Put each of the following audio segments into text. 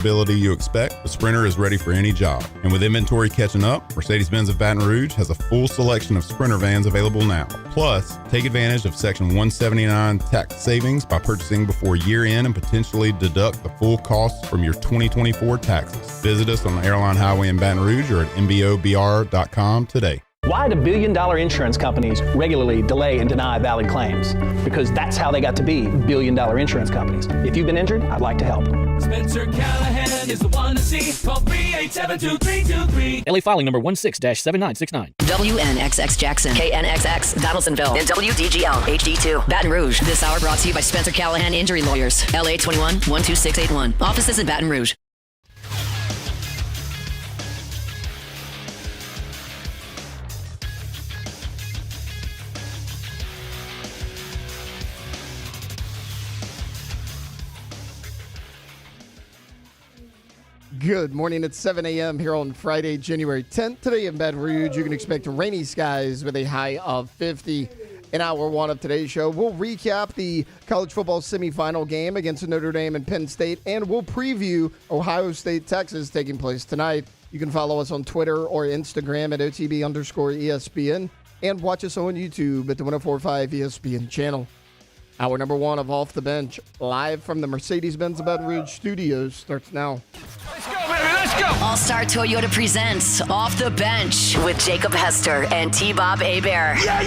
ability you expect, the Sprinter is ready for any job. And with inventory catching up, Mercedes-Benz of Baton Rouge has a full selection of Sprinter vans available now. Plus, take advantage of Section 179 tax savings by purchasing before year end and potentially deduct the full cost from your 2024 taxes. Visit us on the Airline Highway in Baton Rouge or at mbobr.com today. Why do billion-dollar insurance companies regularly delay and deny valid claims? Because that's how they got to be billion-dollar insurance companies. If you've been injured, I'd like to help. Spencer Callahan is the one to see. Call 387-2323. LA filing number 16-7969. WNXX Jackson, KNXX Donaldsonville, and WDGL HD2 Baton Rouge. This hour brought to you by Spencer Callahan Injury Lawyers. LA 21-12681. Offices in Baton Rouge. Good morning. It's 7 a.m. here on Friday, January 10th. Today in Baton Rouge, you can expect rainy skies with a high of 50. In hour one of today's show, we'll recap the college football semifinal game against Notre Dame and Penn State, and we'll preview Ohio State, Texas taking place tonight. You can follow us on Twitter or Instagram at OTB_ESPN and watch us on YouTube at the 104.5 ESPN channel. Hour number one of Off the Bench, live from the Mercedes-Benz of Baton Rouge studios, starts now. Let's go, baby, let's go. All-Star Toyota presents Off the Bench with Jacob Hester and T-Bob Hebert. Yeah.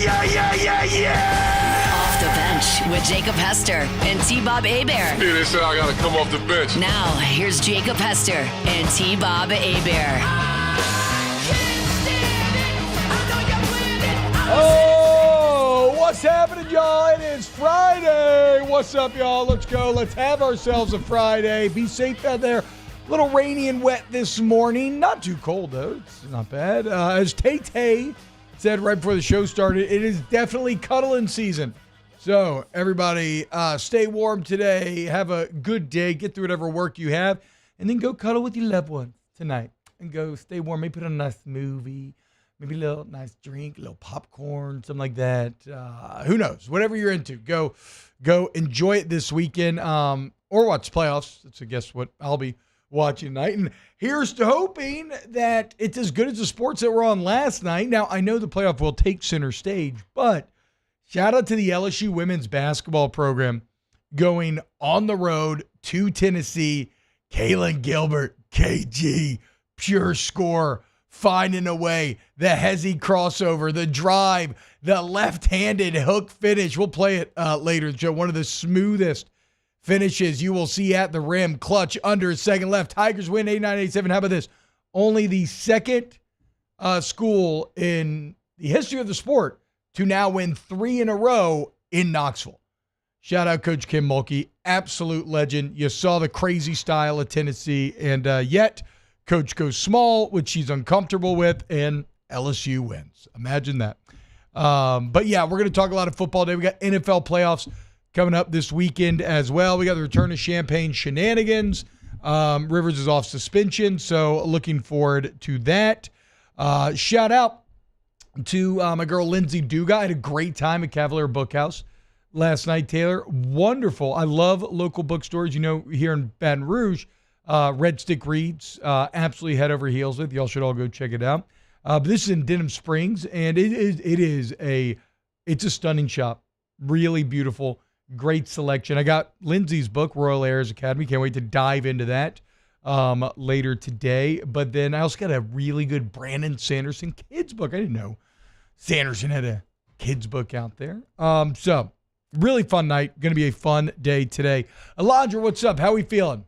Off the Bench with Jacob Hester and T-Bob Hebert. Dude, they said I gotta come off the bench. Now, here's Jacob Hester and T-Bob Hebert. Oh, what's happening, y'all? It is Friday. What's up, y'all? Let's go. Let's have ourselves a Friday. Be safe out there. A little rainy and wet this morning. Not too cold, though. It's not bad. As Tay said right before the show started, it is definitely cuddling season. So, everybody, stay warm today. Have a good day. Get through whatever work you have. And then go cuddle with your loved one tonight. And go stay warm. Maybe put on a nice movie. Maybe a little nice drink, a little popcorn, something like that. Who knows? Whatever you're into, go enjoy it this weekend, or watch playoffs. That's, I guess, what I'll be watching tonight. And here's to hoping that it's as good as the sports that were on last night. Now, I know the playoff will take center stage, but shout out to the LSU women's basketball program going on the road to Tennessee. Kaylin Gilbert, KG, pure score. Finding a way, the Hezzy crossover, the drive, the left-handed hook finish. We'll play it later, Joe. One of the smoothest finishes you will see at the rim. Clutch under second left. Tigers win 89-87. How about this? Only the second school in the history of the sport to now win 3 in a row in Knoxville. Shout out Coach Kim Mulkey. Absolute legend. You saw the crazy style of Tennessee, and yet Coach goes small, which she's uncomfortable with, and LSU wins. Imagine that. But, yeah, we're going to talk a lot of football today. We got NFL playoffs coming up this weekend as well. We got the return of Champagne shenanigans. Rivers is off suspension, so looking forward to that. Shout out to my girl Lindsay Duga. I had a great time at Cavalier Bookhouse last night, Taylor. Wonderful. I love local bookstores. You know, here in Baton Rouge, Red Stick Reads, absolutely head over heels with. Y'all should all go check it out. But this is in Denham Springs, and it's a stunning shop. Really beautiful, great selection. I got Lindsay's book, Royal Heirs Academy. Can't wait to dive into that later today. But then I also got a really good Brandon Sanderson kids book. I didn't know Sanderson had a kids book out there. So really fun night. Going to be a fun day today. Alondra, what's up? How we feeling?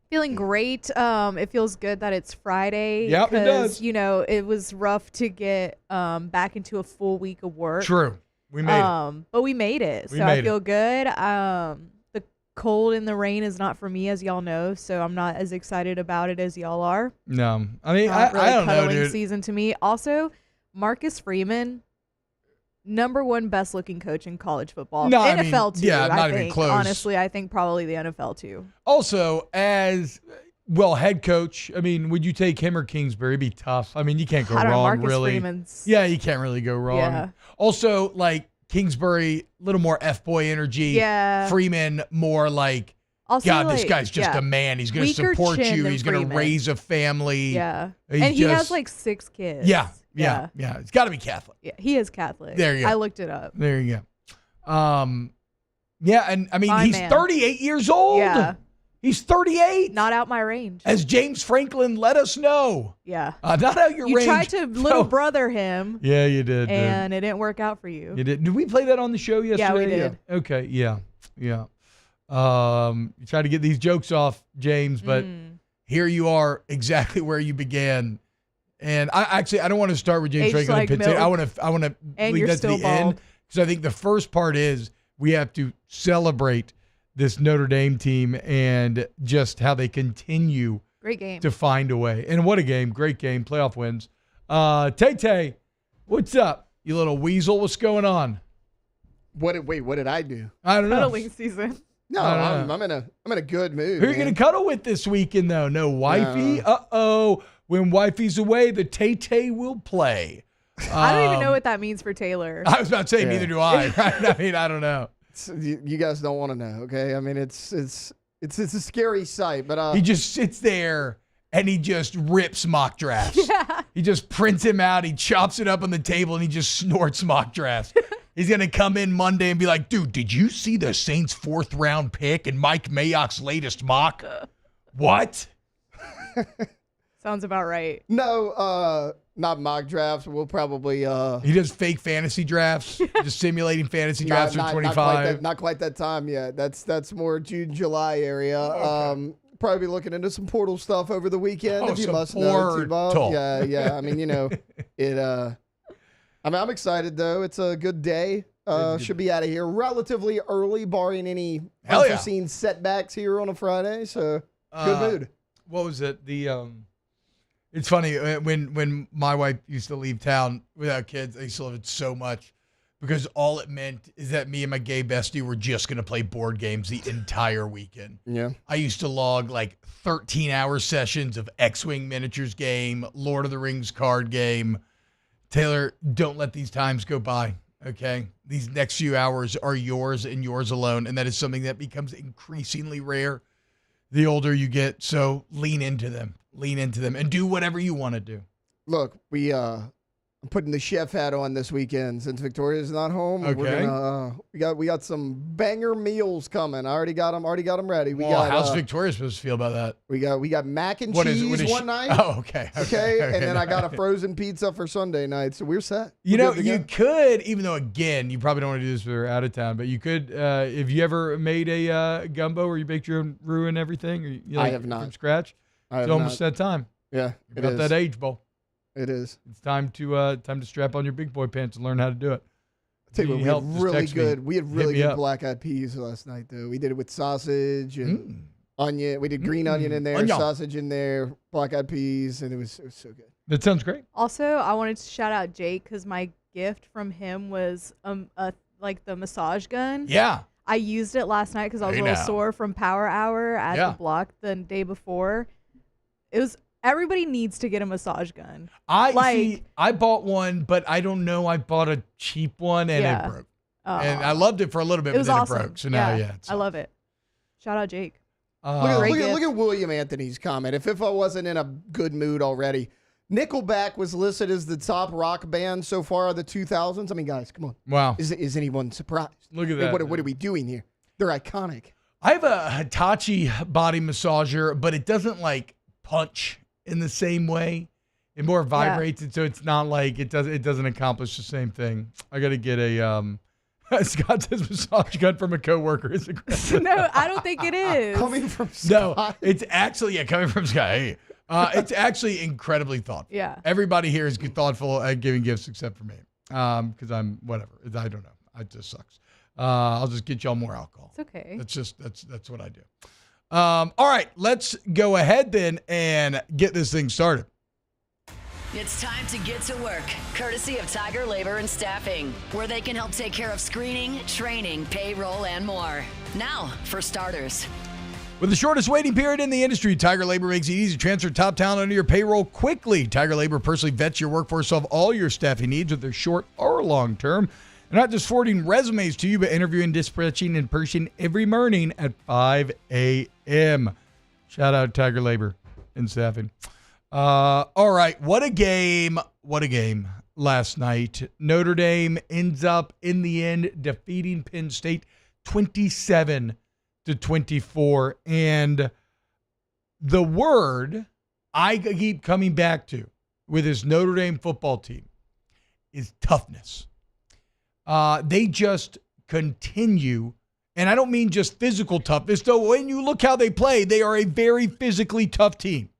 Feeling great. It feels good that it's Friday. Yep, it does. You know, it was rough to get back into a full week of work. True. We made it. But we made it. So I feel good. The cold and the rain is not for me, as y'all know, so I'm not as excited about it as y'all are. No. I mean, I don't know, dude. Season to me. Also, Marcus Freeman, number one best looking coach in college football. No, NFL too. Yeah, not I even think. close. Honestly, I think probably the NFL too. Also, as head coach, I mean, would you take him or Kingsbury? It'd be tough. I mean, you can't go wrong, Marcus really. Freeman's, yeah, you can't really go wrong. Yeah. Also, like Kingsbury, a little more F-boy energy. Yeah. Freeman, more like Also, God, this guy's just a man. He's going to support you. He's going to raise a family. Yeah. And he has like 6 kids. Yeah. It's got to be Catholic. Yeah, he is Catholic. There you go. I looked it up. There you go. Yeah, and I mean, he's 38 years old. Yeah. He's 38. Not out my range. As James Franklin let us know. Yeah. Not out your range. You tried to little brother him. Yeah, you did. And it didn't work out for you. You did. Did we play that on the show yesterday? Yeah, we did. Yeah. Okay, yeah. You try to get these jokes off, James, but here you are exactly where you began. And I don't want to start with James Franklin and Pitt State. I want to leave that to the end, because I think the first part is we have to celebrate this Notre Dame team and just how they continue great game to find a way. And what a game. Great game. Playoff wins. Tay, what's up? You little weasel. What's going on? What did I do? I don't know. Cuddling season. No, I'm in a good mood. Who are you going to cuddle with this weekend, though? No wifey? Uh-oh. When wifey's away, the Tay will play. I don't even know what that means for Taylor. I was about to say, neither do I. Right? I mean, I don't know. You guys don't want to know, okay? I mean, it's a scary sight, but he just sits there and he just rips mock drafts. Yeah. He just prints him out. He chops it up on the table and he just snorts mock drafts. He's going to come in Monday and be like, dude, did you see the Saints' 4th round pick and Mike Mayock's latest mock? What? Sounds about right. No, not mock drafts. We'll probably he does fake fantasy drafts, just simulating fantasy drafts for 25. Not quite that time yet. That's more June, July area. Okay. Probably be looking into some portal stuff over the weekend, if you must know, T-Bob. Yeah. I mean, it I'm excited though. It's a good day. Should be out of here relatively early, barring any unforeseen setbacks here on a Friday. So good mood. What was it? It's funny when my wife used to leave town without kids. I used to love it so much because all it meant is that me and my gay bestie were just going to play board games the entire weekend. Yeah. I used to log like 13-hour sessions of X-Wing miniatures game, Lord of the Rings card game. Taylor, don't let these times go by, okay? These next few hours are yours and yours alone, and that is something that becomes increasingly rare the older you get, so lean into them. Lean into them and do whatever you want to do. Look, I'm putting the chef hat on this weekend since Victoria's not home. Okay. We're we got some banger meals coming. I already got them ready. How's Victoria supposed to feel about that? We got mac and cheese one night. Oh, okay. And then I got a frozen pizza for Sunday night, so we're set. You could, even though again you probably don't want to do this if you're out of town, but you could if you ever made a gumbo where you baked your own roux and everything. Or you I have not from scratch. It's almost that time. Yeah, you got that age, Bo. It is. It's time to strap on your big boy pants and learn how to do it. I'll tell you what, we had really good black-eyed peas last night, though. We did it with sausage and onion. We did green onion in there, sausage in there, black-eyed peas, and it was so good. That sounds great. Also, I wanted to shout out Jake because my gift from him was like the massage gun. Yeah. I used it last night because I was a little sore from Power Hour at the block the day before. Everybody needs to get a massage gun. I bought one, but I don't know. I bought a cheap one and it broke. And I loved it for a little bit, but then it broke. So now, I love it. Shout out Jake. Look at William Anthony's comment. If I wasn't in a good mood already, Nickelback was listed as the top rock band so far of the 2000s. I mean, guys, come on. Wow. Is anyone surprised? Look at that. What are we doing here? They're iconic. I have a Hitachi body massager, but it doesn't like punch in the same way. It more vibrates, and so it's not like it doesn't accomplish the same thing. I got to get a Scott says massage gun from a coworker is aggressive. No, I don't think it is. Coming from Scott. No, it's actually coming from Scott. Hey, it's actually incredibly thoughtful. Yeah. Everybody here is thoughtful at giving gifts except for me. Because I'm whatever. I don't know. It just sucks. I'll just get y'all more alcohol. It's okay. That's what I do. All right, let's go ahead then and get this thing started. It's time to get to work, courtesy of Tiger Labor and Staffing, where they can help take care of screening, training, payroll, and more. Now, for starters. With the shortest waiting period in the industry, Tiger Labor makes it easy to transfer top talent onto your payroll quickly. Tiger Labor personally vets your workforce, solve all your staffing needs, whether they're short or long term. They're not just forwarding resumes to you, but interviewing, dispatching in person every morning at 5 a.m. Shout out Tiger Labor and staffing. All right, what a game. What a game last night. Notre Dame ends up, in the end, defeating Penn State 27-24. And the word I keep coming back to with this Notre Dame football team is toughness. They just continue, and I don't mean just physical toughness, though when you look how they play, they are a very physically tough team.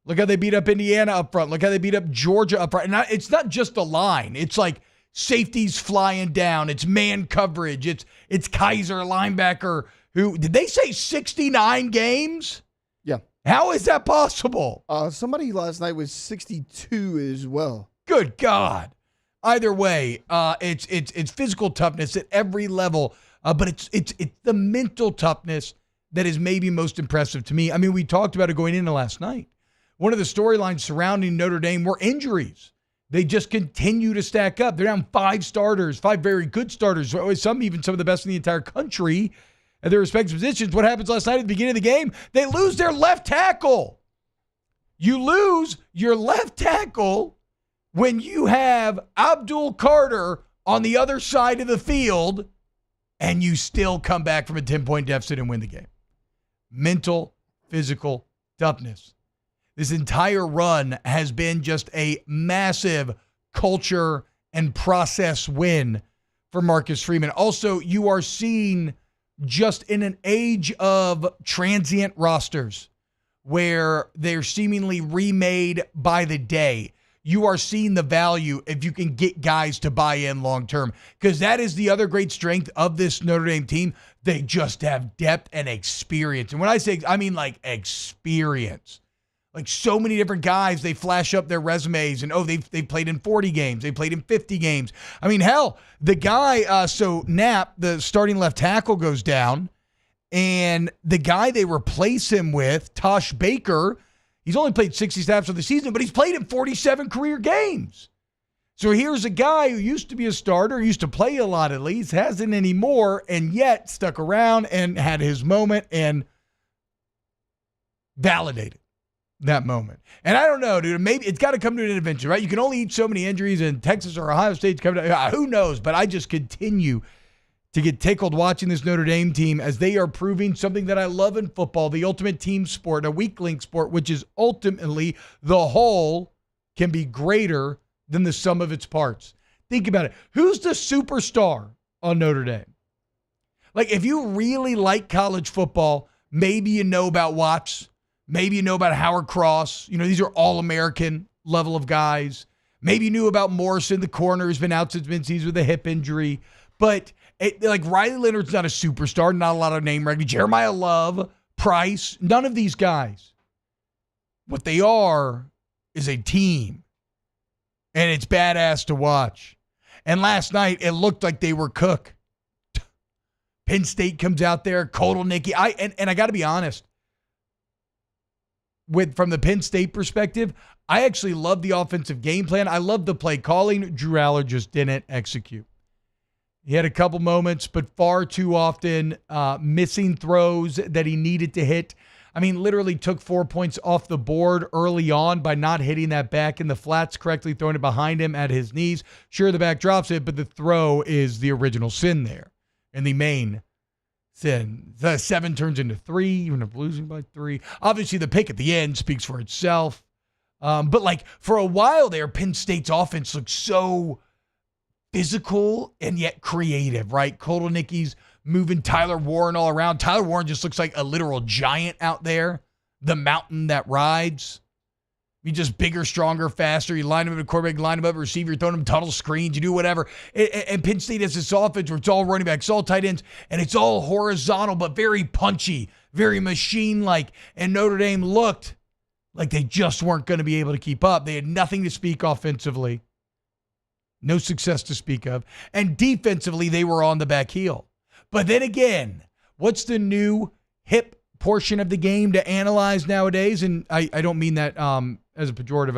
Look how they beat up Indiana up front. Look how they beat up Georgia up front. And it's not just the line. It's like safeties flying down. It's man coverage. It's Kaiser, linebacker, who, did they say 69 games? Yeah. How is that possible? Somebody last night was 62 as well. Good God. Either way, it's physical toughness at every level, but it's the mental toughness that is maybe most impressive to me. I mean, we talked about it going into last night. One of the storylines surrounding Notre Dame were injuries. They just continue to stack up. They're down 5 starters, 5 very good starters, some of the best in the entire country at their respective positions. What happens last night at the beginning of the game? They lose their left tackle. You lose your left tackle when you have Abdul Carter on the other side of the field and you still come back from a 10-point deficit and win the game. Mental, physical toughness. This entire run has been just a massive culture and process win for Marcus Freeman. Also, you are seeing, just in an age of transient rosters where they're seemingly remade by the day, you are seeing the value if you can get guys to buy in long term. Because that is the other great strength of this Notre Dame team. They just have depth and experience. And when I say, I mean like experience. Like so many different guys, they flash up their resumes and, they've played in 40 games. They played in 50 games. I mean, hell, the guy, so Knapp, the starting left tackle, goes down. And the guy they replace him with, Tosh Baker, he's only played 60 snaps of the season, but he's played in 47 career games. So here's a guy who used to be a starter, used to play a lot at least, hasn't anymore, and yet stuck around and had his moment and validated that moment. And I don't know, dude, maybe it's got to come to an intervention, right? You can only eat so many injuries, and Texas or Ohio State's coming down. Who knows? But I just continue to get tickled watching this Notre Dame team as they are proving something that I love in football, the ultimate team sport, a weak link sport, which is ultimately the whole can be greater than the sum of its parts. Think about it. Who's the superstar on Notre Dame? Like, if you really like college football, maybe you know about Watts. Maybe you know about Howard Cross. You know, these are all-American level of guys. Maybe you knew about Morrison, the corner, who's been out since mid-season with a hip injury. But, Riley Leonard's not a superstar, not a lot of name recognition. Jeremiah Love, Price, none of these guys. What they are is a team. And it's badass to watch. And last night, it looked like they were cooked. Penn State comes out there, Kotelnicki. And I got to be honest. From the Penn State perspective, I actually love the offensive game plan. I love the play calling. Drew Aller just didn't execute. He had a couple moments, but far too often missing throws that he needed to hit. I mean, literally took 4 points off the board early on by not hitting that back in the flats correctly, throwing it behind him at his knees. Sure, the back drops it, but the throw is the original sin there and the main sin. The 7 turns into 3, even if losing by 3. Obviously, the pick at the end speaks for itself. But for a while there, Penn State's offense looked so physical and yet creative, right? Kotelnicki's moving Tyler Warren all around. Tyler Warren just looks like a literal giant out there. The mountain that rides. He's just bigger, stronger, faster. You line him up at quarterback, line him up at receiver, you're throwing him tunnel screens, you do whatever. And Penn State has this offense where it's all running backs, all tight ends, and it's all horizontal, but very punchy, very machine-like. And Notre Dame looked like they just weren't going to be able to keep up. They had nothing to speak offensively. No success to speak of. And defensively, they were on the back heel. But then again, what's the new hip portion of the game to analyze nowadays? And I don't mean that as a pejorative.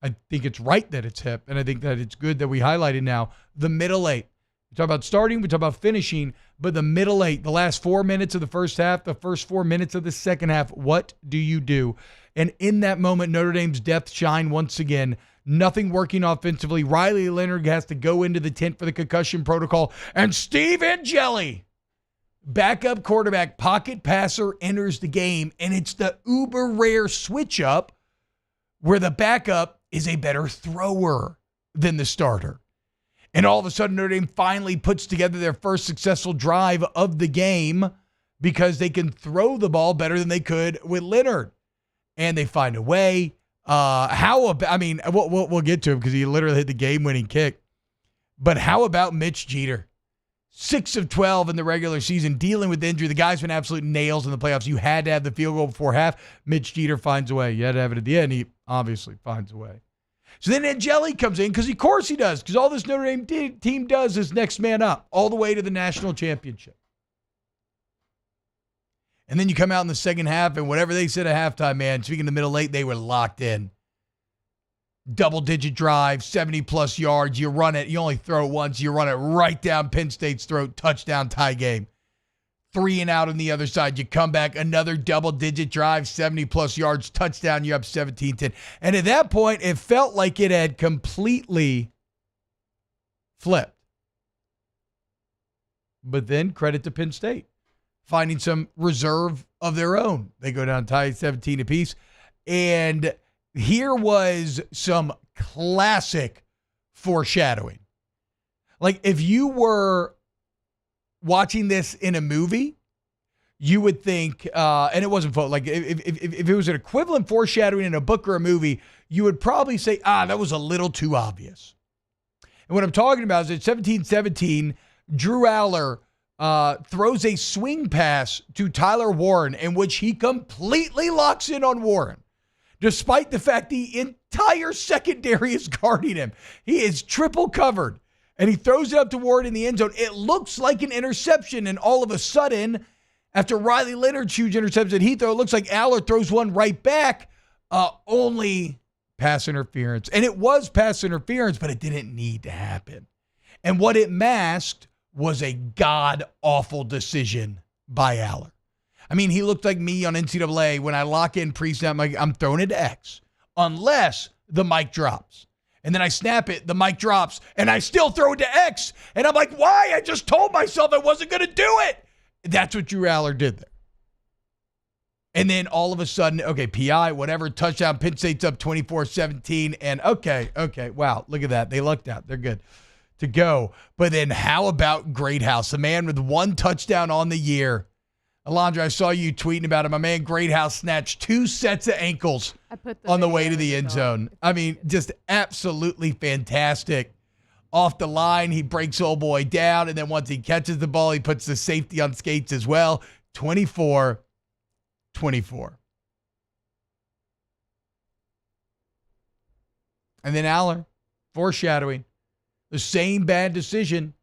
I think it's right that it's hip, and I think that it's good that we highlighted now the middle 8. We talk about starting, we talk about finishing, but the middle 8, the last 4 minutes of the first half, the first 4 minutes of the second half, what do you do? And in that moment, Notre Dame's depth shine once again. Nothing working offensively. Riley Leonard has to go into the tent for the concussion protocol, and Steve Angeli, backup quarterback, pocket passer, enters the game, and it's the uber rare switch up where the backup is a better thrower than the starter. And all of a sudden, Notre Dame finally puts together their first successful drive of the game because they can throw the ball better than they could with Leonard. And they find a way. We'll get to him because he literally hit the game-winning kick. But how about Mitch Jeter? 6 of 12 in the regular season, dealing with injury. The guy's been absolute nails in the playoffs. You had to have the field goal before half. Mitch Jeter finds a way. You had to have it at the end. He obviously finds a way. So then Angeli comes in because, of course, he does. Because all this Notre Dame team does is next man up all the way to the national championship. And then you come out in the second half, and whatever they said at halftime, man, speaking of the middle 8, they were locked in. Double-digit drive, 70-plus yards. You run it. You only throw it once. You run it right down Penn State's throat. Touchdown, tie game. 3 and out on the other side. You come back, another double-digit drive, 70-plus yards, touchdown. You're up 17-10. And at that point, it felt like it had completely flipped. But then credit to Penn State, finding some reserve of their own. They go down tied 17 apiece. And here was some classic foreshadowing. Like, if you were watching this in a movie, you would think, and it wasn't, like, if it was an equivalent foreshadowing in a book or a movie, you would probably say, that was a little too obvious. And what I'm talking about is at 17-17, Drew Aller throws a swing pass to Tyler Warren in which he completely locks in on Warren. Despite the fact the entire secondary is guarding him. He is triple covered. And he throws it up to Warren in the end zone. It looks like an interception. And all of a sudden, after Riley Leonard's huge interception he throws, it looks like Aller throws one right back. Only pass interference. And it was pass interference, but it didn't need to happen. And what it masked was a god-awful decision by Aller. I mean, he looked like me on NCAA when I lock in pre-snap. I'm throwing it to X unless the mic drops. And then I snap it, the mic drops, and I still throw it to X. And I'm like, why? I just told myself I wasn't going to do it. That's what Drew Aller did there. And then all of a sudden, okay, PI, whatever, touchdown, Penn State's up 24-17. And okay, wow, look at that. They lucked out. They're good to go. But then how about Greathouse, the man with 1 touchdown on the year? Alondra, I saw you tweeting about it. My man Greathouse snatched 2 sets of ankles on the way to the end zone. I mean, just absolutely fantastic. Off the line, he breaks old boy down, and then once he catches the ball, he puts the safety on skates as well. 24-24. And then Aller, foreshadowing, the same bad decision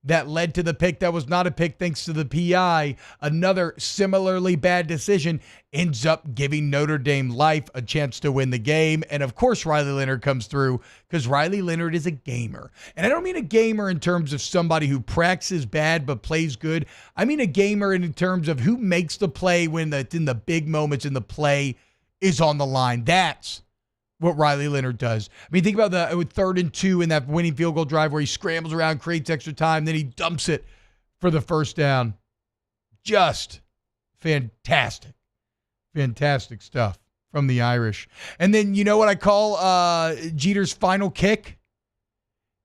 that led to the pick that was not a pick thanks to the PI. Another similarly bad decision ends up giving Notre Dame life, a chance to win the game. And of course, Riley Leonard comes through because Riley Leonard is a gamer. And I don't mean a gamer in terms of somebody who practices bad but plays good. I mean a gamer in terms of who makes the play when it's in the big moments in the play is on the line. That's what Riley Leonard does. I mean, think about the 3rd and 2 in that winning field goal drive where he scrambles around, creates extra time, then he dumps it for the first down. Just fantastic. Fantastic stuff from the Irish. And then you know what I call Jeter's final kick?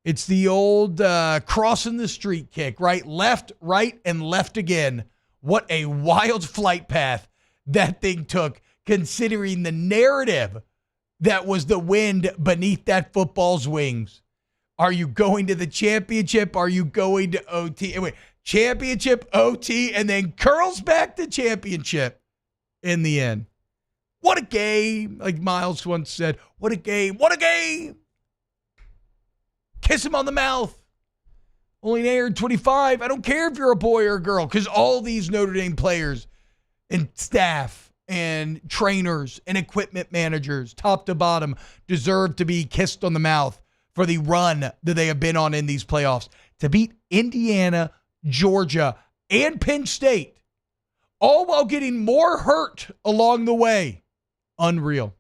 It's the old crossing the street kick, right? Left, right, and left again. What a wild flight path that thing took, considering the narrative that was the wind beneath that football's wings. Are you going to the championship? Are you going to OT? Wait, championship, OT, and then curls back to championship in the end. What a game. Like Miles once said, what a game. What a game. Kiss him on the mouth. Only aired 25. I don't care if you're a boy or a girl, because all these Notre Dame players and staff and trainers and equipment managers, top to bottom, deserve to be kissed on the mouth for the run that they have been on in these playoffs. To beat Indiana, Georgia, and Penn State, all while getting more hurt along the way. Unreal.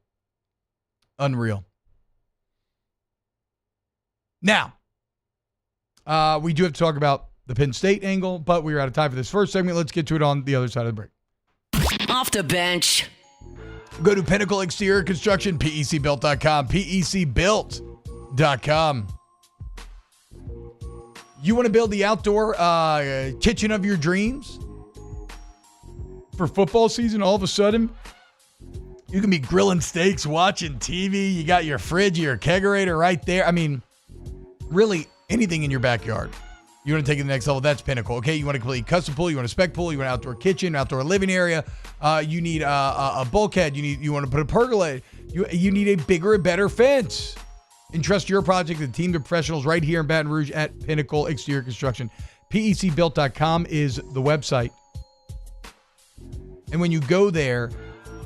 Unreal. Now, we do have to talk about the Penn State angle, but we are out of time for this first segment. Let's get to it on the other side of the break. Off the bench. Go to Pinnacle Exterior Construction, PECbuilt.com, PECbuilt.com. You want to build the outdoor kitchen of your dreams for football season? All of a sudden, you can be grilling steaks, watching TV. You got your fridge, your kegerator right there. I mean, really anything in your backyard. You want to take it to the next level, that's Pinnacle. Okay, you want a complete custom pool, you want a spec pool, you want an outdoor kitchen, outdoor living area. You need a bulkhead. You want to put a pergola. You need a bigger and better fence. Entrust your project to the team of professionals right here in Baton Rouge at Pinnacle Exterior Construction. PECbuilt.com is the website. And when you go there,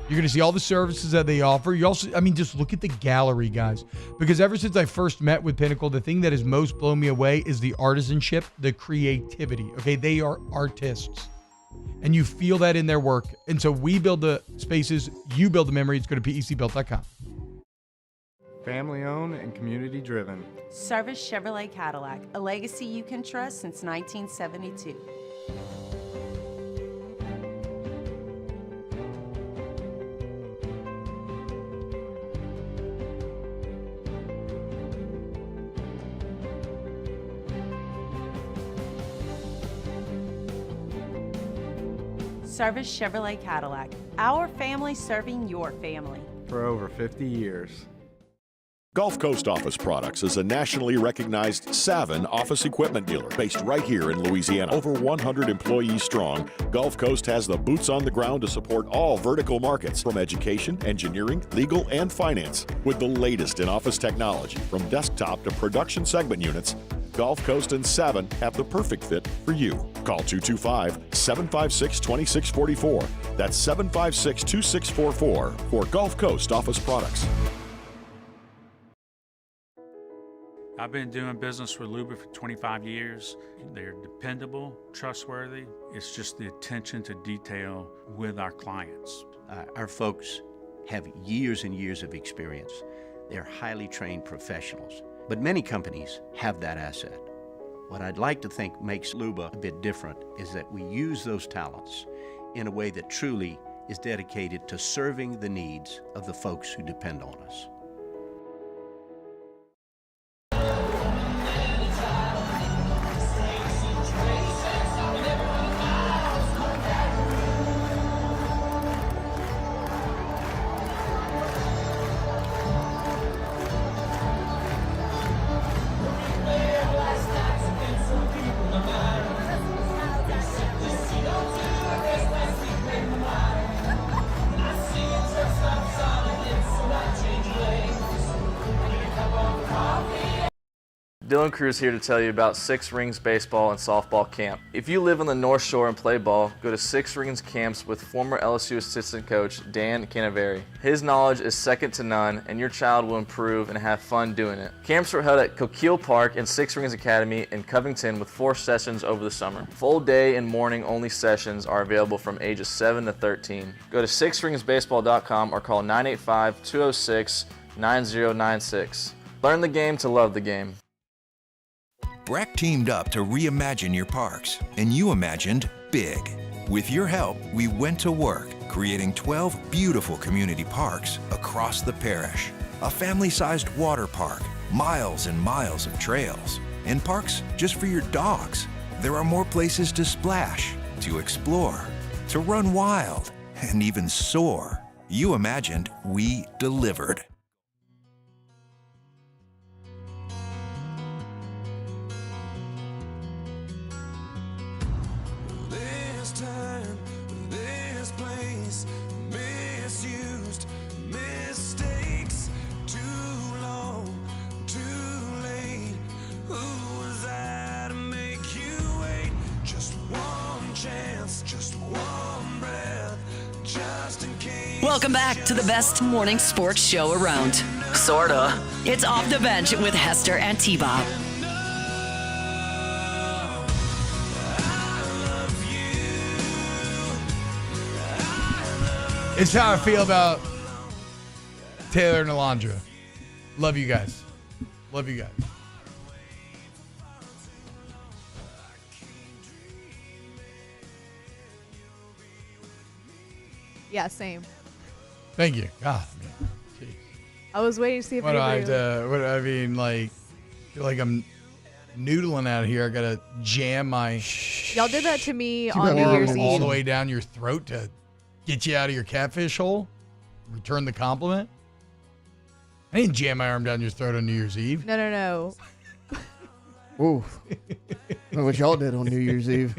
you're going to see all the services that they offer. You also, just look at the gallery, guys. Because ever since I first met with Pinnacle, the thing that has most blown me away is the artisanship, the creativity. Okay, they are artists. And you feel that in their work. And so we build the spaces, you build the memories. Go to PECbuilt.com. Family owned and community driven. Service Chevrolet Cadillac, a legacy you can trust since 1972. Service Chevrolet Cadillac, our family serving your family. For over 50 years. Gulf Coast Office Products is a nationally recognized Savin office equipment dealer based right here in Louisiana. Over 100 employees strong, Gulf Coast has the boots on the ground to support all vertical markets from education, engineering, legal, and finance. With the latest in office technology, from desktop to production segment units, Gulf Coast and Savin have the perfect fit for you. Call 225-756-2644. That's 756-2644 for Gulf Coast Office Products. I've been doing business with Luba for 25 years. They're dependable, trustworthy. It's just the attention to detail with our clients. Our folks have years and years of experience. They're highly trained professionals. But many companies have that asset. What I'd like to think makes Luba a bit different is that we use those talents in a way that truly is dedicated to serving the needs of the folks who depend on us. Dylan Cruz here to tell you about Six Rings Baseball and Softball Camp. If you live on the North Shore and play ball, go to Six Rings Camps with former LSU assistant coach Dan Canaveri. His knowledge is second to none, and your child will improve and have fun doing it. Camps are held at Coquille Park and Six Rings Academy in Covington with 4 sessions over the summer. Full day and morning only sessions are available from ages 7 to 13. Go to sixringsbaseball.com or call 985-206-9096. Learn the game to love the game. BRAC teamed up to reimagine your parks, and you imagined big. With your help, we went to work, creating 12 beautiful community parks across the parish. A family-sized water park, miles and miles of trails, and parks just for your dogs. There are more places to splash, to explore, to run wild, and even soar. You imagined, we delivered. Just one breath, just in case. Welcome back to the best morning sports show around. Sorta. It's Off the Bench with Hester and T-Bob. It's how I feel about Taylor and Alondra. Love you guys. Love you guys. Yeah, same. Thank you. God, man. Jeez. I was waiting to see if What do I have anybody to, I mean, like, feel like I'm noodling out here. I got to jam my Y'all did that to me on New Year's Eve. all the way down your throat to get you out of your catfish hole. Return the compliment. I didn't jam my arm down your throat on New Year's Eve. No. Ooh. Know what y'all did on New Year's Eve.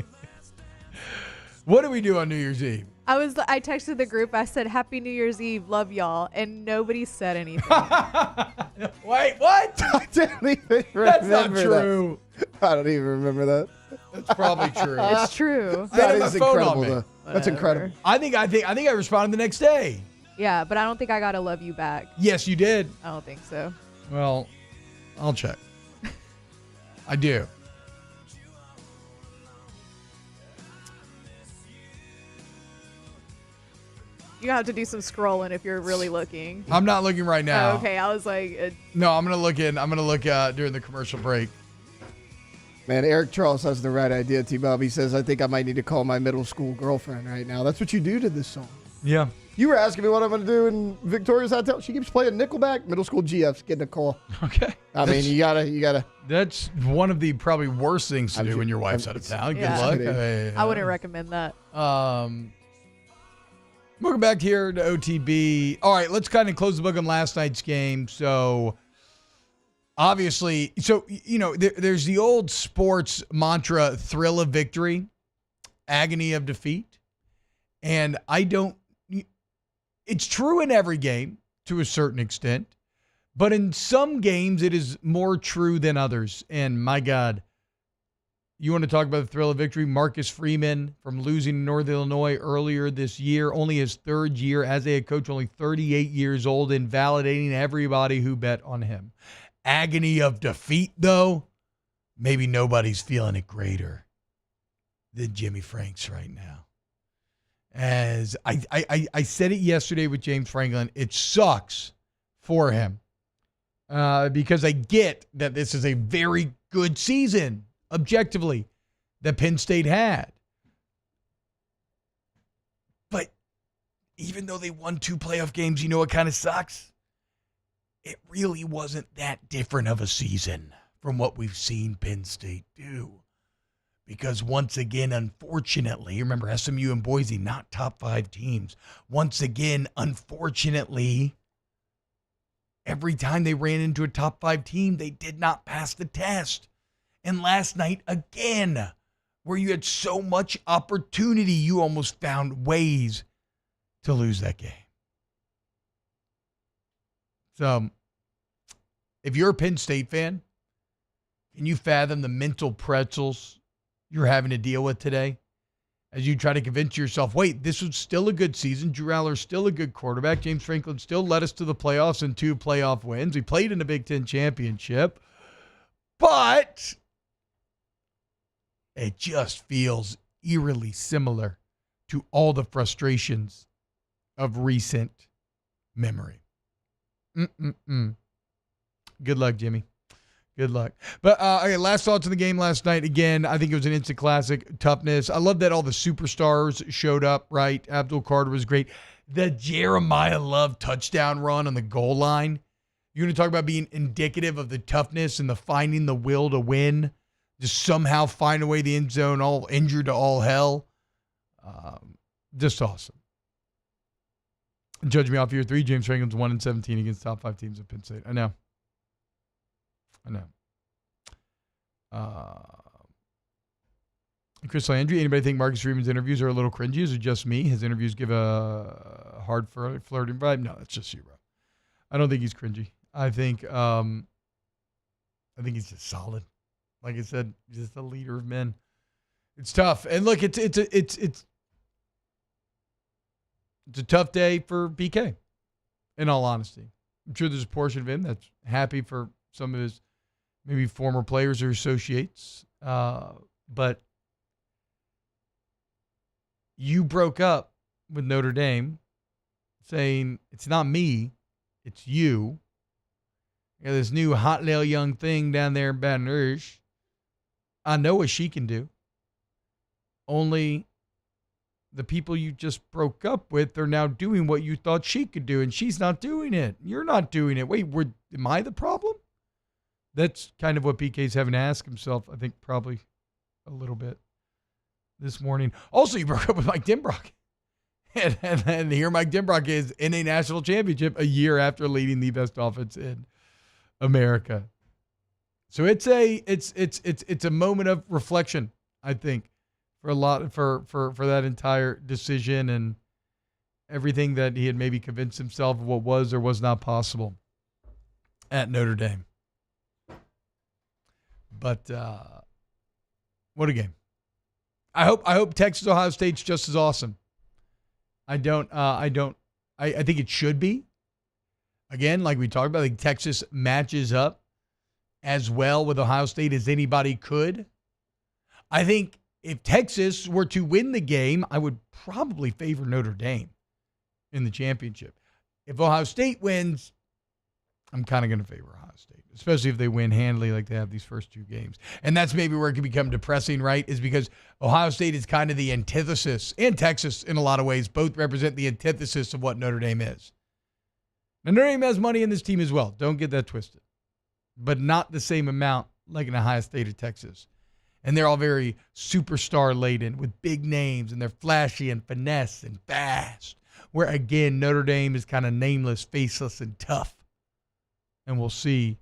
What do we do on New Year's Eve? I texted the group. I said, Happy New Year's Eve. Love y'all. And nobody said anything. Wait, what? I don't even remember That's not true. That. I don't even remember that. That's probably true. It's true. That I is had my phone on incredible, me. though. That's incredible. I think I responded the next day. Yeah, but I don't think I got to love you back. Yes, you did. I don't think so. Well, I'll check. I do. You have to do some scrolling if you're really looking. I'm not looking right now. Oh, okay, I was like... No, I'm going to look during the commercial break. Man, Eric Charles has the right idea, T-Bob. He says, I think I might need to call my middle school girlfriend right now. That's what you do to this song. Yeah. You were asking me what I'm going to do in Victoria's Hotel. She keeps playing Nickelback. Middle school GF's getting a call. Okay. I mean, you gotta. That's one of the probably worst things to do when your wife's out of town. Good luck. I wouldn't recommend that. Welcome back here to OTB. All right, let's kind of close the book on last night's game. So, obviously, there's the old sports mantra, thrill of victory, agony of defeat. And it's true in every game to a certain extent, but in some games it is more true than others. And my God, you want to talk about the thrill of victory? Marcus Freeman from losing to North Illinois earlier this year, only his third year as a head coach, only 38 years old, invalidating everybody who bet on him. Agony of defeat, though, maybe nobody's feeling it greater than Jimmy Franks right now. As I said it yesterday with James Franklin, it sucks for him because I get that this is a very good season, objectively, that Penn State had. But even though they won 2 playoff games, you know what kind of sucks? It really wasn't that different of a season from what we've seen Penn State do. Because once again, unfortunately, remember SMU and Boise, not top 5 teams. Once again, unfortunately, every time they ran into a top 5 team, they did not pass the test. And last night, again, where you had so much opportunity, you almost found ways to lose that game. So, if you're a Penn State fan, can you fathom the mental pretzels you're having to deal with today as you try to convince yourself, wait, this was still a good season. Drew Aller's still a good quarterback. James Franklin still led us to the playoffs and 2 playoff wins. We played in a Big Ten championship, but it just feels eerily similar to all the frustrations of recent memory. Good luck, Jimmy. Good luck. But, okay, last thoughts on the game last night. Again, I think it was an instant classic. Toughness. I love that all the superstars showed up, right? Abdul Carter was great. The Jeremiah Love touchdown run on the goal line. You're going to talk about being indicative of the toughness and the finding the will to win. Just somehow find a way to the end zone, all injured to all hell. Just awesome. Judge me off year 3. James Franklin's 1-17 against top 5 teams at Penn State. I know. Chris Landry, anybody think Marcus Freeman's interviews are a little cringy? Is it just me? His interviews give a hard flirting vibe? No, that's just you, bro. I don't think he's cringy. I think he's just solid. Like I said, just a leader of men. It's tough. And look, it's It's a tough day for BK, in all honesty. I'm sure there's a portion of him that's happy for some of his maybe former players or associates. But you broke up with Notre Dame saying, it's not me, it's you. You got this new hot little young thing down there in Baton Rouge. I know what she can do. Only the people you just broke up with are now doing what you thought she could do, and she's not doing it. You're not doing it. Wait, am I the problem? That's kind of what BK's having to ask himself, I think, probably a little bit this morning. Also, you broke up with Mike Denbrock. And here Mike Denbrock is in a national championship a year after leading the best offense in America. So it's a moment of reflection, I think, for a lot for that entire decision and everything that he had maybe convinced himself of what was or was not possible at Notre Dame. But what a game! I hope Texas Ohio State's just as awesome. I think it should be. Again, like we talked about, like Texas matches up as well with Ohio State as anybody could. I think if Texas were to win the game, I would probably favor Notre Dame in the championship. If Ohio State wins, I'm kind of going to favor Ohio State, especially if they win handily like they have these first two games. And that's maybe where it can become depressing, right, is because Ohio State is kind of the antithesis, and Texas in a lot of ways both represent the antithesis of what Notre Dame is. Now, Notre Dame has money in this team as well. Don't get that twisted. But not the same amount like in Ohio State or Texas. And they're all very superstar-laden with big names, and they're flashy and finesse and fast. Where, again, Notre Dame is kind of nameless, faceless, and tough. And we'll see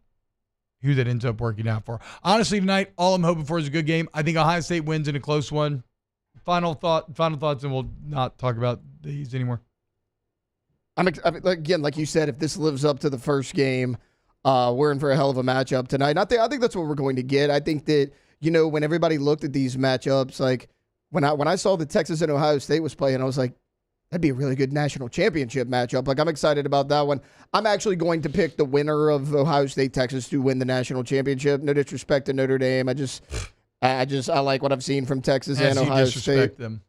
who that ends up working out for. Honestly, tonight, all I'm hoping for is a good game. I think Ohio State wins in a close one. Final thoughts, and we'll not talk about these anymore. Again, like you said, if this lives up to the first game, we're in for a hell of a matchup tonight. I think that's what we're going to get. I think that, when everybody looked at these matchups, like when I saw that Texas and Ohio State was playing, I was like, that'd be a really good national championship matchup. Like, I'm excited about that one. I'm actually going to pick the winner of Ohio State-Texas to win the national championship. No disrespect to Notre Dame. I like what I've seen from Texas and Ohio State. Them.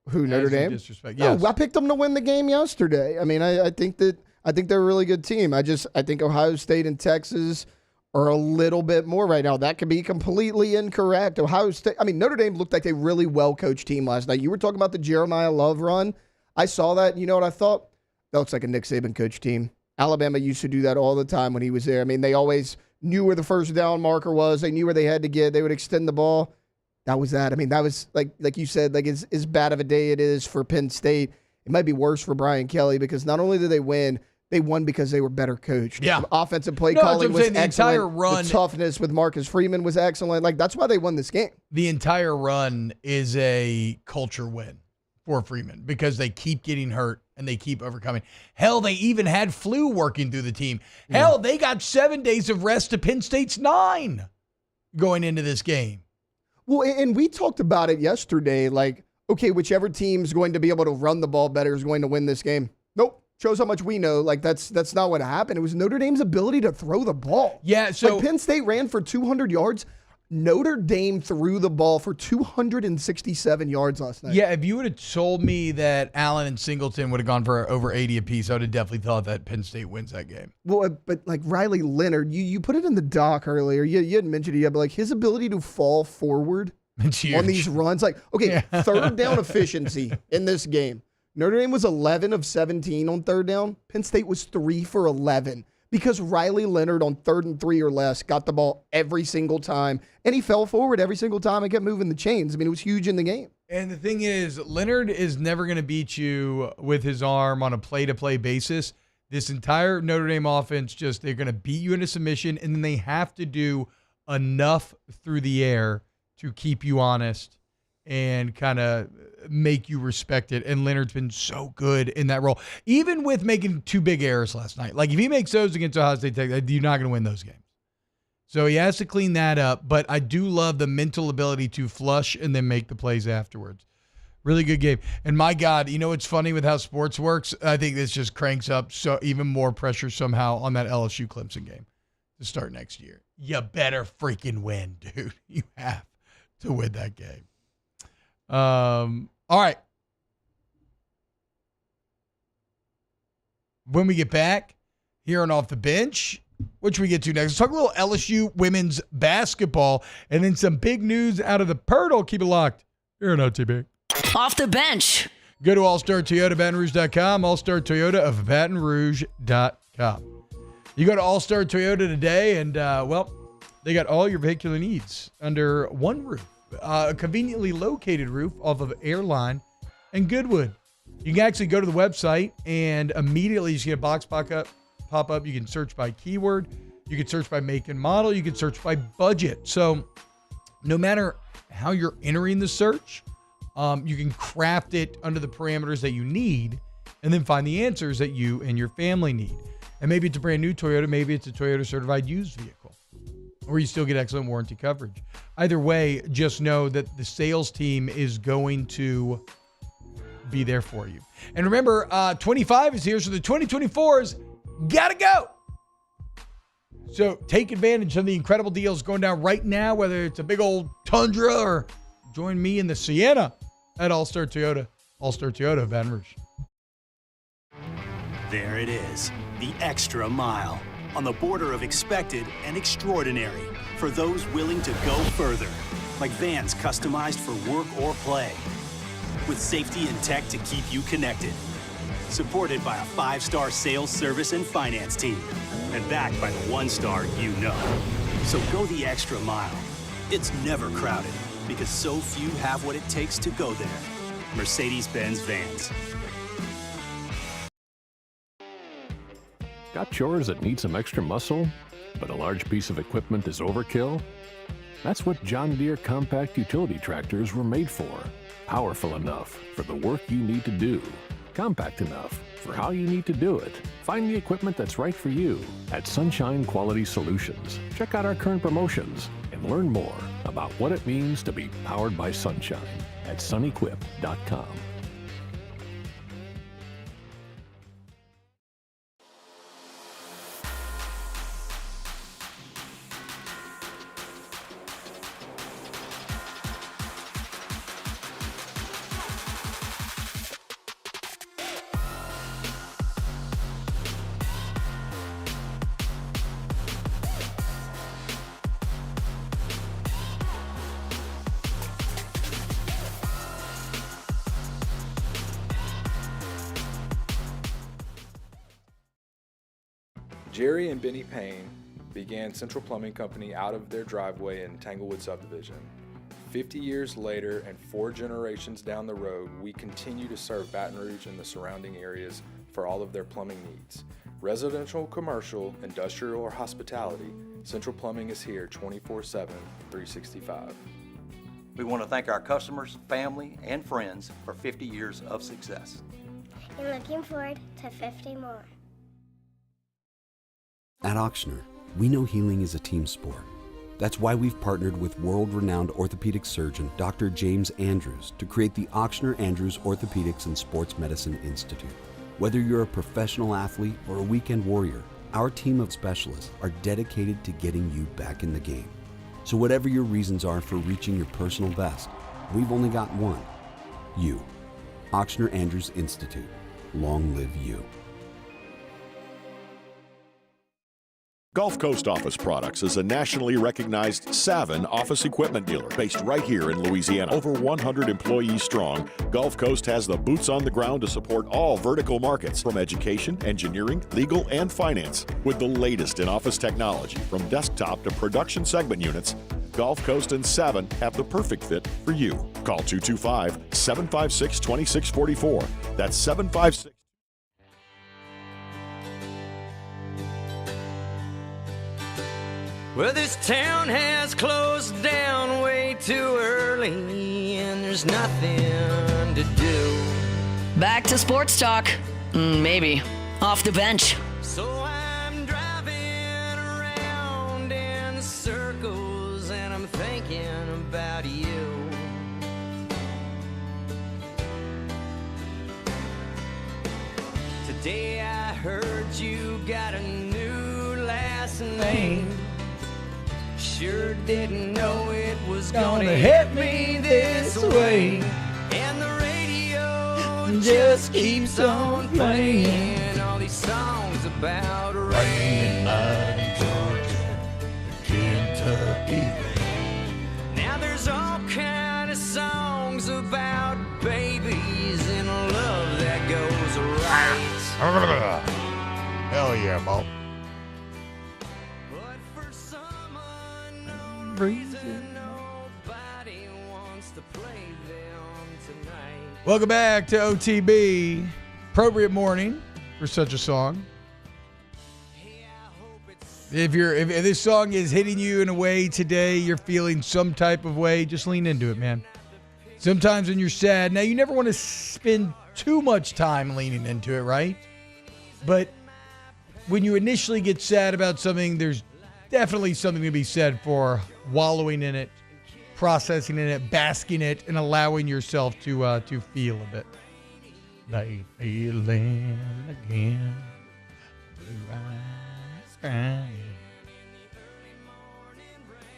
Who, Notre Dame? Disrespect. Yes. No, I picked them to win the game yesterday. I mean, I think they're a really good team. I think Ohio State and Texas are a little bit more right now. That could be completely incorrect. Notre Dame looked like a really well-coached team last night. You were talking about the Jeremiah Love run. I saw that. You know what I thought? That looks like a Nick Saban coach team. Alabama used to do that all the time when he was there. I mean, they always knew where the first down marker was. They knew where they had to get. They would extend the ball. That was that. I mean, that was, like you said, like as bad of a day it is for Penn State. It might be worse for Brian Kelly because not only did they win, they won because they were better coached. Yeah. Offensive play calling was excellent. The entire run, the toughness with Marcus Freeman was excellent. Like, that's why they won this game. The entire run is a culture win for Freeman because they keep getting hurt and they keep overcoming. Hell, they even had flu working through the team. Hell, they got 7 days of rest to Penn State's 9 going into this game. Well, and we talked about it yesterday. Like, okay, whichever team's going to be able to run the ball better is going to win this game. Nope. Shows how much we know. Like, that's not what happened. It was Notre Dame's ability to throw the ball. Yeah, so Penn State ran for 200 yards. Notre Dame threw the ball for 267 yards last night. Yeah, if you would have told me that Allen and Singleton would have gone for over 80 apiece, I would have definitely thought that Penn State wins that game. Well, but like Riley Leonard, you put it in the doc earlier. You hadn't mentioned it yet, but like his ability to fall forward on these runs. Like, okay, third down efficiency in this game. Notre Dame was 11 of 17 on third down. Penn State was 3 for 11 because Riley Leonard on 3rd and 3 or less got the ball every single time, and he fell forward every single time and kept moving the chains. I mean, it was huge in the game. And the thing is, Leonard is never going to beat you with his arm on a play-to-play basis. This entire Notre Dame offense, they're going to beat you into submission, and then they have to do enough through the air to keep you honest and kind of make you respect it. And Leonard's been so good in that role, even with making 2 big errors last night. Like, if he makes those against Ohio State, you're not going to win those games. So he has to clean that up, but I do love the mental ability to flush and then make the plays afterwards. Really good game. And my God, you know what's funny with how sports works? I think this just cranks up so even more pressure somehow on that LSU Clemson game to start next year. You better freaking win, dude. You have to win that game. All right. When we get back here on Off the Bench, what should we get to next? Let's talk a little LSU women's basketball and then some big news out of the Purdle. Keep it locked here on OTB. Off the Bench. Go to allstartoyota.batonrouge.com, allstartoyota of batonrouge.com. You go to All Star Toyota today, and, they got all your vehicular needs under one roof. A conveniently located roof off of Airline and Goodwood. You can actually go to the website, and immediately you see a box pop up. You can search by keyword. You can search by make and model. You can search by budget. So no matter how you're entering the search, you can craft it under the parameters that you need and then find the answers that you and your family need. And maybe it's a brand new Toyota. Maybe it's a Toyota certified used vehicle, or you still get excellent warranty coverage. Either way, just know that the sales team is going to be there for you. And remember, 25 is here, so the 2024s gotta go. So take advantage of the incredible deals going down right now, whether it's a big old Tundra or join me in the Sienna at All-Star Toyota. All-Star Toyota of Baton Rouge. There it is, the extra mile. On the border of expected and extraordinary for those willing to go further. Like vans customized for work or play. With safety and tech to keep you connected. Supported by a 5-star sales, service, and finance team. And backed by the 1-star you know. So go the extra mile. It's never crowded because so few have what it takes to go there. Mercedes-Benz Vans. Got chores that need some extra muscle, but a large piece of equipment is overkill? That's what John Deere compact utility tractors were made for. Powerful enough for the work you need to do. Compact enough for how you need to do it. Find the equipment that's right for you at Sunshine Quality Solutions. Check out our current promotions and learn more about what it means to be powered by sunshine at sunequip.com. Jerry and Benny Payne began Central Plumbing Company out of their driveway in Tanglewood subdivision. 50 years later and 4 generations down the road, we continue to serve Baton Rouge and the surrounding areas for all of their plumbing needs. Residential, commercial, industrial, or hospitality, Central Plumbing is here 24/7, 365. We want to thank our customers, family, and friends for 50 years of success. And looking forward to 50 more. At Ochsner, we know healing is a team sport. That's why we've partnered with world-renowned orthopedic surgeon Dr. James Andrews to create the Ochsner Andrews Orthopedics and Sports Medicine Institute. Whether you're a professional athlete or a weekend warrior, our team of specialists are dedicated to getting you back in the game. So whatever your reasons are for reaching your personal best, we've only got one: you. Ochsner Andrews Institute. Long live you. Gulf Coast Office Products is a nationally recognized Savin office equipment dealer based right here in Louisiana. Over 100 employees strong, Gulf Coast has the boots on the ground to support all vertical markets, from education, engineering, legal, and finance. With the latest in office technology, from desktop to production segment units, Gulf Coast and Savin have the perfect fit for you. Call 225-756-2644. That's 756. Well, this town has closed down way too early, and there's nothing to do. Back to sports talk. Maybe. Off the bench. So I'm driving around in circles, and I'm thinking about you. you got a new last name. Sure didn't know it was gonna hit me this way. And the radio just keeps on playing all these songs about rain. Georgia, Kentucky. Now there's all kind of songs about babies and love that goes right. Hell yeah, Bob. Welcome back to OTB. Appropriate morning for such a song. If this song is hitting you in a way today, you're feeling some type of way, just lean into it, man. Sometimes when you're sad, now you never want to spend too much time leaning into it, right? But when you initially get sad about something, there's definitely something to be said for wallowing in it, processing in it, basking in it, and allowing yourself to feel a bit. Like feeling again.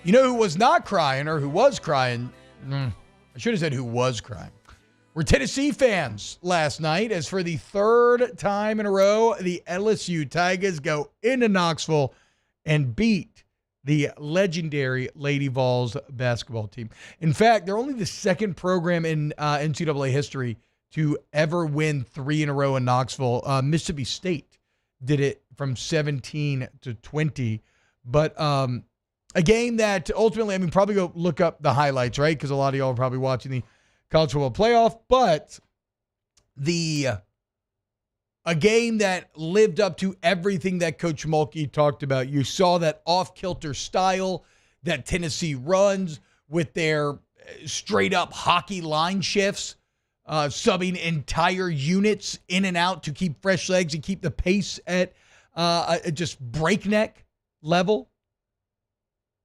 You know who was not crying, or who was crying? I should have said who was crying. We're Tennessee fans last night, as for the third time in a row, the LSU Tigers go into Knoxville and beat the legendary Lady Vols basketball team. In fact, they're only the second program in NCAA history to ever win 3 in a row in Knoxville. Mississippi State did it from 17 to 20. But a game that ultimately, probably go look up the highlights, right? Because a lot of y'all are probably watching the college football playoff. But a game that lived up to everything that Coach Mulkey talked about. You saw that off-kilter style that Tennessee runs with their straight-up hockey line shifts, subbing entire units in and out to keep fresh legs and keep the pace at just breakneck level.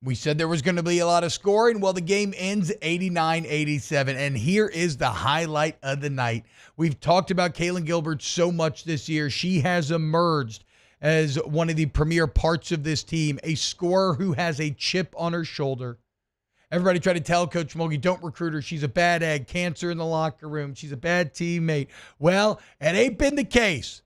We said there was going to be a lot of scoring. Well, the game ends 89-87, and here is the highlight of the night. We've talked about Kaylin Gilbert so much this year. She has emerged as one of the premier parts of this team, a scorer who has a chip on her shoulder. Everybody tried to tell Coach Mulkey, don't recruit her. She's a bad egg, cancer in the locker room. She's a bad teammate. Well, it ain't been the case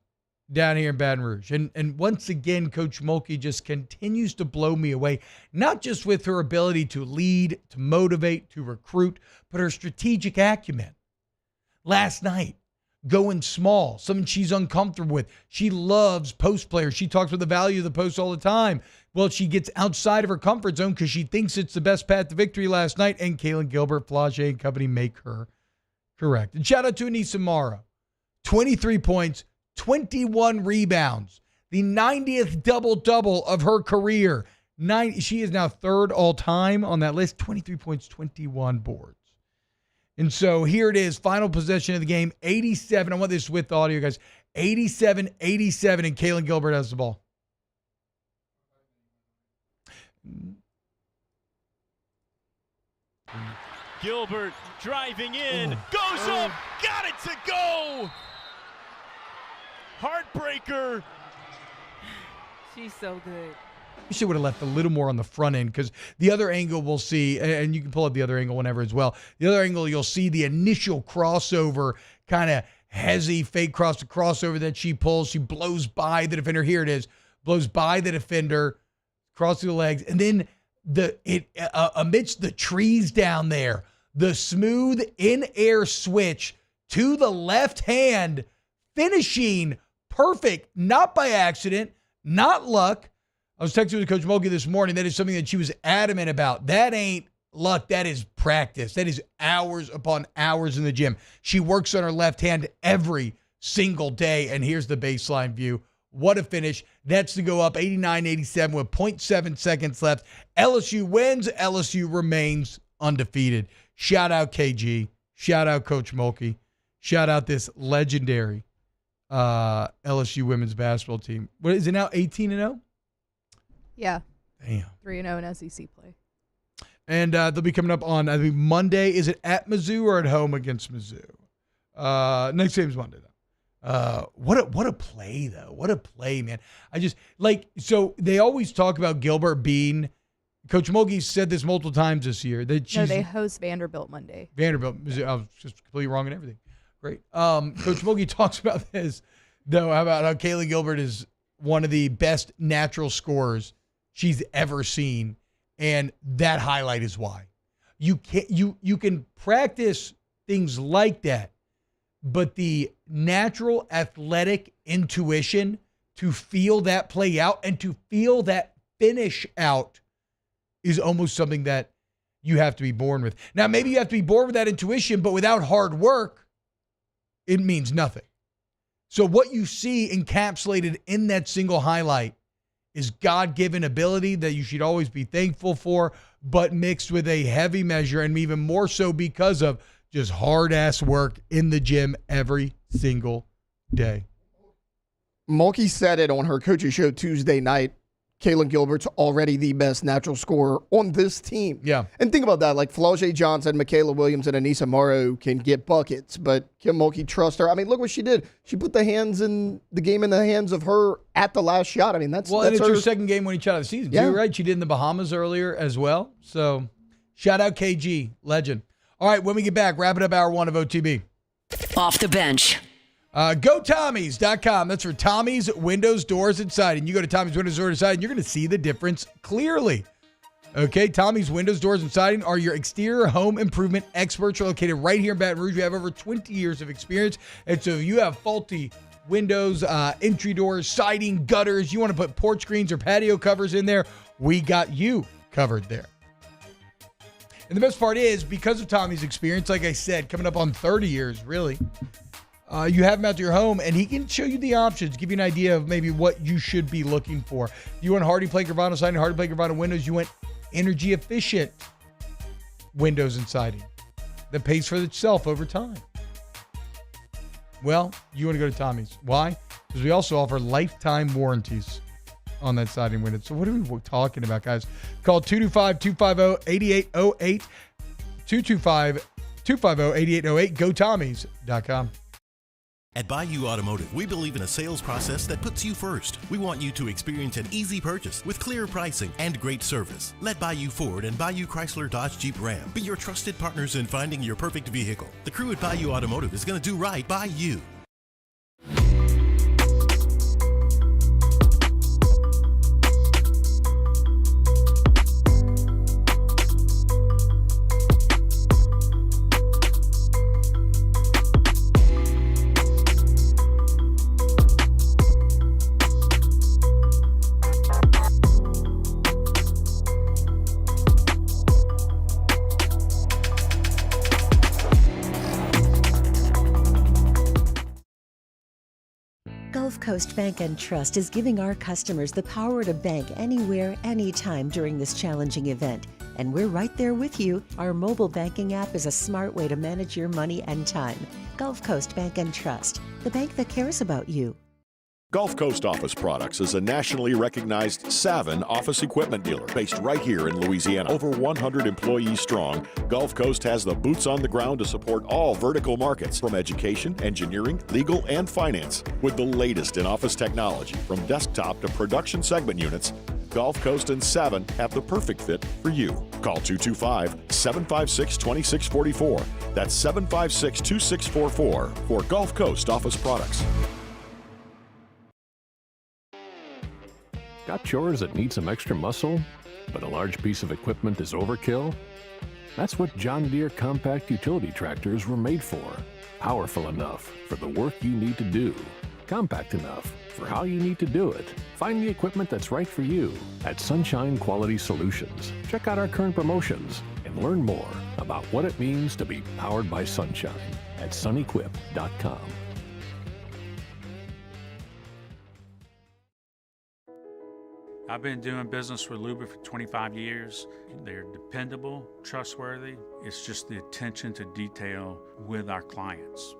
down here in Baton Rouge. And once again, Coach Mulkey just continues to blow me away, not just with her ability to lead, to motivate, to recruit, but her strategic acumen. Last night, going small, something she's uncomfortable with. She loves post players. She talks about the value of the post all the time. Well, she gets outside of her comfort zone because she thinks it's the best path to victory last night, and Kaylin Gilbert, Flage, and company make her correct. And shout out to Anissa Morrow. 23 points, 21 rebounds, the 90th double-double of her career. She is now third all-time on that list, 23 points, 21 boards. And so here it is, final possession of the game, 87. I want this with audio, guys. 87-87, and Kaylin Gilbert has the ball. Gilbert driving in, goes up, got it to go! Heartbreaker. She's so good. You should would have left a little more on the front end, because the other angle we'll see, and you can pull up the other angle whenever as well. The other angle, you'll see the initial crossover, kind of hezzy fake crossover that she pulls. She blows by the defender. Here it is. Blows by the defender, crosses the legs, and then amidst the trees down there, the smooth in-air switch to the left hand, finishing perfect, not by accident, not luck. I was texting with Coach Mulkey this morning. That is something that she was adamant about. That ain't luck. That is practice. That is hours upon hours in the gym. She works on her left hand every single day. And here's the baseline view. What a finish. That's to go up 89-87 with 0.7 seconds left. LSU wins. LSU remains undefeated. Shout out KG. Shout out Coach Mulkey. Shout out this legendary LSU women's basketball team. What is it now, 18-0? Yeah. Damn. 3-0 in SEC play. And they'll be coming up on, I think, Monday. Is it at Mizzou or at home against Mizzou? Next game's Monday, though. What a play, though. What a play, man. I just, so they always talk about Gilbert being, Coach Mulkey said this multiple times this year, that she's. No, they host Vanderbilt Monday. Vanderbilt. I was just completely wrong in everything. Great. Coach Mulkey talks about this, though, about how Kayla Gilbert is one of the best natural scorers she's ever seen, and that highlight is why. You can practice things like that, but the natural athletic intuition to feel that play out and to feel that finish out is almost something that you have to be born with. Now, maybe you have to be born with that intuition, but without hard work, it means nothing. So what you see encapsulated in that single highlight is God-given ability that you should always be thankful for, but mixed with a heavy measure, and even more so because of just hard-ass work in the gym every single day. Mulkey said it on her coaching show Tuesday night. Kayla Gilbert's already the best natural scorer on this team. Yeah. And think about that. Like Flau'jae Johnson, Michaela Williams, and Anissa Morrow can get buckets, but can Mulkey trust her? I mean, look what she did. She put the game in the hands of her at the last shot. I mean, that's and it's her second game winning shot of the season, too, right? She did in the Bahamas earlier as well. So shout out KG, legend. All right, when we get back, wrap it up hour one of OTB. Off the bench. GoTommies.com. That's for Tommy's Windows, Doors, and Siding. You go to Tommy's Windows, Doors, and Siding, you're going to see the difference clearly. Okay, Tommy's Windows, Doors, and Siding are your exterior home improvement experts. Are located right here in Baton Rouge. We have over 20 years of experience. And so if you have faulty windows, entry doors, siding, gutters, you want to put porch screens or patio covers in there, we got you covered there. And the best part is, because of Tommy's experience, like I said, coming up on 30 years, really, you have him out to your home, and he can show you the options, give you an idea of maybe what you should be looking for. You want Hardy Plate Gravano siding, Hardy Plate Gravano windows. You want energy-efficient windows and siding that pays for itself over time. Well, you want to go to Tommy's. Why? Because we also offer lifetime warranties on that siding window. So what are we talking about, guys? Call 225-250-8808, 225-250-8808, GoTommys.com. At Bayou Automotive, we believe in a sales process that puts you first. We want you to experience an easy purchase with clear pricing and great service. Let Bayou Ford and Bayou Chrysler Dodge Jeep Ram be your trusted partners in finding your perfect vehicle. The crew at Bayou Automotive is going to do right by you. Gulf Coast Bank & Trust is giving our customers the power to bank anywhere, anytime during this challenging event. And we're right there with you. Our mobile banking app is a smart way to manage your money and time. Gulf Coast Bank & Trust, the bank that cares about you. Gulf Coast Office Products is a nationally recognized Savin office equipment dealer based right here in Louisiana. Over 100 employees strong, Gulf Coast has the boots on the ground to support all vertical markets from education, engineering, legal, and finance. With the latest in office technology from desktop to production segment units, Gulf Coast and Savin have the perfect fit for you. Call 225-756-2644. That's 756-2644 for Gulf Coast Office Products. Got chores that need some extra muscle, but a large piece of equipment is overkill? That's what John Deere compact utility tractors were made for. Powerful enough for the work you need to do. Compact enough for how you need to do it. Find the equipment that's right for you at Sunshine Quality Solutions. Check out our current promotions and learn more about what it means to be powered by sunshine at sunequip.com. I've been doing business with Luba for 25 years. They're dependable, trustworthy. It's just the attention to detail with our clients.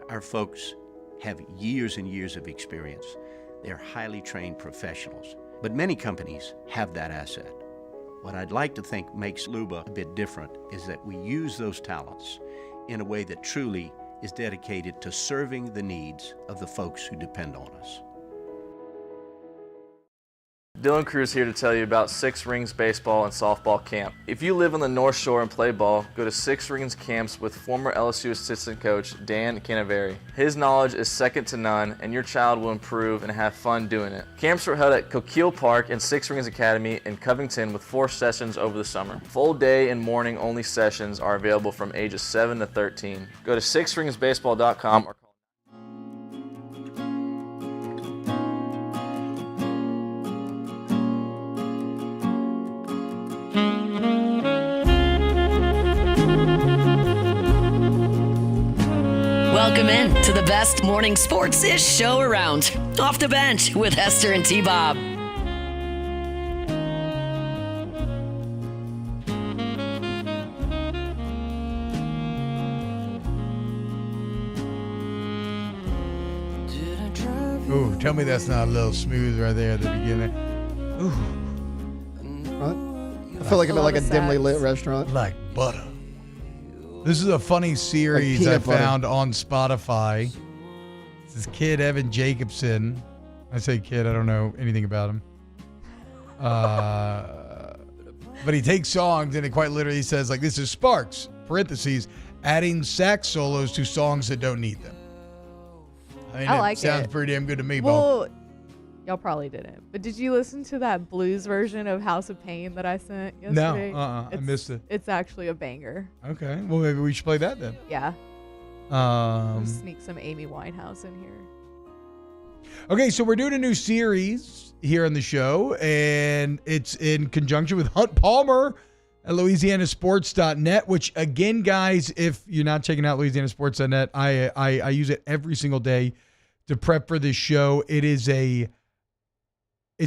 Our folks have years and years of experience. They're highly trained professionals, but many companies have that asset. What I'd like to think makes Luba a bit different is that we use those talents in a way that truly is dedicated to serving the needs of the folks who depend on us. Dylan Cruz here to tell you about Six Rings Baseball and Softball Camp. If you live on the North Shore and play ball, go to Six Rings Camps with former LSU assistant coach Dan Canaveri. His knowledge is second to none, and your child will improve and have fun doing it. Camps were held at Coquille Park and Six Rings Academy in Covington with 4 sessions over the summer. Full day and morning only sessions are available from ages 7 to 13. Go to sixringsbaseball.com or Welcome in to the best morning sports-ish show around. Off the Bench with Hester and T-Bob. Ooh, tell me that's not a little smooth right there at the beginning. Ooh. I feel like I'm at like a dimly lit restaurant. Like butter. This is a funny series I found on Spotify. This kid, Evan Jacobson. I say kid, I don't know anything about him. But he takes songs and it quite literally says, like, this is Sparks, parentheses, adding sax solos to songs that don't need them. I mean, I like sounds it. pretty damn good to me, Well, y'all probably didn't. But did you listen to that blues version of House of Pain that I sent yesterday? No, I missed it. It's actually a banger. Okay, well, maybe we should play that then. Yeah. Just sneak some Amy Winehouse in here. Okay, so we're doing a new series here on the show, and it's in conjunction with Hunt Palmer at LouisianaSports.net, which, again, guys, if you're not checking out LouisianaSports.net, I use it every single day to prep for this show. It's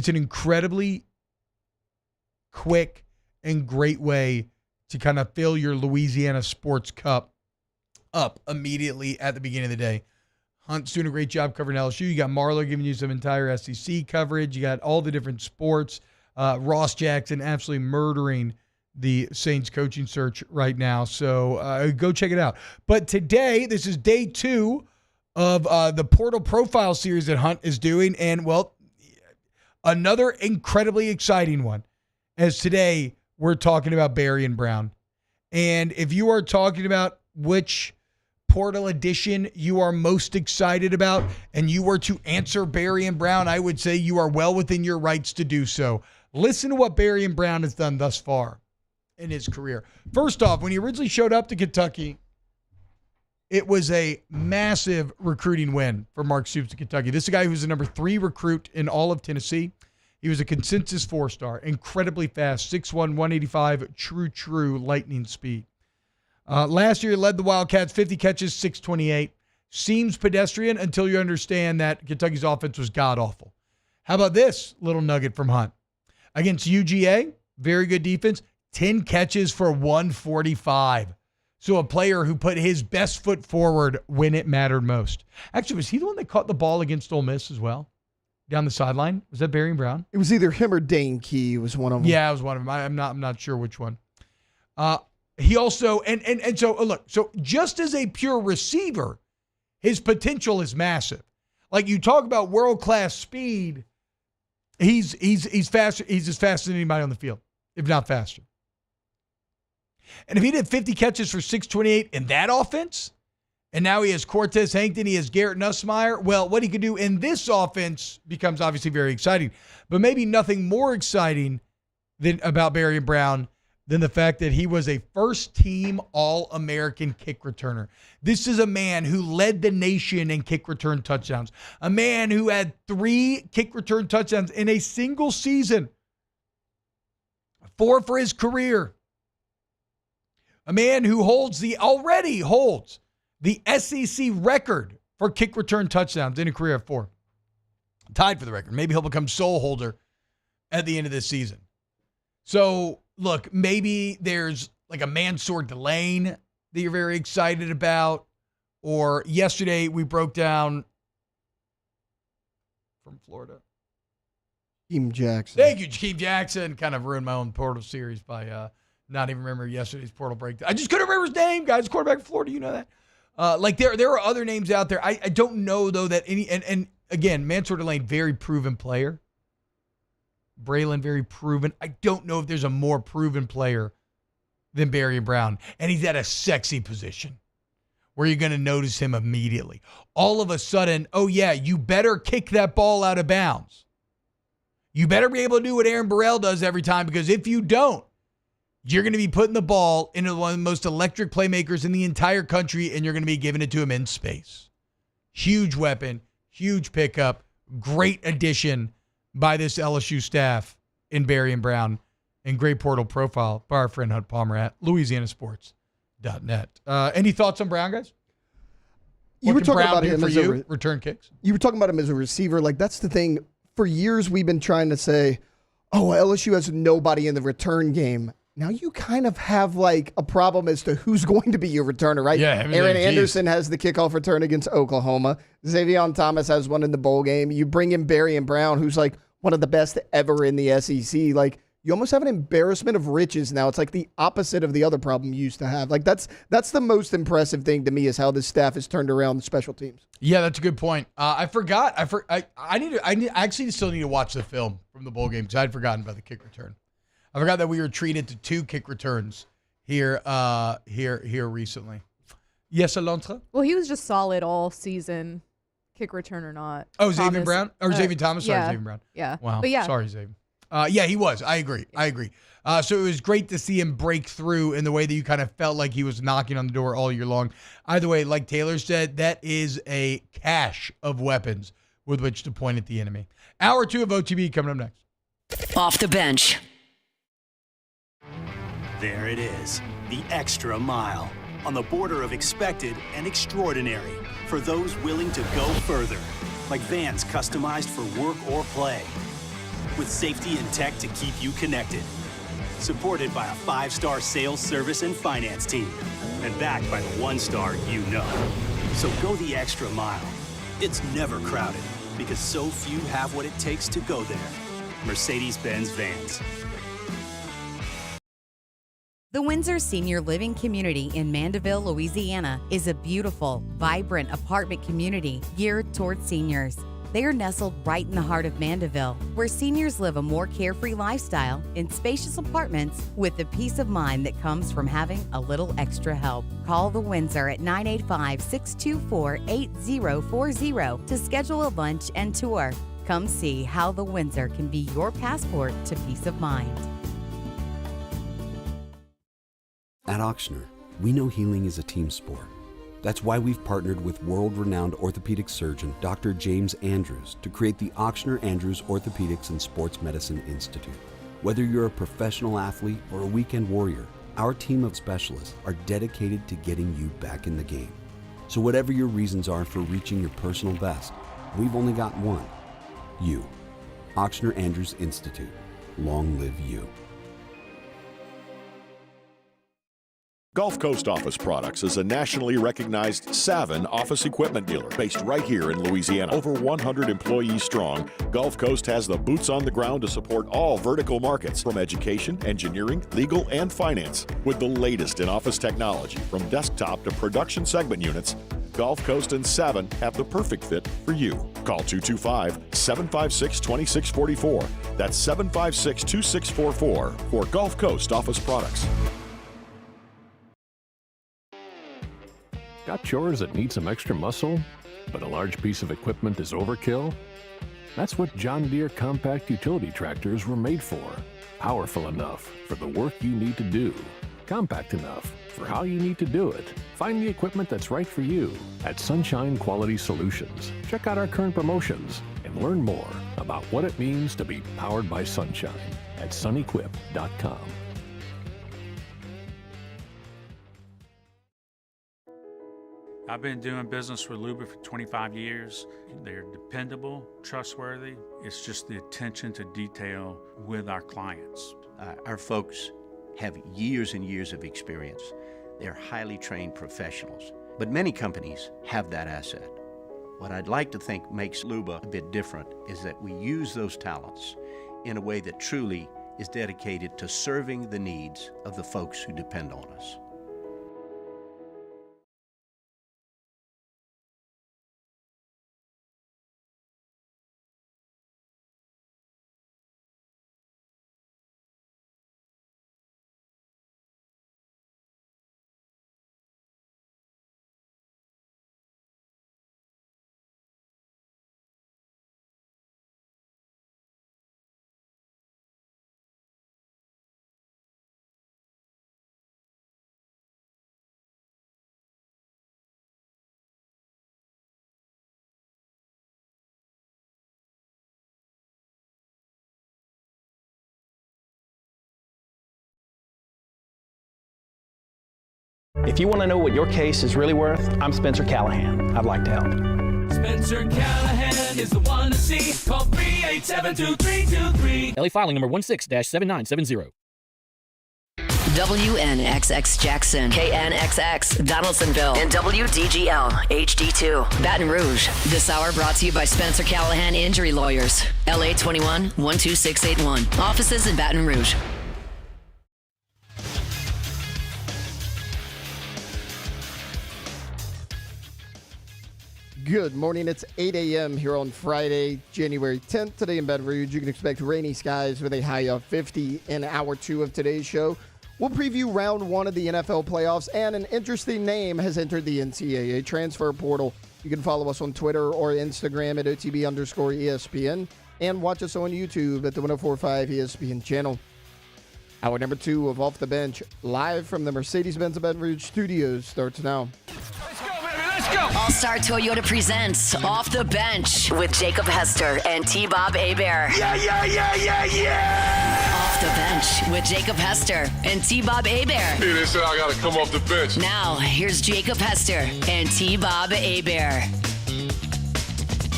an incredibly quick and great way to kind of fill your Louisiana sports cup up immediately at the beginning of the day. Hunt's doing a great job covering LSU. You got Marlo giving you some entire SEC coverage. You got all the different sports. Ross Jackson absolutely murdering the Saints coaching search right now. So go check it out. But today, this is day 2 of the Portal Profile series that Hunt is doing. And, well, another incredibly exciting one, as today we're talking about Berrien Brown. And if you are talking about which Portal edition you are most excited about, and you were to answer Berrien Brown, I would say you are well within your rights to do so. Listen to what Berrien Brown has done thus far in his career. First off, when he originally showed up to Kentucky, it was a massive recruiting win for Mark Stoops to Kentucky. This is a guy who's the number 3 recruit in all of Tennessee. He was a consensus 4-star, incredibly fast, 6'1", 185, true lightning speed. Last year, he led the Wildcats, 50 catches, 628. Seems pedestrian until you understand that Kentucky's offense was god-awful. How about this little nugget from Hunt? Against UGA, very good defense, 10 catches for 145. So a player who put his best foot forward when it mattered most. Actually, was he the one that caught the ball against Ole Miss as well? Down the sideline? Was that Berrien Brown? It was either him or Dane Key was one of them. Yeah, it was one of them. I'm not sure which one. He also, and so look, so just as a pure receiver, his potential is massive. Like, you talk about world-class speed, he's faster. He's as fast as anybody on the field, if not faster. And if he did 50 catches for 628 in that offense, and now he has Cortez Hankton, he has Garrett Nussmeier, well, what he could do in this offense becomes obviously very exciting. But maybe nothing more exciting about Berrien Brown than the fact that he was a first-team All-American kick returner. This is a man who led the nation in kick return touchdowns, a man who had 3 kick return touchdowns in a single season, 4 for his career, a man who already holds the SEC record for kick return touchdowns in a career of 4. Tied for the record. Maybe he'll become sole holder at the end of this season. So, look, maybe there's like a Mansour Delane that you're very excited about. Or yesterday we broke down from Florida. Jakeem Jackson. Thank you, Jakeem Jackson. Kind of ruined my own Portal series by not even remembering yesterday's Portal breakdown. I just couldn't remember his name, guys. Quarterback from Florida, you know that. There are other names out there. I don't know, though, that any – and again, Mansour Delane, very proven player. Braylon, very proven. I don't know if there's a more proven player than Barry Brown. And he's at a sexy position where you're going to notice him immediately. All of a sudden, oh, yeah, you better kick that ball out of bounds. You better be able to do what Aaron Burrell does every time, because if you don't, you're going to be putting the ball into one of the most electric playmakers in the entire country, and you're going to be giving it to him in space. Huge weapon, huge pickup, great addition by this LSU staff in Barry and Brown, and great portal profile by our friend Hunt Palmer at LouisianaSports.net. Any thoughts on Brown, guys? You were talking Brown about him as a return kicks. You were talking about him as a receiver. Like, that's the thing. For years, we've been trying to say, oh, LSU has nobody in the return game. Now you kind of have like a problem as to who's going to be your returner, right? Yeah, Aaron Anderson has the kickoff return against Oklahoma. Xavier Thomas has one in the bowl game. You bring in Barry and Brown, who's like one of the best ever in the SEC. Like, you almost have an embarrassment of riches now. It's like the opposite of the other problem you used to have. Like, that's the most impressive thing to me, is how this staff has turned around the special teams. Yeah, that's a good point. I forgot. I actually still need to watch the film from the bowl game, because I'd forgotten about the kick return. I forgot that we were treated to 2 kick returns here recently. Yes, Alontra? Well, he was just solid all season, kick return or not. Oh, Xavier Brown? Or Xavier Thomas? Sorry, yeah, Xavier Brown. Yeah. Wow. But yeah. Sorry, Xavier. Yeah, he was. I agree. So it was great to see him break through in the way that you kind of felt like he was knocking on the door all year long. Either way, like Taylor said, that is a cache of weapons with which to point at the enemy. Hour 2 of OTB coming up next. Off the bench. There it is, the extra mile, on the border of expected and extraordinary, for those willing to go further, like vans customized for work or play, with safety and tech to keep you connected, supported by a 5-star sales, service, and finance team, and backed by the 1-star you know. So go the extra mile. It's never crowded, because so few have what it takes to go there. Mercedes-Benz Vans. The Windsor Senior Living Community in Mandeville, Louisiana is a beautiful, vibrant apartment community geared towards seniors. They are nestled right in the heart of Mandeville, where seniors live a more carefree lifestyle in spacious apartments with the peace of mind that comes from having a little extra help. Call the Windsor at 985-624-8040 to schedule a lunch and tour. Come see how the Windsor can be your passport to peace of mind. At Ochsner, we know healing is a team sport. That's why we've partnered with world-renowned orthopedic surgeon Dr. James Andrews to create the Ochsner Andrews Orthopedics and Sports Medicine Institute. Whether you're a professional athlete or a weekend warrior, our team of specialists are dedicated to getting you back in the game. So whatever your reasons are for reaching your personal best, we've only got one: you. Ochsner Andrews Institute. Long live you. Gulf Coast Office Products is a nationally recognized Savin office equipment dealer based right here in Louisiana. Over 100 employees strong, Gulf Coast has the boots on the ground to support all vertical markets, from education, engineering, legal, and finance. With the latest in office technology, from desktop to production segment units, Gulf Coast and Savin have the perfect fit for you. Call 225-756-2644. That's 756-2644 for Gulf Coast Office Products. Got chores that need some extra muscle, but a large piece of equipment is overkill? That's what John Deere compact utility tractors were made for. Powerful enough for the work you need to do. Compact enough for how you need to do it. Find the equipment that's right for you at Sunshine Quality Solutions. Check out our current promotions and learn more about what it means to be powered by sunshine at sunequip.com. I've been doing business with Luba for 25 years. They're dependable, trustworthy. It's just the attention to detail with our clients. Our folks have years and years of experience. They're highly trained professionals. But many companies have that asset. What I'd like to think makes Luba a bit different is that we use those talents in a way that truly is dedicated to serving the needs of the folks who depend on us. If you want to know what your case is really worth, I'm Spencer Callahan. I'd like to help. Spencer Callahan is the one to see. Call 387-2323. LA filing number 16-7970. WNXX Jackson, KNXX Donaldsonville, and WDGL HD2 Baton Rouge. This hour brought to you by Spencer Callahan Injury Lawyers. LA 21 12681. Offices in Baton Rouge. Good morning. It's 8 a.m. here on Friday, January 10th. Today in Baton Rouge, you can expect rainy skies with a high of 50 in hour 2 of today's show. We'll preview round 1 of the NFL playoffs, and an interesting name has entered the NCAA transfer portal. You can follow us on Twitter or Instagram at OTB_ESPN, and watch us on YouTube at the 1045 ESPN channel. Hour number 2 of Off the Bench, live from the Mercedes-Benz Baton Rouge studios, starts now. All-Star Toyota presents Off the Bench with Jacob Hester and T-Bob Hebert. Yeah! Off the Bench with Jacob Hester and T-Bob Hebert. Hey, they said I gotta come off the bench. Now, here's Jacob Hester and T-Bob Hebert.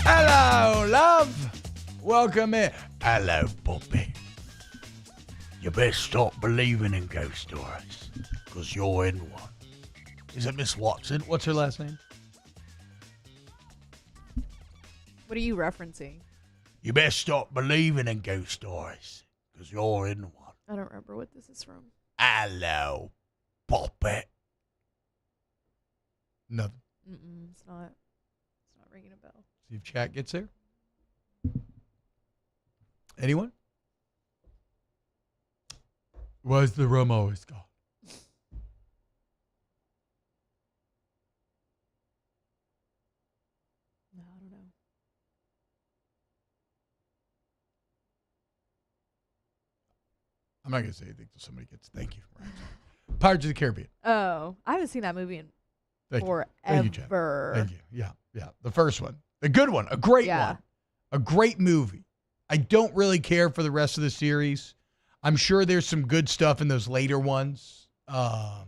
Hello, love. Welcome in. Hello, puppy. You best stop believing in ghost stories, because you're in one. Is it Miss Watson? What's her last name? What are you referencing? You best stop believing in ghost stories, because you're in one. I don't remember what this is from. Hello, puppet. Nothing. It's not ringing a bell. See if chat gets there. Anyone? Where's the room always gone? No, I don't know. I'm not going to say anything until somebody gets. Thank you. Right. Pirates of the Caribbean. Oh, I haven't seen that movie in forever. Thank you, Jen. Thank you. Yeah. The first one. A good one. A great one. A great movie. I don't really care for the rest of the series. I'm sure there's some good stuff in those later ones. Actually,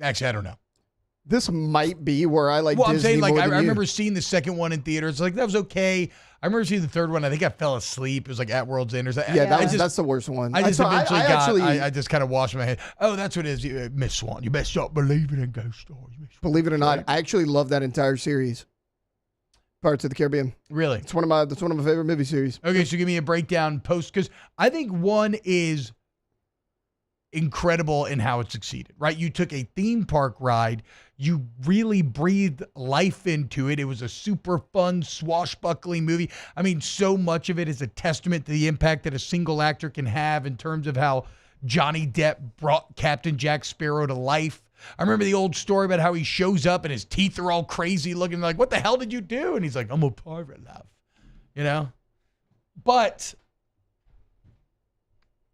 I don't know. This might be where I like Disney I'm saying, like, more I than you. remember seeing the second one in theaters. Like, that was okay. I remember seeing the third one. I think I fell asleep. It was like at World's End or something. That's the worst one. I just I just kind of washed my head. Oh, that's what it is. Miss Swan. You best stop believing in ghost stories. Believe it or not, I actually love that entire series. Pirates of the Caribbean. Really? It's one of my favorite movie series. Okay, so give me a breakdown post, because I think one is incredible in how it succeeded, right? You took a theme park ride, you really breathed life into it. It was a super fun, swashbuckling movie. I mean, so much of it is a testament to the impact that a single actor can have in terms of how Johnny Depp brought Captain Jack Sparrow to life. I remember the old story about how he shows up and his teeth are all crazy looking, like, what the hell did you do? And he's like, I'm a pirate, love. You know? But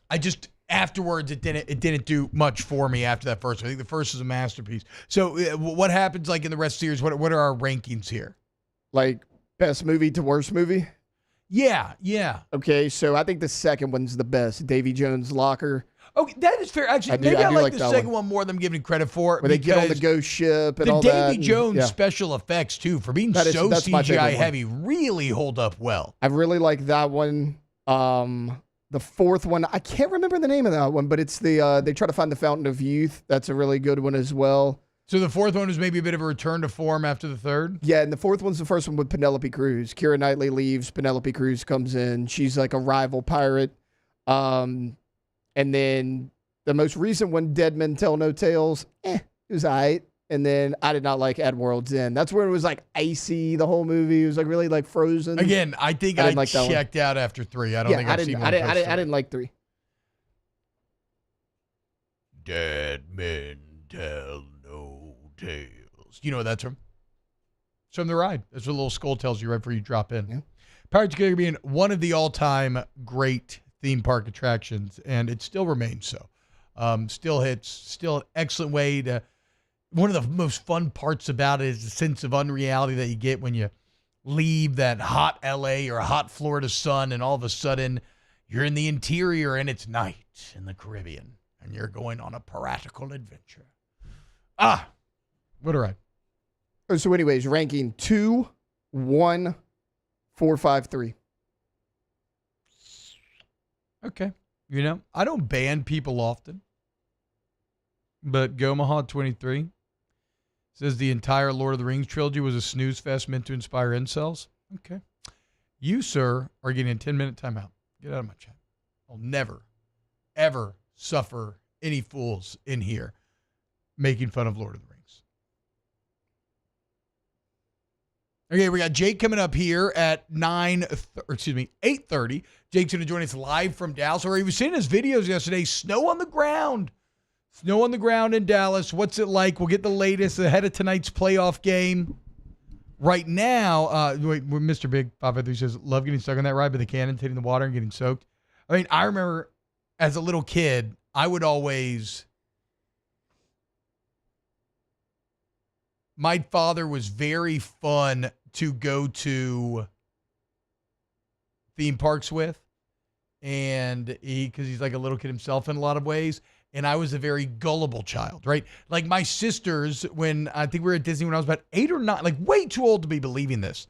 I just, afterwards, it didn't do much for me after that first. I think the first is a masterpiece. So what happens, like, in the rest of the series? What are our rankings here? Like, best movie to worst movie? Yeah. Okay, so I think the second one's the best. Davy Jones' Locker. Okay, that is fair. Actually, maybe I like the second one more than I'm giving it credit for. Where they get on the ghost ship and all that. The Davy Jones special effects, too, for being that's CGI heavy, really hold up well. I really like that one. The fourth one, I can't remember the name of that one, but it's they try to find the Fountain of Youth. That's a really good one as well. So the fourth one was maybe a bit of a return to form after the third? Yeah, and the fourth one's the first one with Penelope Cruz. Keira Knightley leaves, Penelope Cruz comes in. She's like a rival pirate. And then the most recent one, Dead Men Tell No Tales, it was all right. And then I did not like At World's End. That's where it was like icy, the whole movie. It was like really like frozen. Again, I think I checked out after 3. I don't think I've seen one. I didn't like 3. Dead Men Tell No Tales. You know what that's from? It's from The Ride. That's what Little Skull tells you right before you drop in. Yeah. Pirates of the Caribbean, one of the all-time great theme park attractions, and it still remains so. Still hits, still an excellent way to... One of the most fun parts about it is the sense of unreality that you get when you leave that hot LA or hot Florida sun and all of a sudden you're in the interior and it's night in the Caribbean. and you're going on a piratical adventure. Ah, what a ride. So anyways, ranking 2, 1, 4, 5, 3. Okay. You know, I don't ban people often, but Gomaha 23 says the entire Lord of the Rings trilogy was a snooze fest meant to inspire incels. Okay. You, sir, are getting a 10-minute timeout. Get out of my chat. I'll never, ever suffer any fools in here making fun of Lord of the Rings. Okay, we got Jake coming up here at 8:30. Jake's going to join us live from Dallas, where he was seeing his videos yesterday. Snow on the ground. Snow on the ground in Dallas. What's it like? We'll get the latest ahead of tonight's playoff game. Right now, Mr. Big 553 says, love getting stuck on that ride by the cannons, hitting the water and getting soaked. I mean, I remember as a little kid, I would always... My father was very fun to go to theme parks with, and because he's like a little kid himself in a lot of ways, and I was a very gullible child, right? Like my sisters, when I think we were at Disney when I was about 8 or 9, like way too old to be believing this.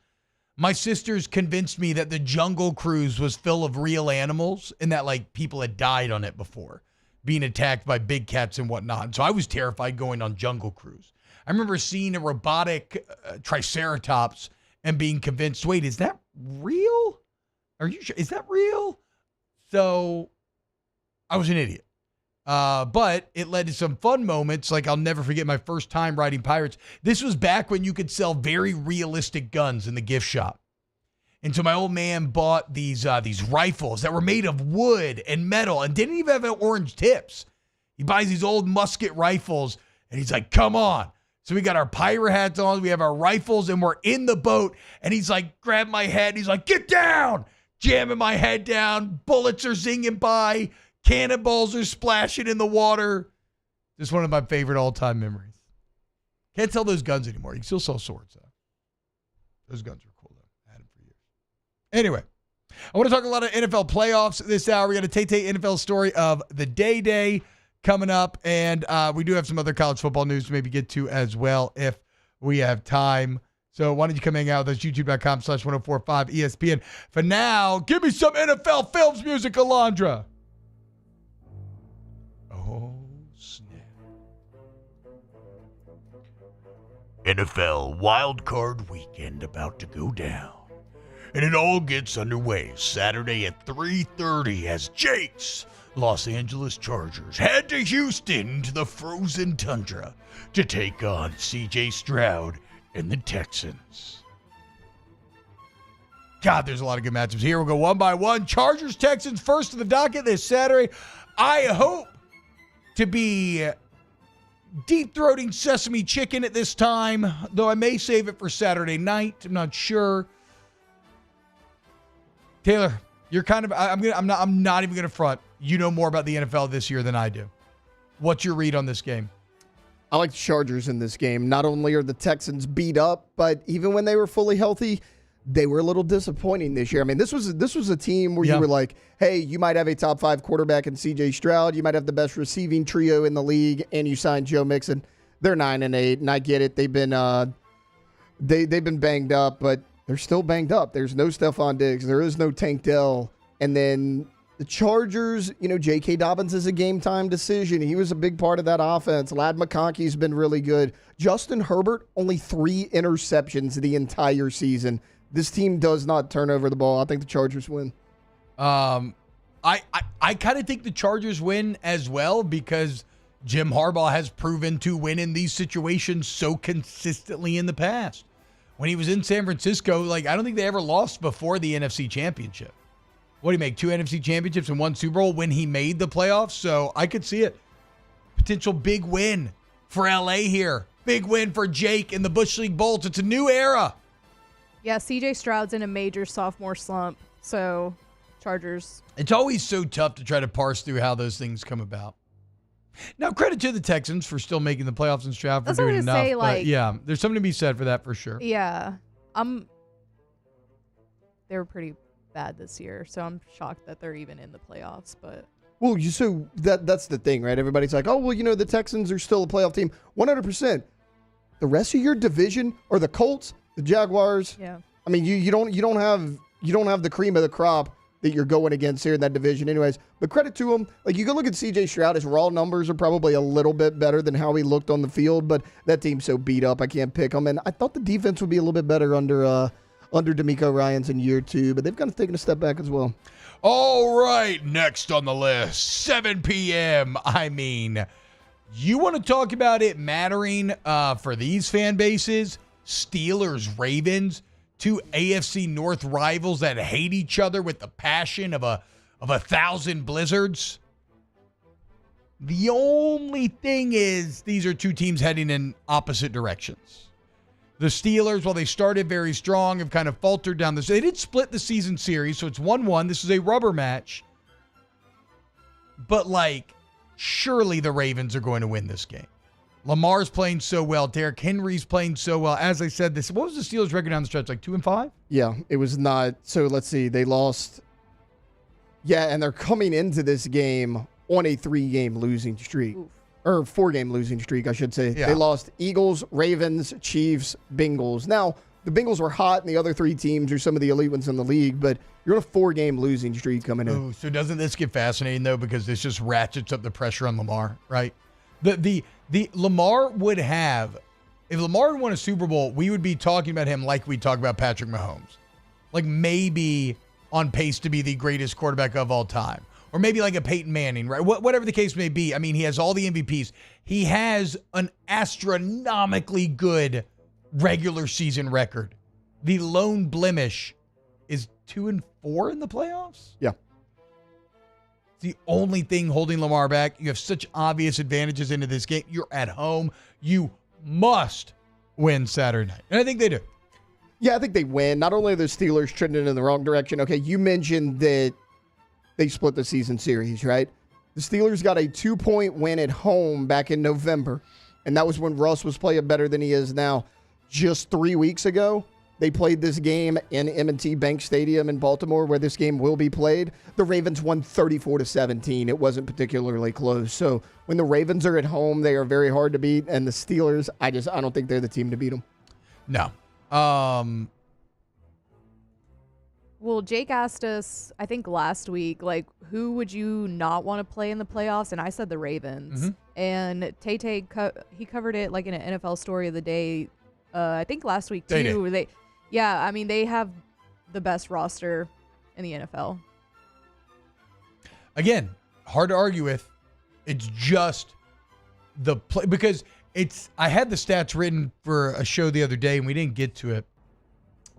My sisters convinced me that the Jungle Cruise was full of real animals and that like people had died on it before, being attacked by big cats and whatnot. And so I was terrified going on Jungle Cruise. I remember seeing a robotic triceratops and being convinced, wait, is that real? Are you sure? Is that real? So I was an idiot. But it led to some fun moments. Like I'll never forget my first time riding Pirates. This was back when you could sell very realistic guns in the gift shop. And so my old man bought these rifles that were made of wood and metal and didn't even have orange tips. He buys these old musket rifles and he's like, come on. So we got our pirate hats on, we have our rifles, and we're in the boat. And he's like, grab my head. He's like, get down. Jamming my head down. Bullets are zinging by. Cannonballs are splashing in the water. Just one of my favorite all-time memories. Can't sell those guns anymore. You can still sell swords, though. Those guns are cool, though. I had them for years. Anyway, I want to talk a lot of NFL playoffs this hour. We got a Tay-Tay NFL story of the day coming up, and we do have some other college football news to maybe get to as well if we have time. So why don't you come hang out with us, youtube.com/1045 ESPN. For now, give me some NFL Films music, Alondra. Oh, snap. NFL Wild Card Weekend about to go down. And it all gets underway Saturday at 3:30 as Jake's Los Angeles Chargers head to Houston to the frozen tundra to take on C.J. Stroud and the Texans. God, there's a lot of good matchups here. We'll go one by one. Chargers, Texans, first of the docket this Saturday. I hope to be deep-throating sesame chicken at this time, though I may save it for Saturday night. I'm not sure. Taylor, you're kind of, I'm not even going to front. You know more about the NFL this year than I do. What's your read on this game? I like the Chargers in this game. Not only are the Texans beat up, but even when they were fully healthy, they were a little disappointing this year. I mean, this was a team where you were like, hey, you might have a top 5 quarterback in C.J. Stroud. You might have the best receiving trio in the league, and you signed Joe Mixon. They're 9-8, and I get it. They've been banged up, but they're still banged up. There's no Stephon Diggs. There is no Tank Dell. And then the Chargers, J.K. Dobbins is a game-time decision. He was a big part of that offense. Ladd McConkey's been really good. Justin Herbert, only 3 interceptions the entire season. This team does not turn over the ball. I think the Chargers win. I kind of think the Chargers win as well because Jim Harbaugh has proven to win in these situations so consistently in the past. When he was in San Francisco, I don't think they ever lost before the NFC Championship. What did he make? 2 NFC Championships and 1 Super Bowl when he made the playoffs? So I could see it. Potential big win for LA here. Big win for Jake in the Bush League Bolts. It's a new era. Yeah, C.J. Stroud's in a major sophomore slump, so Chargers. It's always so tough to try to parse through how those things come about. Now, credit to the Texans for still making the playoffs and Stroud for doing enough. But yeah, there's something to be said for that for sure. Yeah, they were pretty bad this year, so I'm shocked that they're even in the playoffs. But Well, so that's the thing, right? Everybody's like, oh, well, the Texans are still a playoff team. 100%. The rest of your division are the Colts, the Jaguars. Yeah. I mean, you don't have the cream of the crop that you're going against here in that division anyways. But credit to him. Like, you can look at C.J. Stroud. His raw numbers are probably a little bit better than how he looked on the field, but that team's so beat up, I can't pick him. And I thought the defense would be a little bit better under DeMeco Ryans in year 2, but they've kind of taken a step back as well. All right, next on the list, 7 p.m. I mean, you want to talk about it mattering for these fan bases? Steelers, Ravens, 2 AFC North rivals that hate each other with the passion of a 1,000 blizzards. The only thing is these are 2 teams heading in opposite directions. The Steelers, while they started very strong, have kind of faltered down this. They did split the season series, so it's 1-1. This is a rubber match. But, surely the Ravens are going to win this game. Lamar's playing so well. Derrick Henry's playing so well. As I said, what was the Steelers' record down the stretch? 2-5? Yeah, it was not. So, let's see. They lost. Yeah, and they're coming into this game on a 3-game losing streak. Oof. Or 4-game losing streak, I should say. Yeah. They lost Eagles, Ravens, Chiefs, Bengals. Now, the Bengals were hot, and the other 3 teams are some of the elite ones in the league, but you're on a 4-game losing streak coming in. Ooh, so doesn't this get fascinating, though, because this just ratchets up the pressure on Lamar, right? The Lamar would have, if Lamar had won a Super Bowl, we would be talking about him like we talk about Patrick Mahomes. Maybe on pace to be the greatest quarterback of all time. Or maybe like a Peyton Manning, right? Whatever the case may be. I mean, he has all the MVPs. He has an astronomically good regular season record. The lone blemish is 2-4 in the playoffs. Yeah. It's the only thing holding Lamar back. You have such obvious advantages into this game. You're at home. You must win Saturday night. And I think they do. Yeah, I think they win. Not only are the Steelers trending in the wrong direction. Okay, you mentioned that they split the season series, right? The Steelers got a 2-point win at home back in November, and that was when Russ was playing better than he is now. Just 3 weeks ago, they played this game in M&T Bank Stadium in Baltimore, where this game will be played. The Ravens won 34-17. It wasn't particularly close. So when the Ravens are at home, they are very hard to beat, and the Steelers, I don't think they're the team to beat them. No. Well, Jake asked us, I think last week, who would you not want to play in the playoffs? And I said the Ravens. Mm-hmm. And Tay, he covered it in an NFL story of the day, I think last week too. They have the best roster in the NFL. Again, hard to argue with. It's just the play, because I had the stats written for a show the other day and we didn't get to it.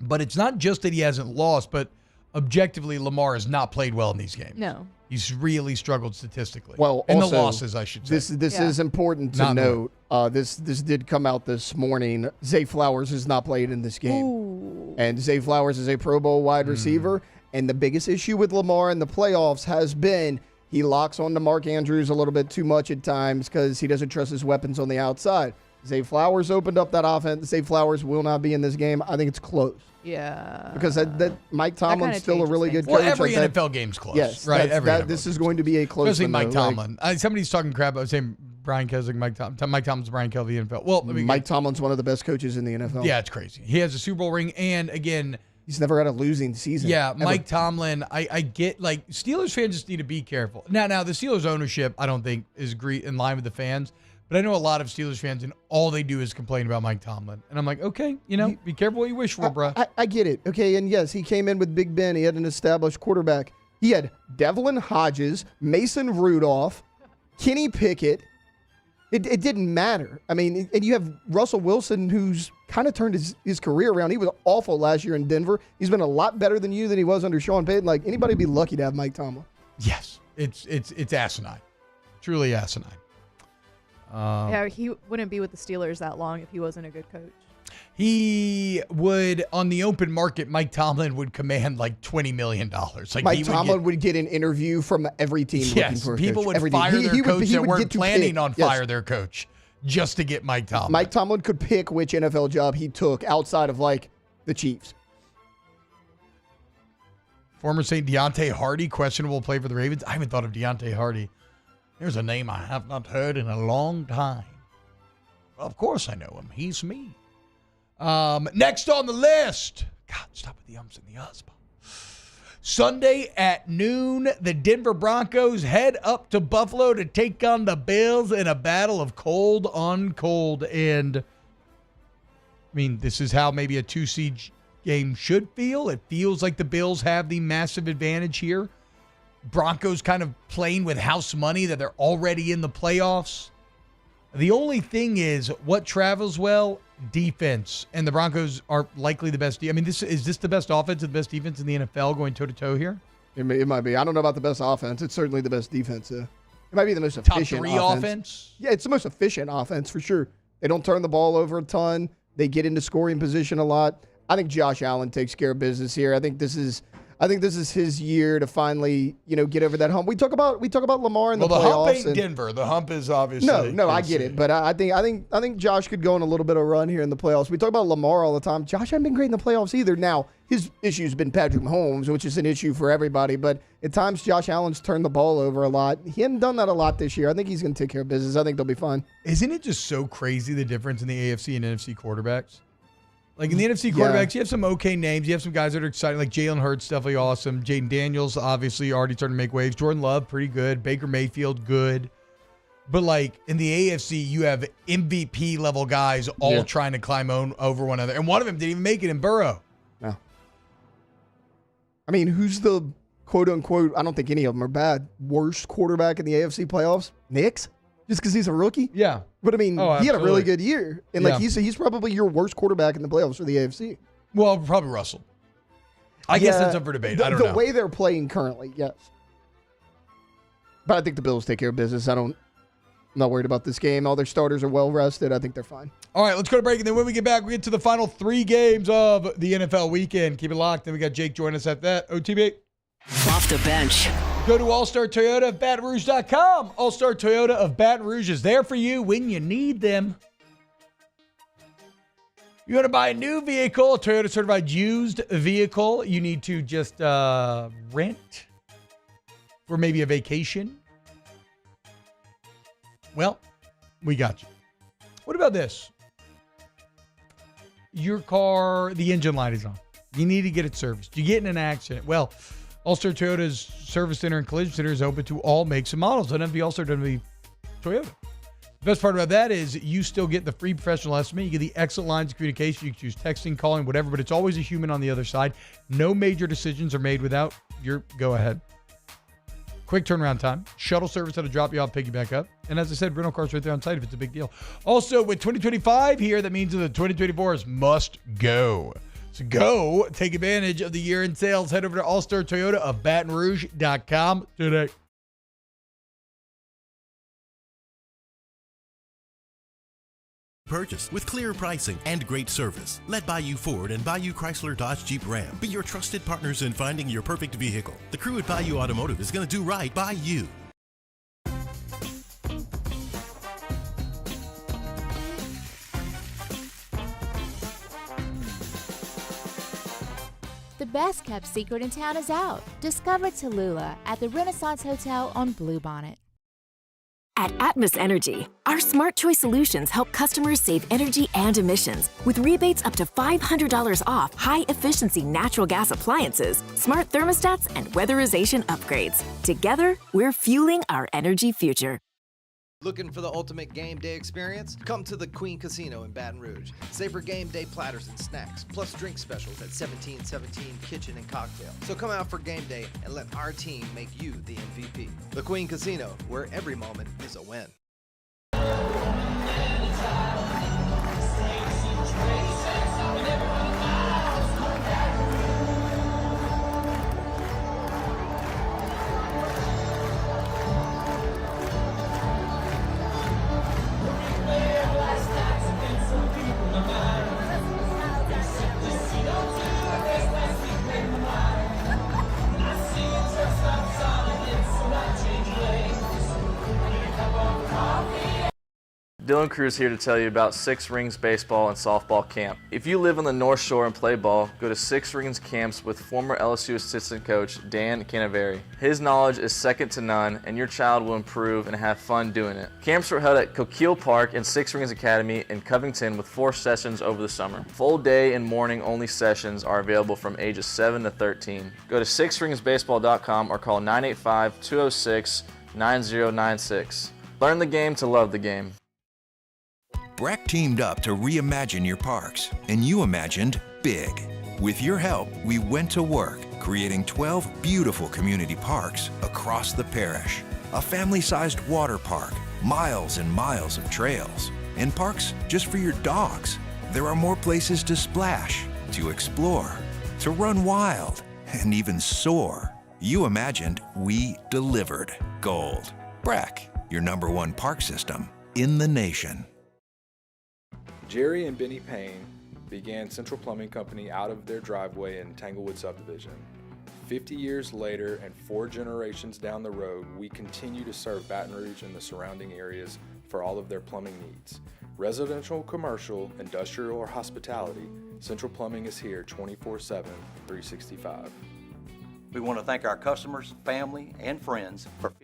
But it's not just that he hasn't lost, but objectively, Lamar has not played well in these games. No. He's really struggled statistically. Well, in also, the losses, I should say. This is important to note. This did come out this morning. Zay Flowers has not played in this game. Ooh. And Zay Flowers is a Pro Bowl wide receiver. And the biggest issue with Lamar in the playoffs has been he locks on to Mark Andrews a little bit too much at times because he doesn't trust his weapons on the outside. Zay Flowers opened up that offense. Zay Flowers will not be in this game. I think it's close. Yeah. Because that Mike Tomlin's still a really good coach. Well, every NFL game's close. Yes. Right. This is going to be a close Especially one. Mike Tomlin. Somebody's talking crap. I was saying Brian Keswick, Mike Tomlin's Brian Kelly, the NFL. Well, Mike Tomlin's one of the best coaches in the NFL. Yeah, it's crazy. He has a Super Bowl ring, and again, he's never had a losing season. Yeah, ever. Mike Tomlin, I get, Steelers fans just need to be careful. Now the Steelers ownership, I don't think, is in line with the fans. But I know a lot of Steelers fans, and all they do is complain about Mike Tomlin. And I'm like, okay, be careful what you wish for, bro. I get it. Okay, and yes, he came in with Big Ben. He had an established quarterback. He had Devlin Hodges, Mason Rudolph, Kenny Pickett. It didn't matter. I mean, and you have Russell Wilson, who's kind of turned his career around. He was awful last year in Denver. He's been a lot better than he was under Sean Payton. Anybody would be lucky to have Mike Tomlin. Yes, it's asinine. Truly asinine. He wouldn't be with the Steelers that long if he wasn't a good coach. He would, on the open market, Mike Tomlin would command $20 million. Mike Tomlin would get an interview from every team looking for a coach. People would fire their coach that weren't planning on fire their coach just to get Mike Tomlin. Mike Tomlin could pick which NFL job he took outside of the Chiefs. Former St. Deontay Hardy, questionable play for the Ravens. I haven't thought of Deontay Hardy. There's a name I have not heard in a long time. Well, of course I know him. He's me. Next on the list. God, stop with the ums and the uhs. Sunday at noon, the Denver Broncos head up to Buffalo to take on the Bills in a battle of cold on cold. And, I mean, this is how maybe a 2-seed game should feel. It feels like the Bills have the massive advantage here. Broncos kind of playing with house money that they're already in the playoffs. The only thing is, what travels well? Defense. And the Broncos are likely the best. I mean, is this the best offense and the best defense in the NFL going toe-to-toe here? It might be. I don't know about the best offense. It's certainly the best defense. It might be the most efficient Top 3 offense? Yeah, it's the most efficient offense for sure. They don't turn the ball over a ton. They get into scoring position a lot. I think Josh Allen takes care of business here. I think this is his year to finally, get over that hump. We talk about Lamar in the playoffs. Well, the hump ain't Denver. The hump is obviously No, I get it, but I think Josh could go on a little bit of a run here in the playoffs. We talk about Lamar all the time. Josh hasn't been great in the playoffs either. Now, his issue's been Patrick Mahomes, which is an issue for everybody, but at times Josh Allen's turned the ball over a lot. He hadn't done that a lot this year. I think he's going to take care of business. I think they'll be fine. Isn't it just so crazy the difference in the AFC and NFC quarterbacks? Like in the NFC quarterbacks, you have some okay names. You have some guys that are exciting, like Jalen Hurts, definitely awesome. Jaden Daniels, obviously, already starting to make waves. Jordan Love, pretty good. Baker Mayfield, good. But like in the AFC, you have MVP level guys all trying to climb over one another. And one of them didn't even make it in Burrow. No. I mean, who's the quote unquote, I don't think any of them are bad, worst quarterback in the AFC playoffs? Knicks? Just because he's a rookie? Yeah. But I mean, he had a really good year. And he's probably your worst quarterback in the playoffs for the AFC. Well, probably Russell. I guess that's up for debate. I don't know. The way they're playing currently, yes. But I think the Bills take care of business. I'm not worried about this game. All their starters are well rested. I think they're fine. All right, let's go to break. And then when we get back, we get to the final 3 games of the NFL weekend. Keep it locked. Then we got Jake join us at that. OTB. Off the bench. Go to All-Star Toyota of BatonRouge.com. All-Star Toyota of Baton Rouge is there for you when you need them. You want to buy a new vehicle, a Toyota certified used vehicle, you need to just rent for maybe a vacation. Well, we got you. What about this? Your car, the engine light is on. You need to get it serviced. You get in an accident. Well, All-Star Toyota's service center and collision center is open to all makes and models. Doesn't have to be All-Star, doesn't have to be Toyota. The best part about that is you still get the free professional estimate. You get the excellent lines of communication. You can choose texting, calling, whatever, but it's always a human on the other side. No major decisions are made without your go-ahead. Quick turnaround time. Shuttle service that'll drop you off, pick you back up. And as I said, rental cars right there on site if it's a big deal. Also, with 2025 here, that means that the 2024 is must go. So go take advantage of the year-end sales. Head over to All-Star Toyota of BatonRouge.com today. Purchase with clear pricing and great service. Let Bayou Ford and Bayou Chrysler Dodge Jeep Ram be your trusted partners in finding your perfect vehicle. The crew at Bayou Automotive is going to do right by you. The best kept secret in town is out. Discover Tallulah at the Renaissance Hotel on Bluebonnet. At Atmos Energy, our Smart Choice solutions help customers save energy and emissions with rebates up to $500 off high-efficiency natural gas appliances, smart thermostats, and weatherization upgrades. Together, we're fueling our energy future. Looking for the ultimate game day experience? Come to the Queen Casino in Baton Rouge. Savor game day platters and snacks, plus drink specials at 1717 Kitchen and Cocktail. So come out for game day and let our team make you the MVP. The Queen Casino, where every moment is a win. Dylan Cruz here to tell you about Six Rings Baseball and Softball Camp. If you live on the North Shore and play ball, go to Six Rings Camps with former LSU assistant coach Dan Canaveri. His knowledge is second to none, and your child will improve and have fun doing it. Camps were held at Coquille Park and Six Rings Academy in Covington with 4 sessions over the summer. Full day and morning only sessions are available from ages 7 to 13. Go to sixringsbaseball.com or call 985-206-9096. Learn the game to love the game. Breck teamed up to reimagine your parks, and you imagined big. With your help, we went to work, creating 12 beautiful community parks across the parish. A family-sized water park, miles and miles of trails, and parks just for your dogs. There are more places to splash, to explore, to run wild, and even soar. You imagined, we delivered. Gold. Breck, your #1 park system in the nation. Jerry and Benny Payne began Central Plumbing Company out of their driveway in Tanglewood subdivision. 50 years later and 4 generations down the road, we continue to serve Baton Rouge and the surrounding areas for all of their plumbing needs. Residential, commercial, industrial, or hospitality, Central Plumbing is here 24/7, 365. We want to thank our customers, family, and friends for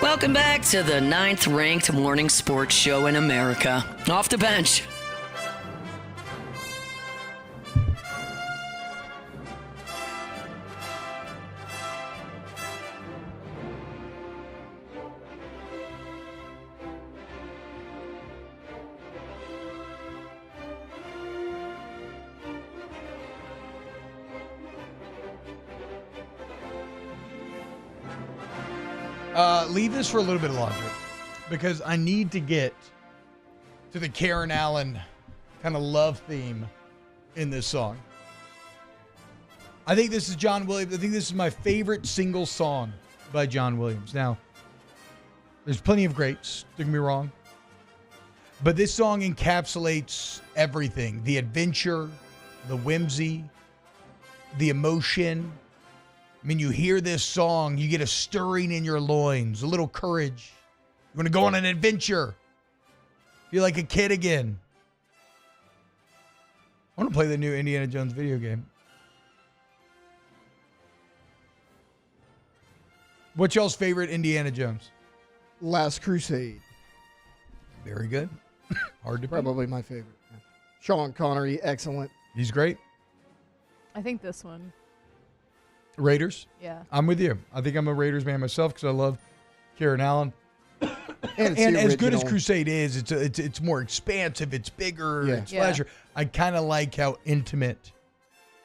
Welcome back to the 9th-ranked morning sports show in America. Off the bench. Leave this for a little bit longer because I need to get to the Karen Allen kind of love theme in this song. I think this is John Williams. I think this is my favorite single song by John Williams. Now, there's plenty of greats, don't get me wrong, but this song encapsulates everything: the adventure, the whimsy, the emotion. I mean, you hear this song, you get a stirring in your loins, a little courage. You want to go on an adventure. Feel like a kid again. I want to play the new Indiana Jones video game. What's y'all's favorite Indiana Jones? Last Crusade. Very good. Hard to Probably my favorite. Yeah. Sean Connery, excellent. He's great. I think this one. Raiders? Yeah. I'm with you. I think I'm a Raiders man myself because I love Karen Allen. And as good as Crusade is, it's more expansive, it's bigger, it's flashier. I kind of like how intimate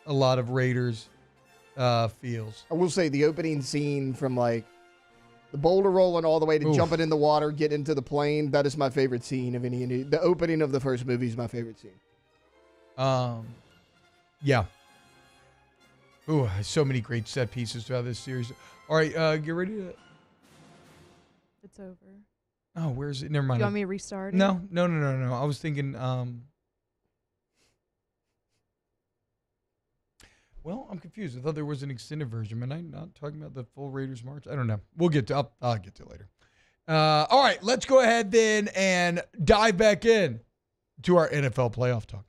a lot of Raiders feels. I will say the opening scene from like the boulder rolling all the way to jumping in the water, getting into the plane, that is my favorite scene of any. The opening of the first movie is my favorite scene. Yeah. Ooh, so many great set pieces throughout this series. All right, get ready to... It's over. Oh, where's it? Never mind. Do you want me to restart it? No. I was thinking, well, I'm confused. I thought there was an extended version. Am I not talking about the full Raiders March? I don't know. We'll get to I'll get to it later. All right, let's go ahead then and dive back in to our NFL playoff talk.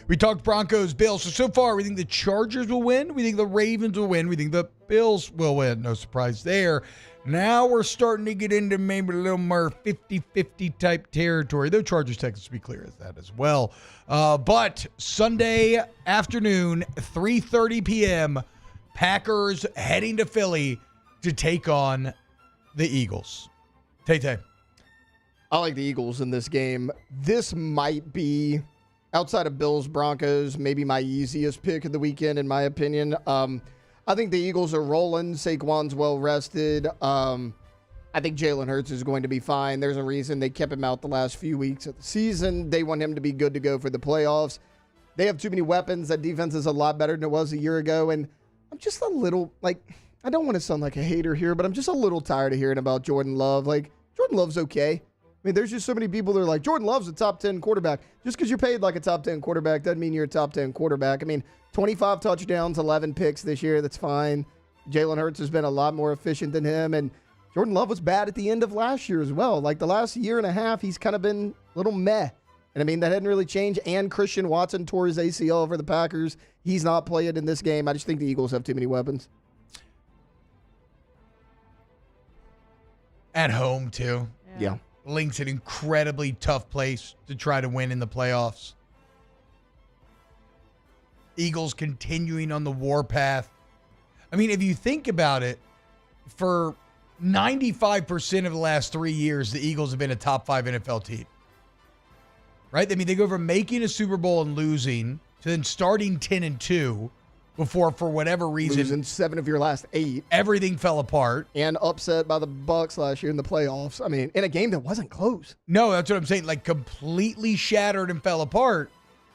We talked Broncos, Bills. So far, we think the Chargers will win. We think the Ravens will win. We think the Bills will win. No surprise there. Now we're starting to get into maybe a little more 50-50 type territory. Though Chargers, Texas, to be clear, is that as well. But Sunday afternoon, 3:30 p.m., Packers heading to Philly to take on the Eagles. Tay-Tay. I like the Eagles in this game. This might be... outside of Bills, Broncos, maybe my easiest pick of the weekend, in my opinion. I think the Eagles are rolling. Saquon's well-rested. I think Jalen Hurts is going to be fine. There's a reason they kept him out the last few weeks of the season. They want him to be good to go for the playoffs. they have too many weapons. That defense is a lot better than it was a year ago. And I'm just a little, I don't want to sound like a hater here, but I'm just a little tired of hearing about Jordan Love. Jordan Love's okay. I mean, there's just so many people that are like, Jordan Love's a top 10 quarterback. Just because you're paid like a top 10 quarterback doesn't mean you're a top 10 quarterback. I mean, 25 touchdowns, 11 picks this year. That's fine. Jalen Hurts has been a lot more efficient than him. And Jordan Love was bad at the end of last year as well. The last year and a half, he's kind of been a little meh. And I mean, that hadn't really changed. And Christian Watson tore his ACL for the Packers. He's not playing in this game. I just think the Eagles have too many weapons. At home, too. Yeah. Link's an incredibly tough place to try to win in the playoffs. Eagles continuing on the warpath. I mean, if you think about it, for 95% of the last 3 years, the Eagles have been a top 5 NFL team. Right? I mean, they go from making a Super Bowl and losing to then starting 10-2 before, for whatever reason, losing 7 of your last 8. Everything fell apart. And upset by the Bucs last year in the playoffs. I mean, in a game that wasn't close. No, that's what I'm saying. Completely shattered and fell apart.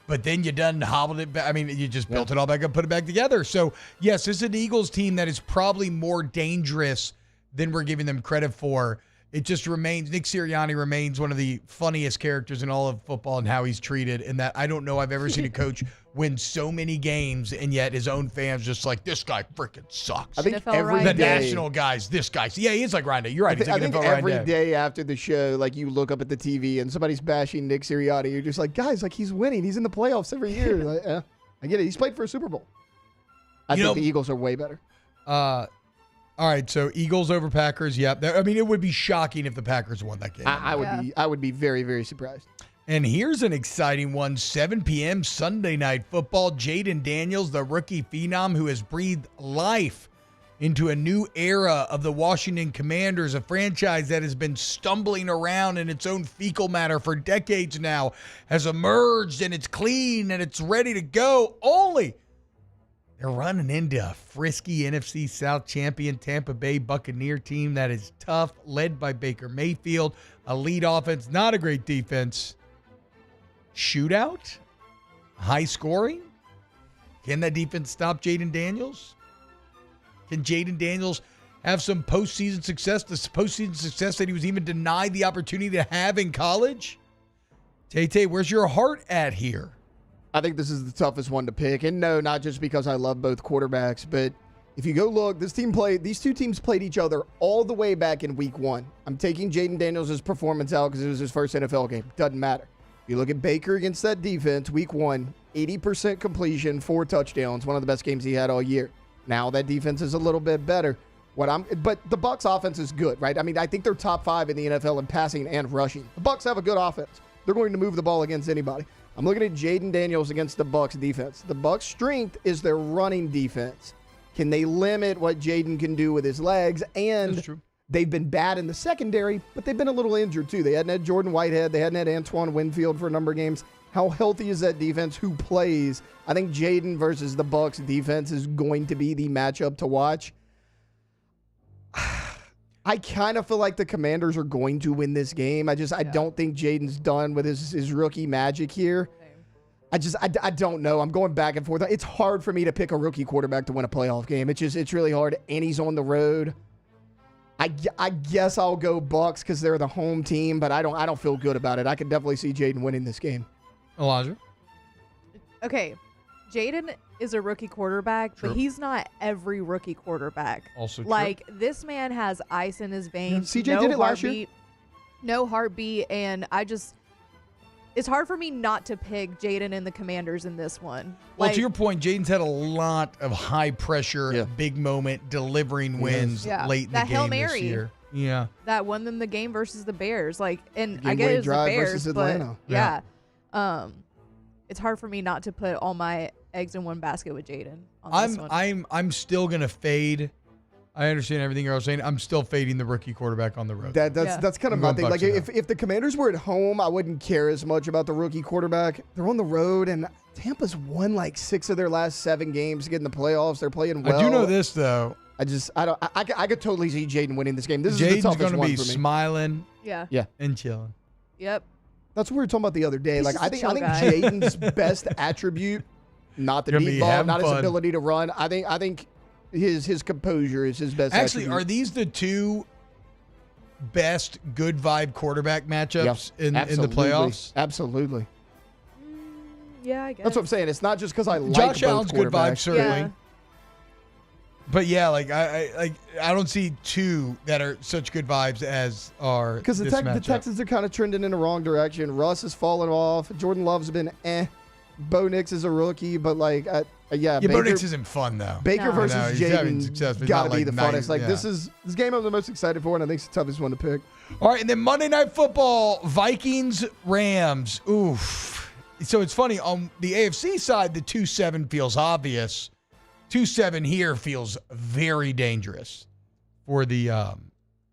But then you done hobbled it back. I mean, you just built it all back up, put it back together. So, yes, this is an Eagles team that is probably more dangerous than we're giving them credit for. It just remains, Nick Sirianni remains one of the funniest characters in all of football and how he's treated. And that I don't know I've ever seen a coach win so many games and yet his own fans just like, this guy freaking sucks. I think every the day, national guys, this guy. Yeah, he is like Ryan Day. You're right. I think every day after the show, you look up at the TV and somebody's bashing Nick Sirianni. You're just like, guys, he's winning. He's in the playoffs every year. I get it. He's played for a Super Bowl. I think the Eagles are way better. All right, so Eagles over Packers. Yep. I mean, it would be shocking if the Packers won that game. I would be very, very surprised. And here's an exciting one, 7 p.m. Sunday Night Football. Jaden Daniels, the rookie phenom who has breathed life into a new era of the Washington Commanders, a franchise that has been stumbling around in its own fecal matter for decades now, has emerged and it's clean and it's ready to go. Only they're running into a frisky NFC South champion Tampa Bay Buccaneer team that is tough, led by Baker Mayfield. Elite offense, not a great defense. Shootout? High scoring? Can that defense stop Jaden Daniels? Can Jaden Daniels have some postseason success, the postseason success that he was even denied the opportunity to have in college? Tay, where's your heart at here? I think this is the toughest one to pick. And no, not just because I love both quarterbacks, but if you go look, these two teams played each other all the way back in week 1. I'm taking Jaden Daniels' performance out because it was his first NFL game. Doesn't matter. You look at Baker against that defense, week 1, 80% completion, 4 touchdowns, one of the best games he had all year. Now that defense is a little bit better. But the Bucs offense is good, right? I mean, I think they're top 5 in the NFL in passing and rushing. The Bucs have a good offense. They're going to move the ball against anybody. I'm looking at Jaden Daniels against the Bucs defense. The Bucs' strength is their running defense. Can they limit what Jaden can do with his legs? And they've been bad in the secondary, but they've been a little injured too. They hadn't had Jordan Whitehead. They hadn't had Antoine Winfield for a number of games. How healthy is that defense? Who plays? I think Jaden versus the Bucs defense is going to be the matchup to watch. I kind of feel like the Commanders are going to win this game. I don't think Jaden's done with his rookie magic here. I don't know. I'm going back and forth. It's hard for me to pick a rookie quarterback to win a playoff game. It's really hard. And he's on the road. I guess I'll go Bucs because they're the home team, but I don't feel good about it. I could definitely see Jaden winning this game. Elijah? Okay. Jaden is a rookie quarterback, but he's not every rookie quarterback. Also true. This man has ice in his veins. CJ did it last year. No heartbeat, and it's hard for me not to pick Jaden and the Commanders in this one. Well, to your point, Jaden's had a lot of high pressure, big moment delivering wins late in the game Hail Mary this year. Yeah. That won them the game versus the Bears. And I Game-winning get it was the drive Bears, versus Atlanta. but it's hard for me not to put all my eggs in one basket with Jaden on this one. I'm still gonna fade. I understand everything you're saying. I'm still fading the rookie quarterback on the road. That's kind of my thing. If the Commanders were at home, I wouldn't care as much about the rookie quarterback. They're on the road, and Tampa's won 6 of their last 7 games to get in the playoffs. They're playing well. I do know this though. I could totally see Jaden winning this game. This is the Jaden's toughest gonna one be for me. smiling, Yeah, and chilling. Yep. That's what we were talking about the other day. He's Like just I a think chill guy. Jaden's best attribute, not the Gonna deep be ball, having not his fun. ability to run. I think his composure is his best Actually, attribute. are these the two best good vibe quarterback matchups in the Absolutely. playoffs? Absolutely. Yeah, I guess. That's what I'm saying. It's not just because I like Josh both Allen's good vibe, quarterbacks. certainly. Yeah. But yeah, like I don't see two that are such good vibes as are Because the this matchup. Texans are kind of trending in the wrong direction. Russ is falling off. Jordan Love's been Bo Nix is a rookie, but like, Yeah, Bo Nix isn't fun though. Baker No. versus No, he's having success, Jaden but he's got to not, be like, the funnest. Like yeah. this game I'm the most excited for, and I think it's the toughest one to pick. All right, and then Monday Night Football, Vikings, Rams. Oof. So it's funny, on the AFC side, the 2-7 feels obvious. 2-7 here feels very dangerous for the oh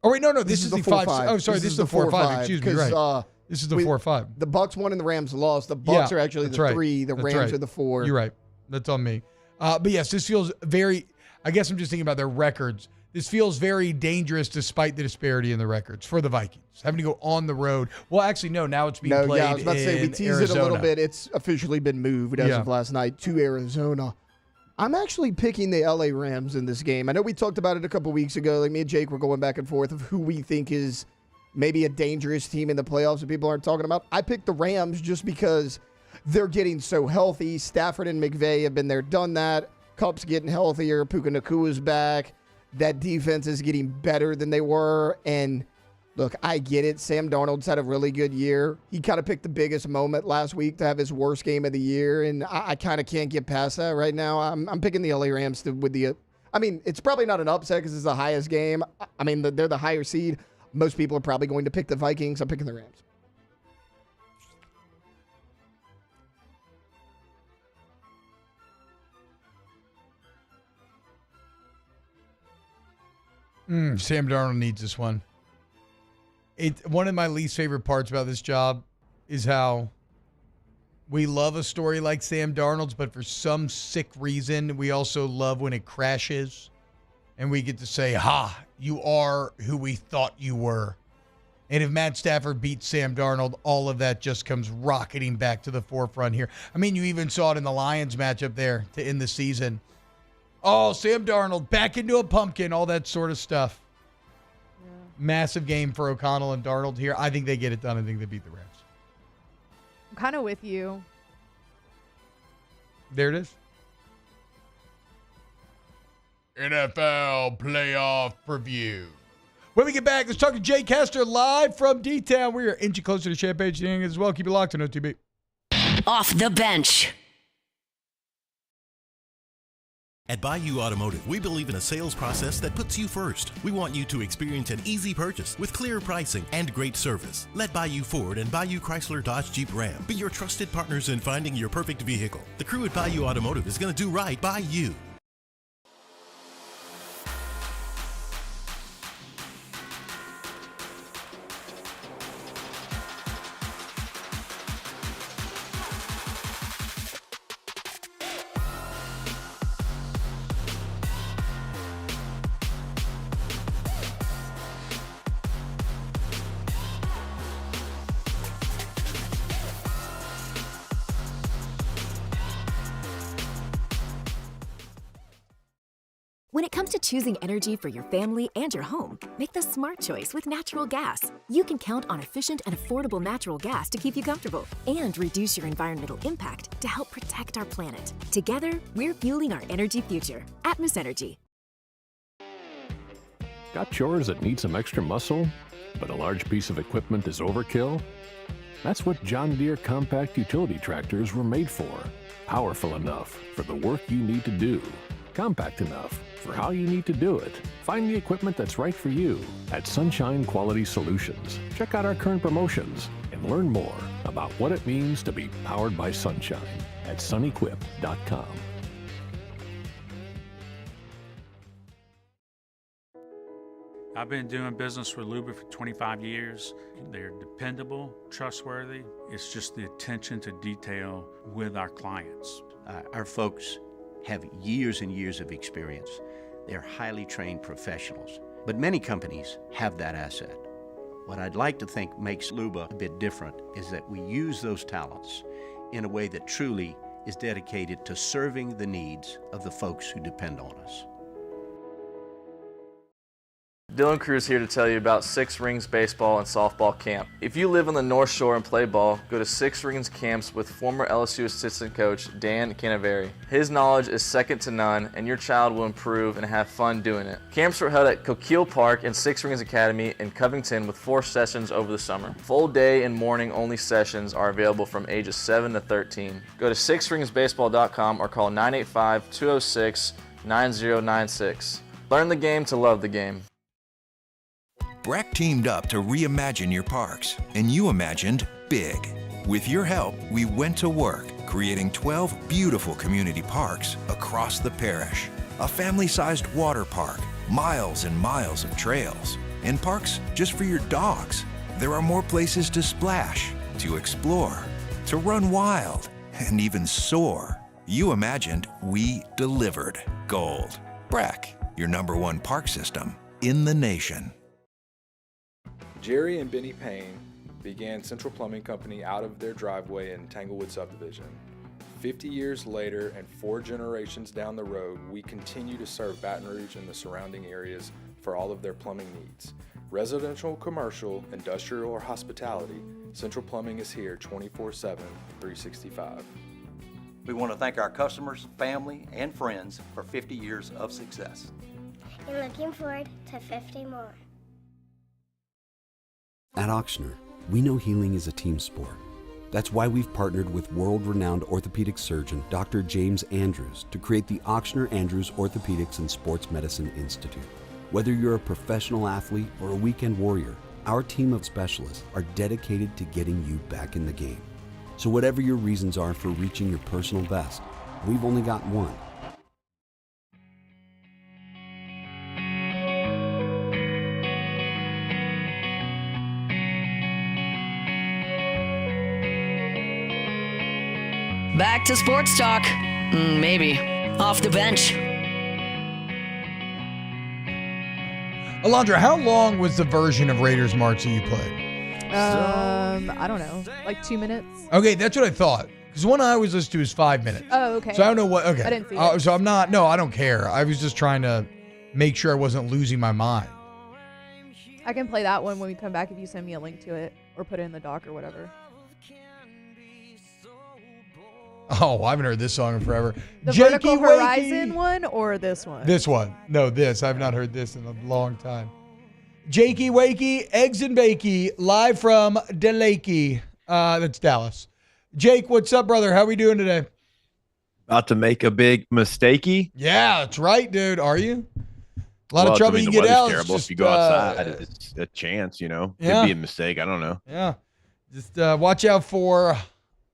wait, no, this is the 5. 4-5. Oh, sorry, this is the 4-5. Excuse me, right. This is the 4-5. The Bucks won and the Rams lost. The Bucks are actually that's the right. 3. The That's Rams right. are the 4. You're right. That's on me. But yes, this feels very, I guess I'm just thinking about their records. This feels very dangerous despite the disparity in the records for the Vikings. Having to go on the road. Well, actually, no, now it's being played I was about to say, we teased Arizona. it a little bit. It's officially been moved as Yeah. of last night to Arizona. I'm actually picking the LA Rams in this game. I know we talked about it a couple weeks ago. Like me and Jake were going back and forth of who we think is maybe a dangerous team in the playoffs that people aren't talking about. I picked the Rams just because they're getting so healthy. Stafford and McVay have been there, done that. Kupp's getting healthier. Puka Nakua's back. That defense is getting better than they were. And look, I get it. Sam Darnold's had a really good year. He kind of picked the biggest moment last week to have his worst game of the year, and I kind of can't get past that right now. I'm picking the LA Rams with the. I mean, it's probably not an upset because it's the highest game. I mean, they're the higher seed. Most people are probably going to pick the Vikings. I'm picking the Rams. Sam Darnold needs this one. One of my least favorite parts about this job is how we love a story like Sam Darnold's, but for some sick reason, we also love when it crashes and we get to say, ha, you are who we thought you were. And if Matt Stafford beats Sam Darnold, all of that just comes rocketing back to the forefront here. I mean, you even saw it in the Lions matchup there to end the season. Oh, Sam Darnold back into a pumpkin, all that sort of stuff. Yeah. Massive game for O'Connell and Darnold here. I think they get it done. I think they beat the Rams. I'm kind of with you. There it is. NFL playoff preview. When we get back, let's talk to Jay Kester live from D-Town. We are inching closer to Champaign as well. Keep it locked on OTB. Off the bench. At Bayou Automotive, we believe in a sales process that puts you first. We want you to experience an easy purchase with clear pricing and great service. Let Bayou Ford and Bayou Chrysler Dodge Jeep Ram be your trusted partners in finding your perfect vehicle. The crew at Bayou Automotive is going to do right by you. When it comes to choosing energy for your family and your home, make the smart choice with natural gas. You can count on efficient and affordable natural gas to keep you comfortable and reduce your environmental impact to help protect our planet. Together, we're fueling our energy future. Atmos Energy. Got chores that need some extra muscle, but a large piece of equipment is overkill? That's what John Deere compact utility tractors were made for. Powerful enough for the work you need to do. Compact enough for how you need to do it. Find the equipment that's right for you at Sunshine Quality Solutions. Check out our current promotions and learn more about what it means to be powered by sunshine at sunequip.com. I've been doing business with Luber for 25 years. They're dependable, trustworthy. It's just the attention to detail with our clients. Our folks have years and years of experience. They're highly trained professionals. But many companies have that asset. What I'd like to think makes Luba a bit different is that we use those talents in a way that truly is dedicated to serving the needs of the folks who depend on us. Dylan Cruz here to tell you about Six Rings Baseball and Softball Camp. If you live on the North Shore and play ball, go to Six Rings Camps with former LSU assistant coach Dan Canaveri. His knowledge is second to none, and your child will improve and have fun doing it. Camps are held at Coquille Park and Six Rings Academy in Covington with 4 sessions over the summer. Full day and morning only sessions are available from ages 7 to 13. Go to sixringsbaseball.com or call 985-206-9096. Learn the game to love the game. Breck teamed up to reimagine your parks, and you imagined big. With your help, we went to work, creating 12 beautiful community parks across the parish. A family-sized water park, miles and miles of trails, and parks just for your dogs. There are more places to splash, to explore, to run wild, and even soar. You imagined, we delivered gold. Breck, your #1 park system in the nation. Jerry and Benny Payne began Central Plumbing Company out of their driveway in Tanglewood subdivision. 50 years later and 4 generations down the road, we continue to serve Baton Rouge and the surrounding areas for all of their plumbing needs. Residential, commercial, industrial, or hospitality, Central Plumbing is here 24/7, 365. We want to thank our customers, family, and friends for 50 years of success. And looking forward to 50 more. At Ochsner, we know healing is a team sport. That's why we've partnered with world-renowned orthopedic surgeon Dr. James Andrews to create the Ochsner Andrews Orthopedics and Sports Medicine Institute. Whether you're a professional athlete or a weekend warrior, our team of specialists are dedicated to getting you back in the game. So whatever your reasons are for reaching your personal best, we've only got one. Back to sports talk. Maybe. Off the bench. Alondra, how long was the version of Raiders March that you played? I don't know, like 2 minutes. Okay, that's what I thought. Because the one I always listen to is 5 minutes. Oh, okay. So I don't know what. Okay. I didn't see it. So I'm not. No, I don't care. I was just trying to make sure I wasn't losing my mind. I can play that one when we come back if you send me a link to it or put it in the doc or whatever. Oh, I haven't heard this song in forever. The Jakey Vertical Wakey. Horizon one or this one? This one. No, this. I've not heard this in a long time. Jakey Wakey, Eggs and Bakey, live from DeLakey. That's Dallas. Jake, what's up, brother? How we doing today? About to make a big mistakey. Yeah, that's right, dude. Are you? A lot of trouble you get out. Terrible. If you go outside, it's a chance, you know. Yeah. Could be a mistake. I don't know. Yeah. Just watch out for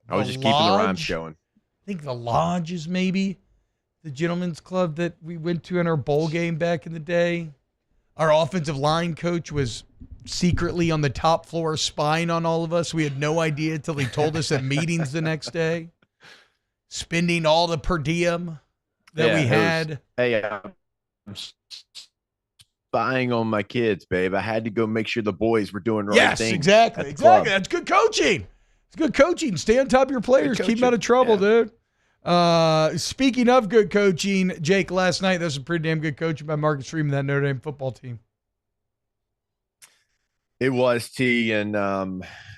I was just keeping the rhymes going. I think the Lodge is maybe the gentleman's club that we went to in our bowl game back in the day. Our offensive line coach was secretly on the top floor spying on all of us. We had no idea until he told us at meetings the next day. Spending all the per diem that we had. I'm spying on my kids, babe. I had to go make sure the boys were doing the right thing. Yes, exactly. That's good coaching. It's good coaching. Stay on top of your players. Keep them out of trouble, dude. Speaking of good coaching, Jake, last night, that was a pretty damn good coaching by Marcus Freeman, that Notre Dame football team. It was, T, and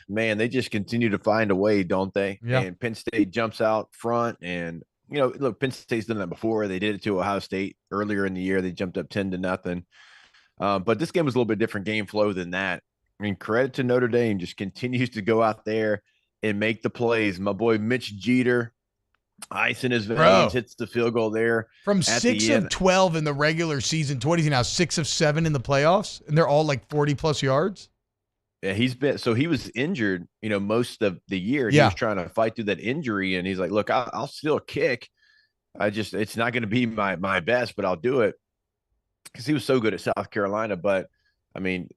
man, they just continue to find a way, don't they? Yeah. And Penn State jumps out front, and you know, look, Penn State's done that before. They did it to Ohio State earlier in the year. They jumped up 10-0. But this game was a little bit different game flow than that. I mean, credit to Notre Dame, just continues to go out there and make the plays. My boy Mitch Jeter, ice in his veins, hits the field goal there. From 6 of 12 in the regular season, 20 now 6 of 7 in the playoffs, and they're all like 40-plus yards. Yeah, he was injured, you know, most of the year. He was trying to fight through that injury, and he's like, look, I'll still kick. It's not going to be my best, but I'll do it, because he was so good at South Carolina. But, I mean,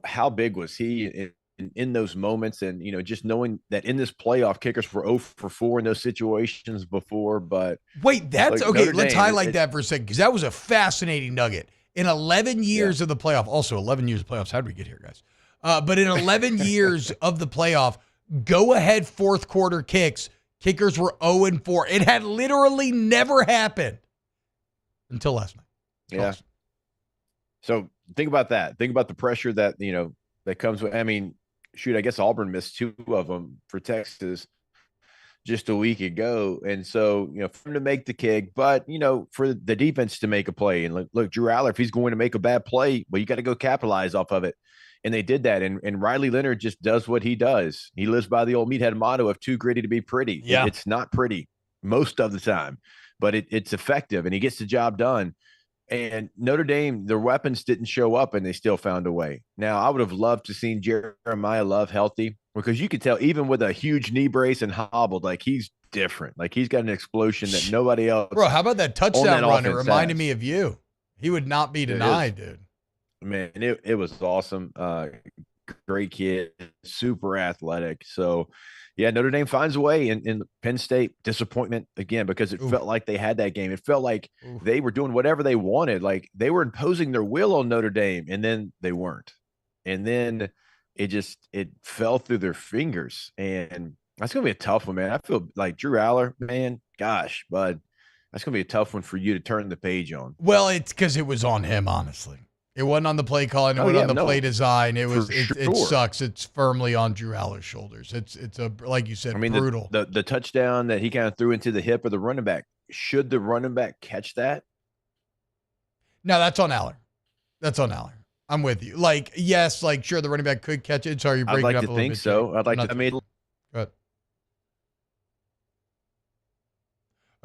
how big was he in those moments? And, you know, just knowing that in this playoff, kickers were 0 for 4 in those situations before. But wait, that's like, okay. Notre Let's Dame, highlight that for a second, because that was a fascinating nugget. In 11 years of the playoff, also 11 years of playoffs. How did we get here, guys? But in 11 years of the playoff, go-ahead fourth quarter kicks, kickers were 0-4. It had literally never happened until last night. Yeah. So think about that. Think about the pressure that, that comes with, I guess Auburn missed 2 of them for Texas just a week ago. And so, for him to make the kick, but, for the defense to make a play. And look, Drew Aller, if he's going to make a bad play, well, you got to go capitalize off of it. And they did that. And Riley Leonard just does what he does. He lives by the old meathead motto of too gritty to be pretty. Yeah. It's not pretty most of the time, but it's effective and he gets the job done. And Notre Dame, their weapons didn't show up and they still found a way. Now, I would have loved to seen Jeremiah Love healthy because you could tell even with a huge knee brace and hobbled, like he's different. Like he's got an explosion that nobody else. Bro, how about that touchdown run? It reminded has. Me of you. He would not be denied, dude. Man, it was awesome. Great kid, super athletic. So, yeah, Notre Dame finds a way. In Penn State, disappointment again because it felt like they had that game. It felt like they were doing whatever they wanted. Like they were imposing their will on Notre Dame, and then they weren't. And then it fell through their fingers. And that's going to be a tough one, man. I feel like Drew Aller, man, gosh, bud, that's going to be a tough one for you to turn the page on. Well, it's because it was on him, honestly. It wasn't on the play calling. It wasn't on the play design. It sucks. It's firmly on Drew Aller's shoulders. It's a like you said, brutal. The touchdown that he kind of threw into the hip of the running back. Should the running back catch that? No, that's on Aller. That's on Aller. I'm with you. Like, yes, sure, the running back could catch it. Sorry, you're breaking I'd like up to a little think bit. so. I'd like to. Go ahead.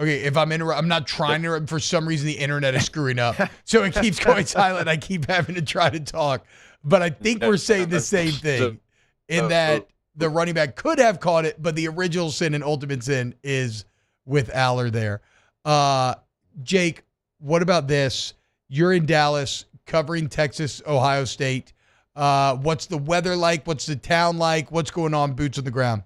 Okay, if I'm not trying to. For some reason, the internet is screwing up, so it keeps going silent. I keep having to try to talk, but I think we're saying the same thing in that the running back could have caught it, but the original sin and ultimate sin is with Aller there. Jake, what about this? You're in Dallas covering Texas, Ohio State. What's the weather like? What's the town like? What's going on? Boots on the ground.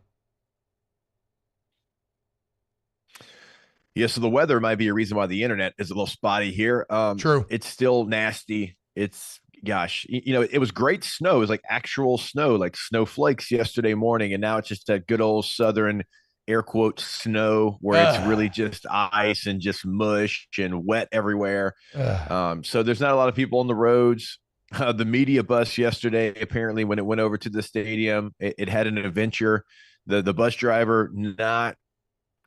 Yeah, so the weather might be a reason why the internet is a little spotty here. True. It's still nasty. It's, gosh, it was great snow. It was like actual snow, like snowflakes yesterday morning. And now it's just that good old southern air quote snow where it's really just ice and just mush and wet everywhere. So there's not a lot of people on the roads. The media bus yesterday, apparently when it went over to the stadium, it had an adventure. The bus driver, not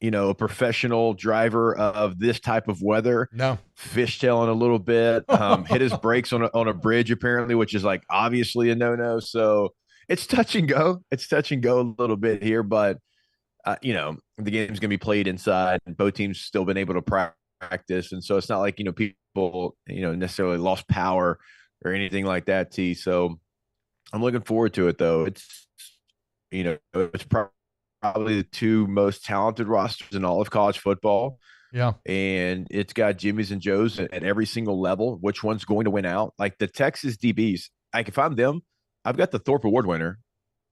a professional driver of this type of weather. No. Fishtailing a little bit, hit his brakes on a bridge apparently, which is like obviously a no-no. So it's touch and go. It's touch and go a little bit here, but the game's going to be played inside and both teams still been able to practice. And so it's not like, people, necessarily lost power or anything like that, T. So I'm looking forward to it though. It's, it's probably the 2 most talented rosters in all of college football. Yeah. And it's got Jimmys and Joes at every single level. Which one's going to win out? Like the Texas DBs, if I'm them, I've got the Thorpe Award winner.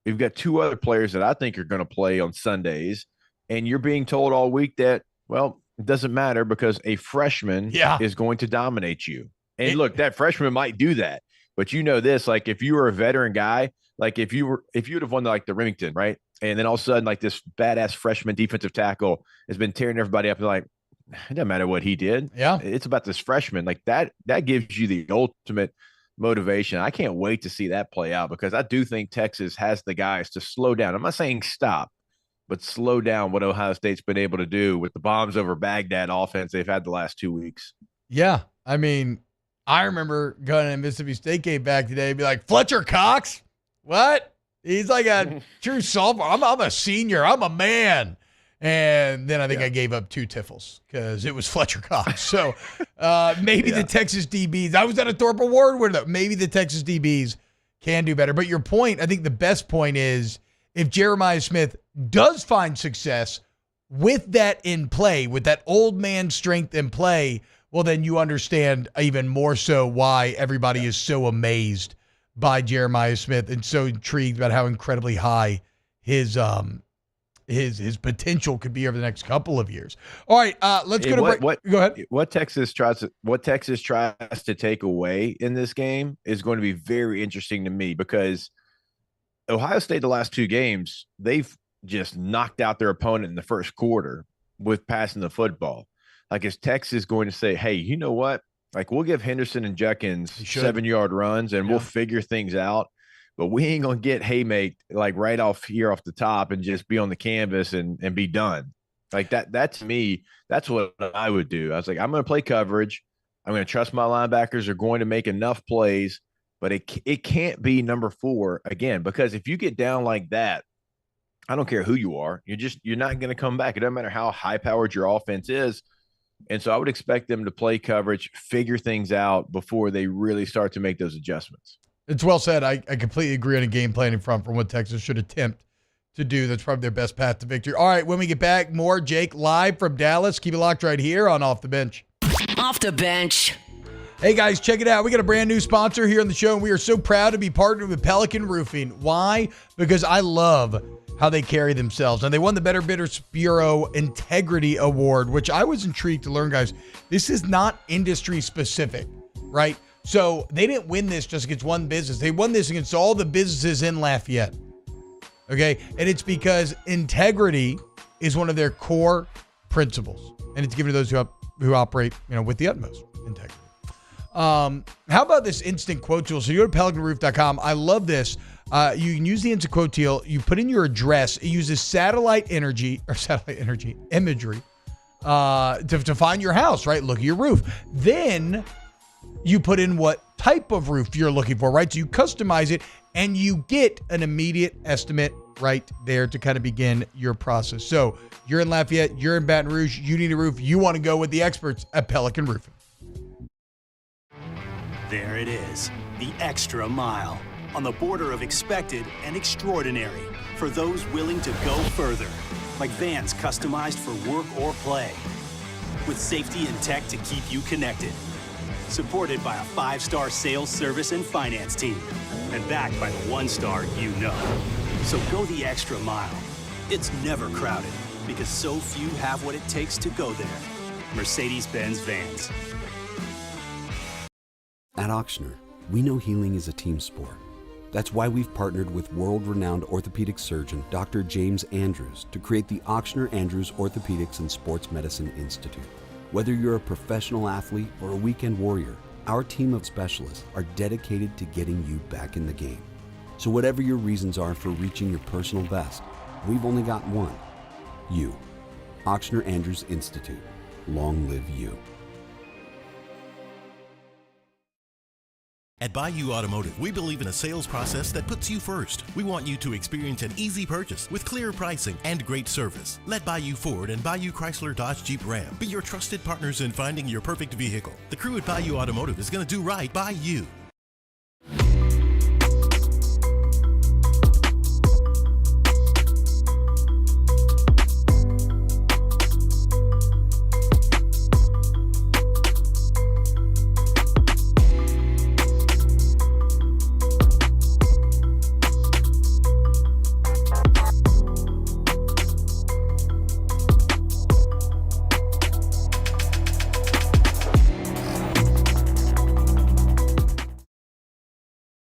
We've got 2 other players that I think are going to play on Sundays. And you're being told all week that, well, it doesn't matter because a freshman is going to dominate you. And look, that freshman might do that. But this, like if you were a veteran guy, like if you would have won like the Remington, right? And then all of a sudden, like this badass freshman defensive tackle has been tearing everybody up and like, it doesn't matter what he did. Yeah. It's about this freshman. Like that gives you the ultimate motivation. I can't wait to see that play out because I do think Texas has the guys to slow down. I'm not saying stop, but slow down what Ohio State's been able to do with the bombs over Baghdad offense they've had the last 2 weeks. Yeah. I mean, I remember going to Mississippi State game back today and be like, Fletcher Cox? What? He's like a true sophomore. I'm a senior. I'm a man. And then I think I gave up 2 tiffles because it was Fletcher Cox. So maybe the Texas DBs, I was at a Thorpe Award winner. Maybe the Texas DBs can do better. But your point, I think the best point is if Jeremiah Smith does find success with that in play, with that old man strength in play, well, then you understand even more so why everybody is so amazed by Jeremiah Smith and so intrigued about how incredibly high his potential could be over the next couple of years. All right, let's go to break. Go ahead. What Texas tries to take away in this game is going to be very interesting to me because Ohio State, the last 2 games, they've just knocked out their opponent in the first quarter with passing the football. Like, is Texas going to say, hey, you know what? Like, we'll give Henderson and Judkins 7-yard runs and we'll figure things out. But we ain't going to get haymaked like right off the top and just be on the canvas and be done. Like that to me, that's what I would do. I was like, I'm going to play coverage. I'm going to trust my linebackers are going to make enough plays, but it can't be number 4 again, because if you get down like that, I don't care who you are, you're not going to come back. It doesn't matter how high powered your offense is. And so I would expect them to play coverage, figure things out before they really start to make those adjustments. It's well said. I completely agree on a game planning front from what Texas should attempt to do. That's probably their best path to victory. All right, when we get back, more Jake live from Dallas. Keep it locked right here on Off the Bench. Off the Bench. Hey, guys, check it out. We got a brand new sponsor here on the show, and we are so proud to be partnered with Pelican Roofing. Why? Because I love how they carry themselves. And they won the Better Bidders Bureau Integrity Award, which I was intrigued to learn, guys. This is not industry specific, right? So they didn't win this just against one business. They won this against all the businesses in Lafayette. Okay? And it's because integrity is one of their core principles. And it's given to those who operate, with the utmost integrity. How about this instant quote tool? So you go to pelicanroof.com. I love this. You can use the instant quote tool. You put in your address. It uses satellite imagery to find your house, right? Look at your roof. Then you put in what type of roof you're looking for, right? So you customize it and you get an immediate estimate right there to kind of begin your process. So you're in Lafayette, you're in Baton Rouge, you need a roof, you want to go with the experts at Pelican Roofing. There it is, the extra mile, on the border of expected and extraordinary for those willing to go further, like vans customized for work or play, with safety and tech to keep you connected. Supported by a 5-star sales, service, and finance team. And backed by the 1-star you know. So go the extra mile. It's never crowded because so few have what it takes to go there. Mercedes-Benz Vans. At Auctioner, we know healing is a team sport. That's why we've partnered with world-renowned orthopedic surgeon Dr. James Andrews to create the Auctioner Andrews Orthopedics and Sports Medicine Institute. Whether you're a professional athlete or a weekend warrior, our team of specialists are dedicated to getting you back in the game. So whatever your reasons are for reaching your personal best, we've only got one. You. Auctioner Andrews Institute. Long live you. At Bayou Automotive, we believe in a sales process that puts you first. We want you to experience an easy purchase with clear pricing and great service. Let Bayou Ford and Bayou Chrysler Dodge Jeep Ram be your trusted partners in finding your perfect vehicle. The crew at Bayou Automotive is going to do right by you.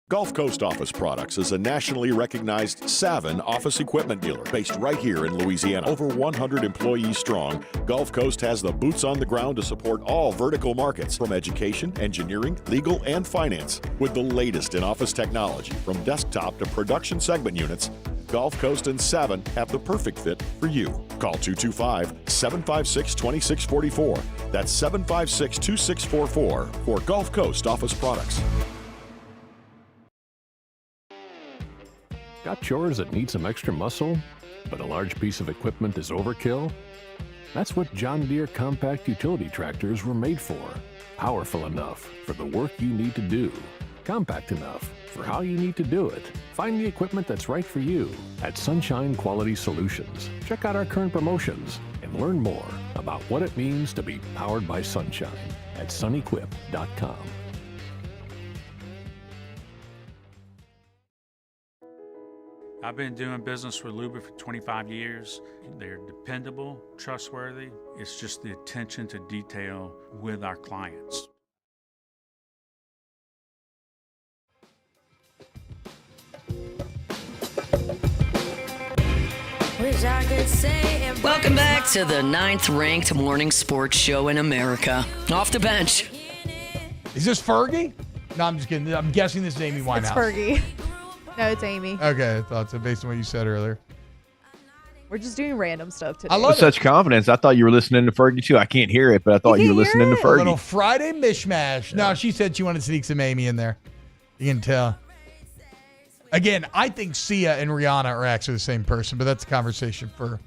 Gulf Coast Office Products is a nationally recognized Savin office equipment dealer based right here in Louisiana. Over 100 employees strong, Gulf Coast has the boots on the ground to support all vertical markets, from education, engineering, legal, and finance. With the latest in office technology, from desktop to production segment units, Gulf Coast and Savin have the perfect fit for you. Call 225-756-2644. That's 756-2644 for Gulf Coast Office Products. Got chores that need some extra muscle, but a large piece of equipment is overkill? That's what John Deere compact utility tractors were made for. Powerful enough for the work you need to do. Compact enough for how you need to do it. Find the equipment that's right for you at Sunshine Quality Solutions. Check out our current promotions and learn more about what it means to be powered by sunshine at sunequip.com. I've been doing business with Luber for 25 years. They're dependable, trustworthy. It's just the attention to detail with our clients. Welcome back to the 9th-ranked morning sports show in America. Off the bench. Is this Fergie? No, I'm just kidding. I'm guessing this is Amy Winehouse. It's Fergie. No, it's Amy. Okay, I thought so based on what you said earlier. We're just doing random stuff today. I love such confidence. I thought you were listening to Fergie too. I can't hear it, but I thought you were listening to A Fergie. little Friday mishmash. No, she said she wanted to sneak some Amy in there. You can tell. Again, I think Sia and Rihanna are actually the same person, but that's a conversation for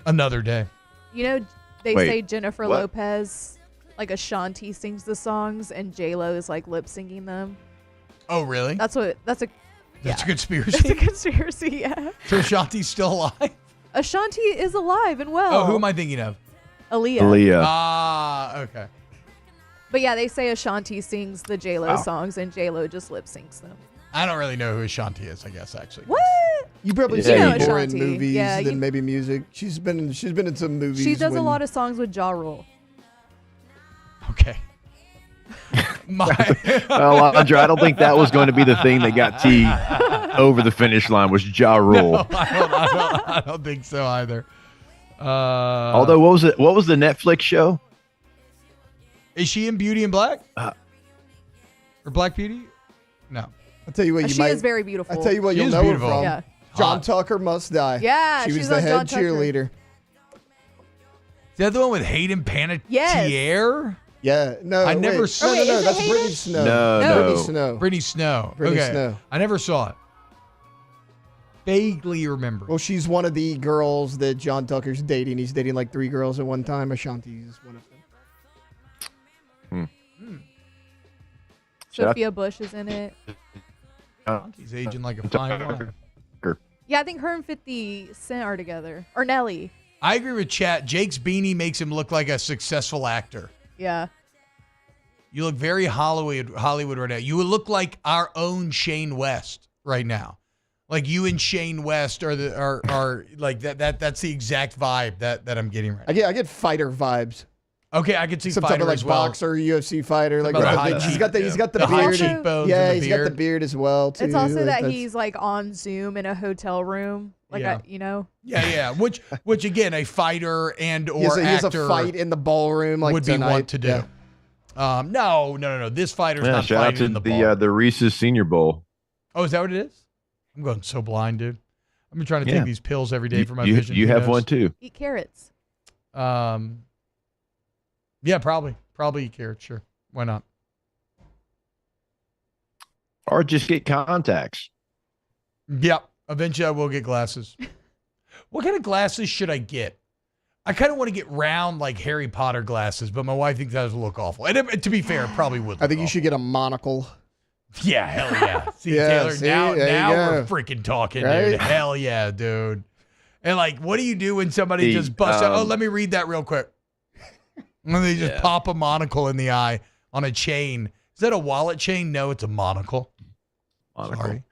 another day. You know, they Wait, say Jennifer what? Lopez, like Ashanti sings the songs, and J-Lo is like lip syncing them. Oh, really? That's a That's a conspiracy. That's a conspiracy. Yeah. So Ashanti's still alive? Ashanti is alive and well. Oh, who am I thinking of? Aaliyah. Ah, okay. But yeah, they say Ashanti sings the J-Lo Wow. songs, and J-Lo just lip syncs them. I don't really know who Ashanti is, I guess, actually. What? You probably You see know her more in Ashanti. movies Yeah, than you- maybe music. She's been in some movies. She does a when- lot of songs with Ja Rule. Okay. Well, Andra, I don't think that was going to be the thing that got T over the finish line was Ja Rule. No, I don't think so either. Although, what was it? What was the Netflix show? Is she in Beauty and Black? Or Black Beauty? No. I'll tell you what, you She might. is very beautiful. I'll tell you what, She you'll is know beautiful. her from. Yeah. John Hot. Tucker Must Die. Yeah, she was she's the on head John Tucker. cheerleader. Is that the one with Hayden Panettiere? Yes. Yeah, no, I never wait. saw No, wait, no, is it that's Hayden? Brittany Snow. No. Brittany Snow. Brittany Snow. Brittany Okay. Snow. I never saw it. Vaguely remember. Well, she's one of the girls that John Tucker's dating. He's dating like 3 girls at one time. Ashanti is one of them. Sophia Bush is in it. He's aging like a fine wine. Yeah, I think her and 50 Cent are together. Or Nelly. I agree with Chat. Jake's beanie makes him look like a successful actor. Yeah. You look very Hollywood right now. You would look like our own Shane West right now. Like you and Shane West are like that. That's the exact vibe that I'm getting right now. I get fighter vibes. Okay, I could see Some type fighter of like as well. boxer, UFC fighter. Like About the with high he's cheek- got the the high beard. cheekbones Yeah, and the he's got the beard. beard as well too. It's also Like, that that's- he's like on Zoom in a hotel room. Like, Yeah. you know? Yeah. Which again, a fighter and or he has actor a fight in the ballroom like would be tonight. want to do. Yeah. No. This fighter's Yeah, not shout out fighting to in the ball. the Reese's Senior Bowl. Oh, is that what it is? I'm going so blind, dude. I've been trying to Yeah. take these pills every day for my you, vision. You Who have knows? one too. Eat carrots. Yeah, probably eat carrots. Sure, why not? Or just get contacts. Yep. Eventually, I will get glasses. What kind of glasses should I get? I kind of want to get round like Harry Potter glasses, but my wife thinks that would look awful. And to be fair, it probably would. I think you should get a monocle. Yeah, hell yeah. See, Yeah, Taylor, see? now There you we're go. freaking talking, Right? dude. Hell yeah, dude. And like, what do you do when somebody The, just busts out? Oh, um, let me read that real quick. And they just Yeah. pop a monocle in the eye on a chain. Is that a wallet chain? No, it's a monocle. Monocle. Sorry.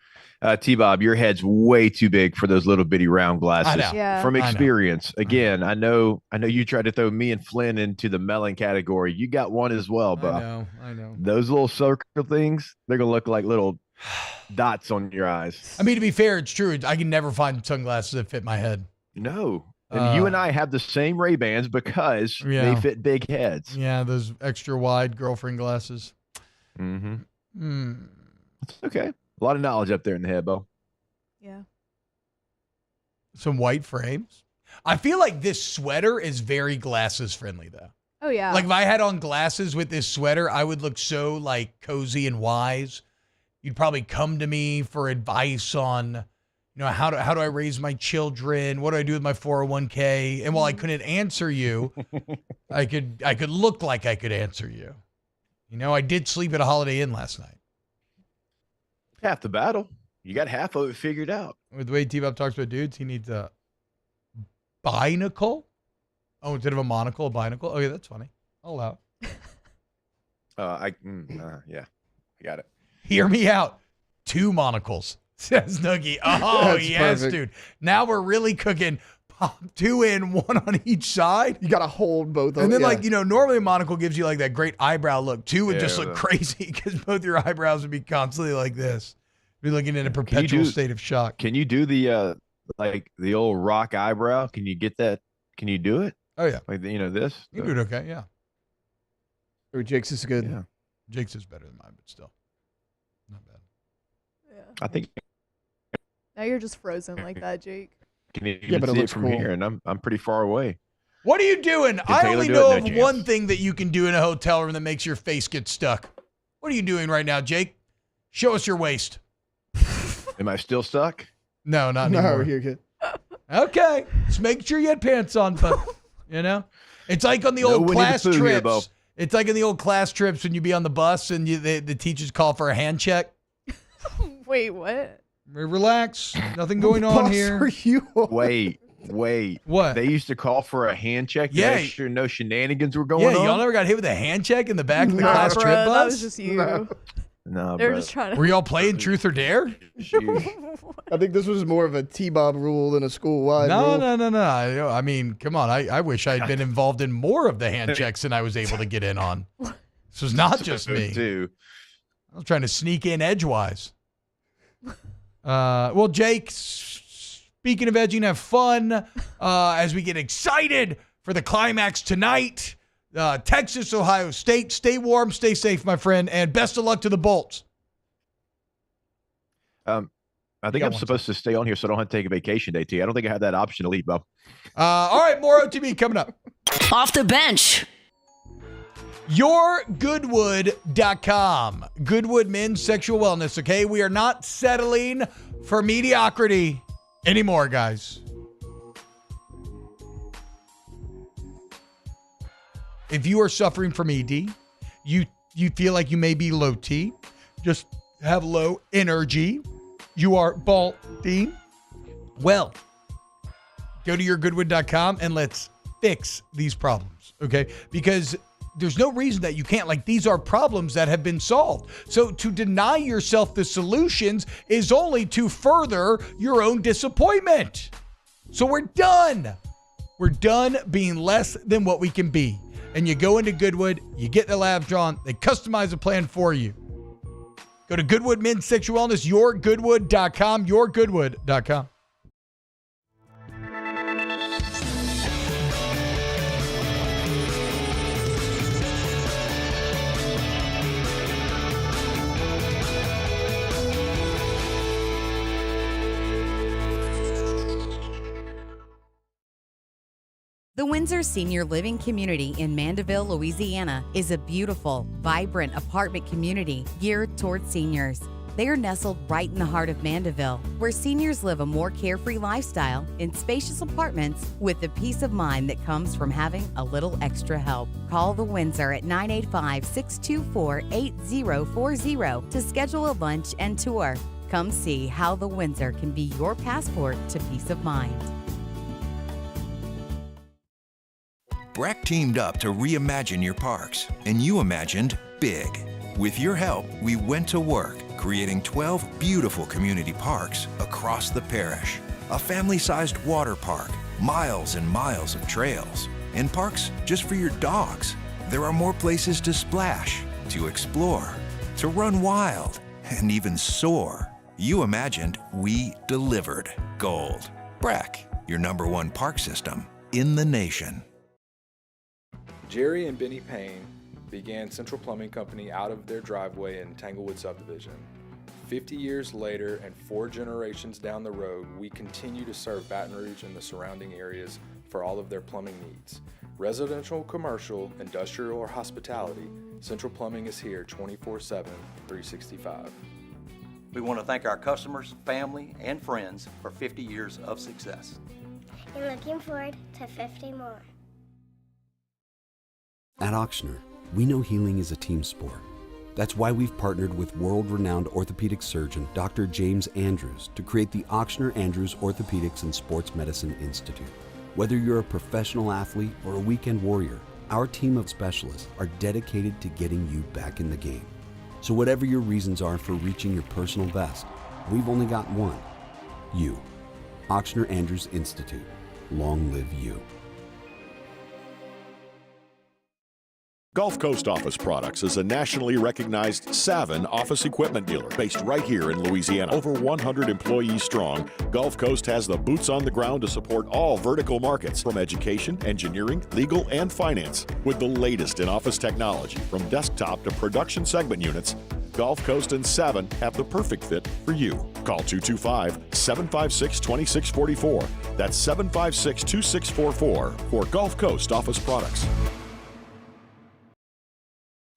T-Bob, your head's way too big for those little bitty round glasses. I know. Yeah. From I know. experience, again, I know you tried to throw me and Flynn into the melon category. You got one as well, but I know. those little circle things, they're gonna look like little dots on your eyes. I mean, to be fair, it's true. I can never find sunglasses that fit my head. No. And you and I have the same Ray-Bans because Yeah. they fit big heads. Yeah, those extra wide girlfriend glasses. Mm-hmm. It's okay. A lot of knowledge up there in the head, Bo. Yeah. Some white frames. I feel like this sweater is very glasses friendly, though. Oh, yeah. Like if I had on glasses with this sweater, I would look so like cozy and wise. You'd probably come to me for advice on, how do I raise my children? What do I do with my 401k? And while I couldn't answer you, I could look like I could answer you. I did sleep at a Holiday Inn last night. Half the battle. You got half of it figured out. With the way T-Bob talks about dudes, he needs a binacle. Oh, instead of a monocle, a binacle. Okay, that's funny. I'll allow it. Yeah, I got it. Hear me out. 2 monocles, says Noogie. Oh, That's yes, perfect. dude. Now we're really cooking. Pop 2 in, 1 on each side. You got to hold both of them. And then, yeah. normally a monocle gives you like that great eyebrow look. 2 would just Yeah, look the- crazy because both your eyebrows would be constantly like this. Be looking in a perpetual state of shock. Can you do the like the old rock eyebrow? Can you get that? Can you do it? Oh yeah. Like this? You do it okay, yeah. Or Jake's is good. Yeah. Jake's is better than mine, but still. Not bad. I think Now you're just frozen like that, Jake. can you even but it see it looks from cool. here, and I'm pretty far away. What are you doing? I Taylor only do know it? of No chance. one thing that you can do in a hotel room that makes your face get stuck. What are you doing right now, Jake? Show us your waist. Am I still stuck? No, not No, anymore. you're good. Okay. Just make sure you had pants on, but it's like on the No old Winnie the class Pooh here, trips. Bo. It's like in the old class trips when you be on the bus and the teachers call for a hand check. Wait, what? Relax. Nothing going on Boss, here. are you? Wait. What? They used to call for a hand check. to Yeah. make sure no shenanigans were going Yeah, on. y'all never got hit with a hand check in the back of the Nah, class bro, trip bus? that was just you. No, They were bro. just trying to. Were y'all playing Truth or Dare? I think this was more of a T-Bob rule than a school-wide rule. No. I mean, come on. I wish I had been involved in more of the hand checks than I was able to get in on. This was not just me. Too. I was trying to sneak in edgewise. Well, Jake, speaking of edging, have fun as we get excited for the climax tonight. Texas, Ohio State. Stay warm, stay safe, my friend, and best of luck to the Bolts. I think I'm supposed to stay on here so I don't have to take a vacation day, T. I don't think I have that option to leave, Bo. All right, more OTB coming up. Off the bench. YourGoodwood.com. Goodwood Men's Sexual Wellness, okay? We are not settling for mediocrity anymore, guys. If you are suffering from ED, you feel like you may be low T, just have low energy, you are balding, well, go to YourGoodwood.com and let's fix these problems, okay? Because there's no reason that you can't. Like, these are problems that have been solved. So to deny yourself the solutions is only to further your own disappointment. So we're done. We're done being less than what we can be. And you go into Goodwood, you get the labs drawn, they customize a plan for you. Go to Goodwood Men's Sexual Wellness, YourGoodwood.com, YourGoodwood.com. The Windsor Senior Living Community in Mandeville, Louisiana is a beautiful, vibrant apartment community geared toward seniors. They are nestled right in the heart of Mandeville, where seniors live a more carefree lifestyle in spacious apartments with the peace of mind that comes from having a little extra help. Call the Windsor at 985-624-8040 to schedule a lunch and tour. Come see how the Windsor can be your passport to peace of mind. Breck teamed up to reimagine your parks, and you imagined big. With your help, we went to work, creating 12 beautiful community parks across the parish. A family-sized water park, miles and miles of trails, and parks just for your dogs. There are more places to splash, to explore, to run wild, and even soar. You imagined, we delivered. Gold. Breck, your #1 park system in the nation. Jerry and Benny Payne began Central Plumbing Company out of their driveway in Tanglewood subdivision. 50 years later and 4 generations down the road, we continue to serve Baton Rouge and the surrounding areas for all of their plumbing needs. Residential, commercial, industrial, or hospitality, Central Plumbing is here 24/7, 365. We want to thank our customers, family, and friends for 50 years of success. And looking forward to 50 more. At Ochsner, we know healing is a team sport. That's why we've partnered with world-renowned orthopedic surgeon Dr. James Andrews to create the Ochsner Andrews Orthopedics and Sports Medicine Institute. Whether you're a professional athlete or a weekend warrior, our team of specialists are dedicated to getting you back in the game. So whatever your reasons are for reaching your personal best, we've only got one: you. Ochsner Andrews Institute. Long live you. Gulf Coast Office Products is a nationally recognized Savin office equipment dealer based right here in Louisiana. Over 100 employees strong, Gulf Coast has the boots on the ground to support all vertical markets, from education, engineering, legal, and finance. With the latest in office technology, from desktop to production segment units, Gulf Coast and Savin have the perfect fit for you. Call 225-756-2644. That's 756-2644 for Gulf Coast Office Products.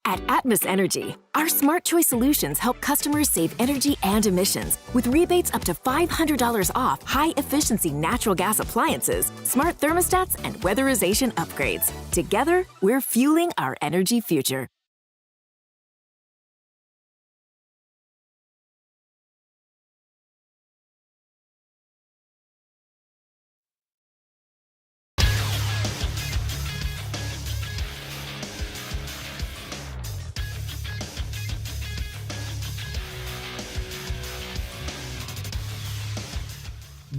At Atmos Energy, our Smart Choice solutions help customers save energy and emissions with rebates up to $500 off high-efficiency natural gas appliances, smart thermostats, and weatherization upgrades. Together, we're fueling our energy future.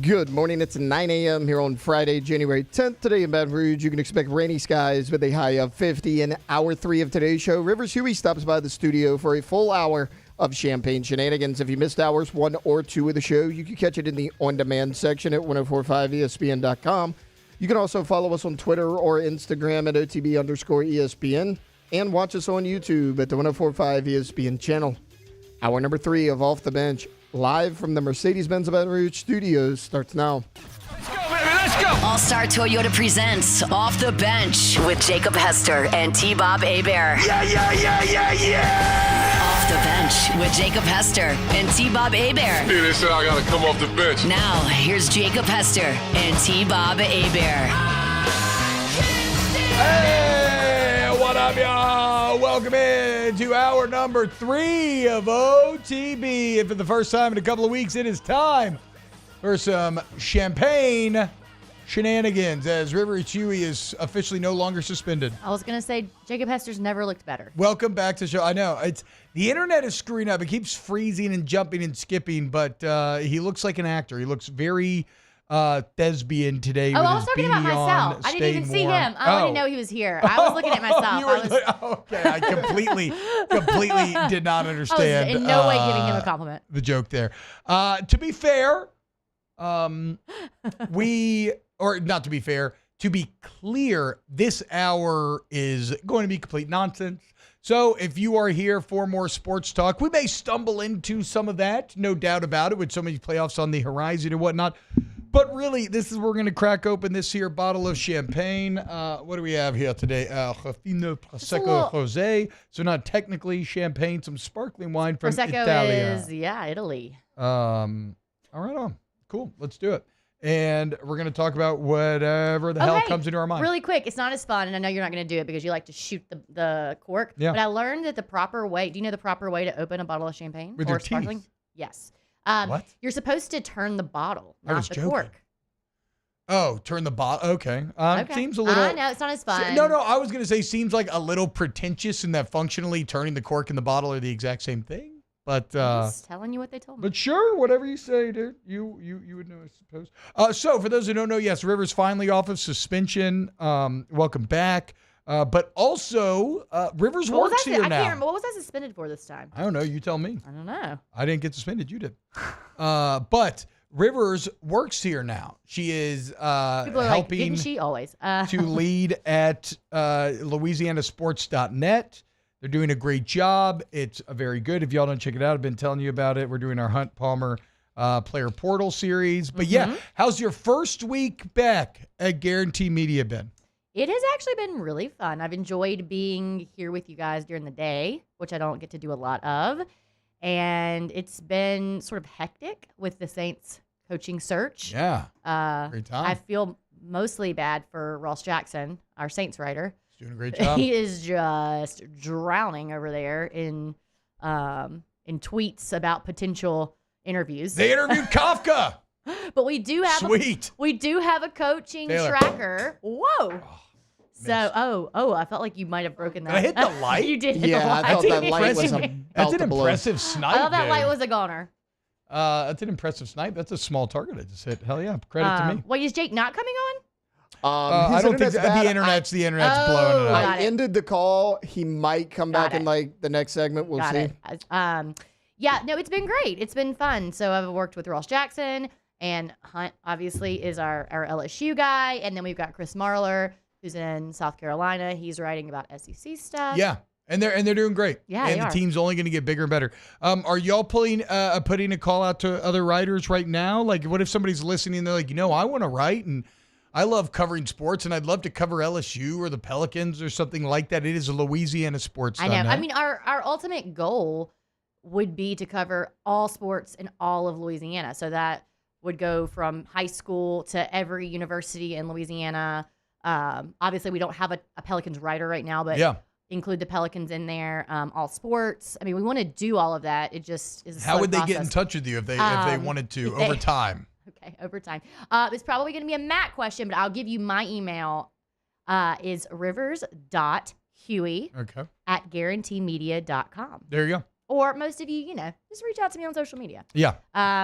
Good morning. It's 9 a.m. here on Friday, January 10th. Today in Baton Rouge, you can expect rainy skies with a high of 50. In hour 3 of today's show, Rivers Huey stops by the studio for a full hour of Champagne Shenanigans. If you missed hours 1 or 2 of the show, you can catch it in the on-demand section at 1045ESPN.com. You can also follow us on Twitter or Instagram at OTB_ESPN and watch us on YouTube at the 1045 ESPN channel. Hour number 3 of Off the Bench, live from the Mercedes-Benz Baton Rouge studios, starts now. All-Star Toyota presents Off the Bench with Jacob Hester and T-Bob Hebert. Off the Bench with Jacob Hester and T-Bob Hebert. Hey, they said I gotta come off the bench. Now, here's Jacob Hester and T-Bob Hebert. Hey, what up, y'all? Welcome in to hour number 3 of OTB. And for the first time in a couple of weeks, it is time for some Champagne Shenanigans, as Rivers Huey is officially no longer suspended. I was going to say, Jacob Hester's never looked better. Welcome back to the show. I know, the internet is screwing up. It keeps freezing and jumping and skipping, but he looks like an actor. He looks very thespian today. Oh, with I was his talking about beanie myself. on, I didn't even see warm. him. I didn't know he was here. I was looking at myself. Okay, I completely did not understand. I was in no way giving him a compliment. The joke there. To be fair, to be clear, this hour is going to be complete nonsense. So if you are here for more sports talk, we may stumble into some of that, no doubt about it, with so many playoffs on the horizon and whatnot. But really, this is where we're going to crack open this here bottle of champagne. What do we have here today? Fino Prosecco Rosé. So not technically champagne, some sparkling wine from Prosecco Italia. is, Italy. All right, on. Cool. Let's do it. And we're going to talk about whatever the hell comes into our mind. Really quick, it's not as fun, and I know you're not going to do it because you like to shoot the cork. Yeah. But I learned that the proper way, do you know the proper way to open a bottle of champagne? With or your sparkling? teeth. Yes. What? You're supposed to turn the bottle, I was not the joking. cork. Oh, turn the bottle. Okay. Okay. Seems a little. I know, it's not as fun. No, I was going to say seems like a little pretentious in that functionally turning the cork and the bottle are the exact same thing. But I'm just telling you what they told me. But sure, whatever you say, dude. You would know, I suppose. So for those who don't know, yes, Rivers finally off of suspension. Welcome back. But also, Rivers works here now. I can't remember. What was I suspended for this time? I don't know. You tell me. I don't know. I didn't get suspended. You did. But Rivers works here now. She is People are helping. like, didn't she always? To lead at LouisianaSports.net. They're doing a great job. It's very good. If y'all don't check it out, I've been telling you about it. We're doing our Hunt Palmer Player Portal series. But yeah, how's your first week back at Guarantee Media been? It has actually been really fun. I've enjoyed being here with you guys during the day, which I don't get to do a lot of. And it's been sort of hectic with the Saints coaching search. Yeah. Great time. I feel mostly bad for Ross Jackson, our Saints writer. Doing a great job. He is just drowning over there in tweets about potential interviews. They interviewed Kafka. But we do have a coaching Taylor. tracker. Whoa. I felt like you might have broken that. Did I hit the light? You did hit the Yeah, light. I thought that light was That's an impressive snipe. I thought that dude. light was a goner. That's an impressive snipe. That's a small target I just hit. Hell yeah. Credit to me. Wait, is Jake not coming on? I don't think the internet's blowing it up. I ended the call. He might come back in like the next segment. We'll see. Yeah, no, it's been great. It's been fun. So I've worked with Ross Jackson, and Hunt obviously is our LSU guy, and then we've got Chris Marler, who's in South Carolina. He's writing about SEC stuff. Yeah. And they're doing great. Yeah, and they the are. team's only going to get bigger and better. Are y'all putting a call out to other writers right now? Like, what if somebody's listening and they're like, I want to write and I love covering sports and I'd love to cover LSU or the Pelicans or something like that. It is a Louisiana sports. I know. I mean, our ultimate goal would be to cover all sports in all of Louisiana. So that would go from high school to every university in Louisiana. Obviously, we don't have a Pelicans writer right now, but include the Pelicans in there, all sports. I mean, we want to do all of that. It just is a How slow would they process. get in touch with you if they wanted to over time? Okay, over time. It's probably going to be a Matt question, but I'll give you my email. Is rivers.huey at guaranteemedia.com. There you go. Or most of you, just reach out to me on social media. Yeah.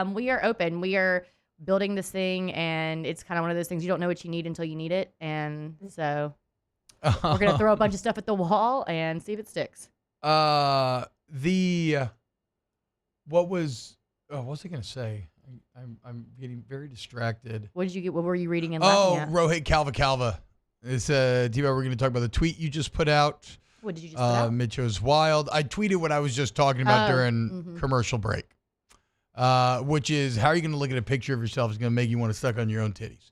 We are open. We are building this thing, and it's kind of one of those things you don't know what you need until you need it. And so we're going to throw a bunch of stuff at the wall and see if it sticks. What was I going to say? I'm getting very distracted. What were you reading in Rohit Calva. It's T-Bow, we're going to talk about the tweet you just put out. What did you just put out? Mitchell's wild. I tweeted what I was just talking about during commercial break, which is how are you going to look at a picture of yourself is going to make you want to suck on your own titties?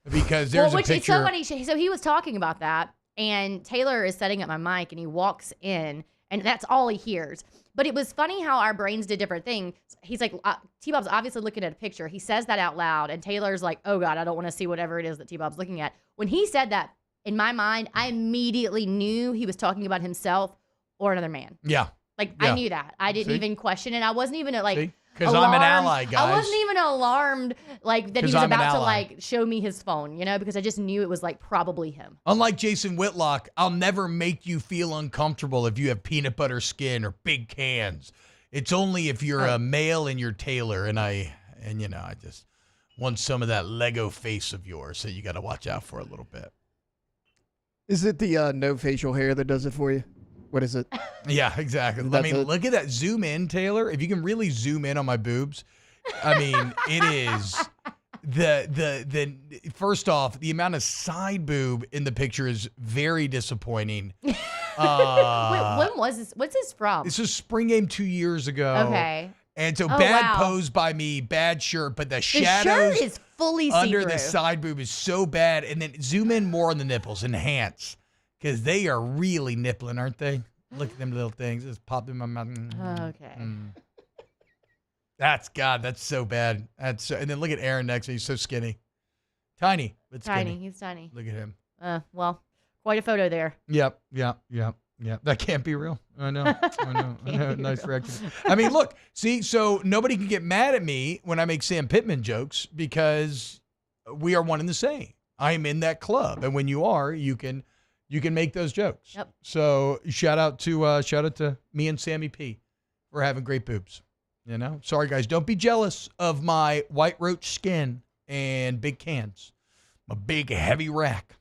Because there's a picture. It's so funny. So he was talking about that, and Taylor is setting up my mic, and he walks in, and that's all he hears. But it was funny how our brains did different things. He's like, T-Bob's obviously looking at a picture. He says that out loud, and Taylor's like, oh, God, I don't want to see whatever it is that T-Bob's looking at. When he said that, in my mind, I immediately knew he was talking about himself or another man. Yeah. I knew that. I didn't even question it. I wasn't even because I'm an ally, guys. I wasn't even alarmed that he was about to show me his phone, because I just knew it was probably him. Unlike Jason Whitlock, I'll never make you feel uncomfortable if you have peanut butter skin or big cans. It's only if you're a male and you're Taylor, and I just want some of that Lego face of yours that you got to watch out for a little bit. Is it the no facial hair that does it for you? What is it? Yeah, exactly. Look at that. Zoom in, Taylor. If you can really zoom in on my boobs, it is the first off, the amount of side boob in the picture is very disappointing. Wait, when was this? What's this from? This was spring game 2 years ago. Okay. And so bad pose by me, bad shirt, but the shadows shirt is fully under see-through. the side boob is so bad. And then zoom in more on the nipples, enhance, because they are really nippling, aren't they? Look at them little things. Just pop in my mouth. Okay. That's so bad. And then look at Aaron next to you. He's so skinny. Tiny, but skinny. He's tiny. Look at him. Well, quite a photo there. Yep. That can't be real. I know. Nice reaction. Look, see, so nobody can get mad at me when I make Sam Pittman jokes because we are one and the same. I am in that club, and when you are, you can make those jokes. Yep. So shout out to me and Sammy P for having great boobs. Sorry guys, don't be jealous of my white roach skin and big cans, my big heavy rack.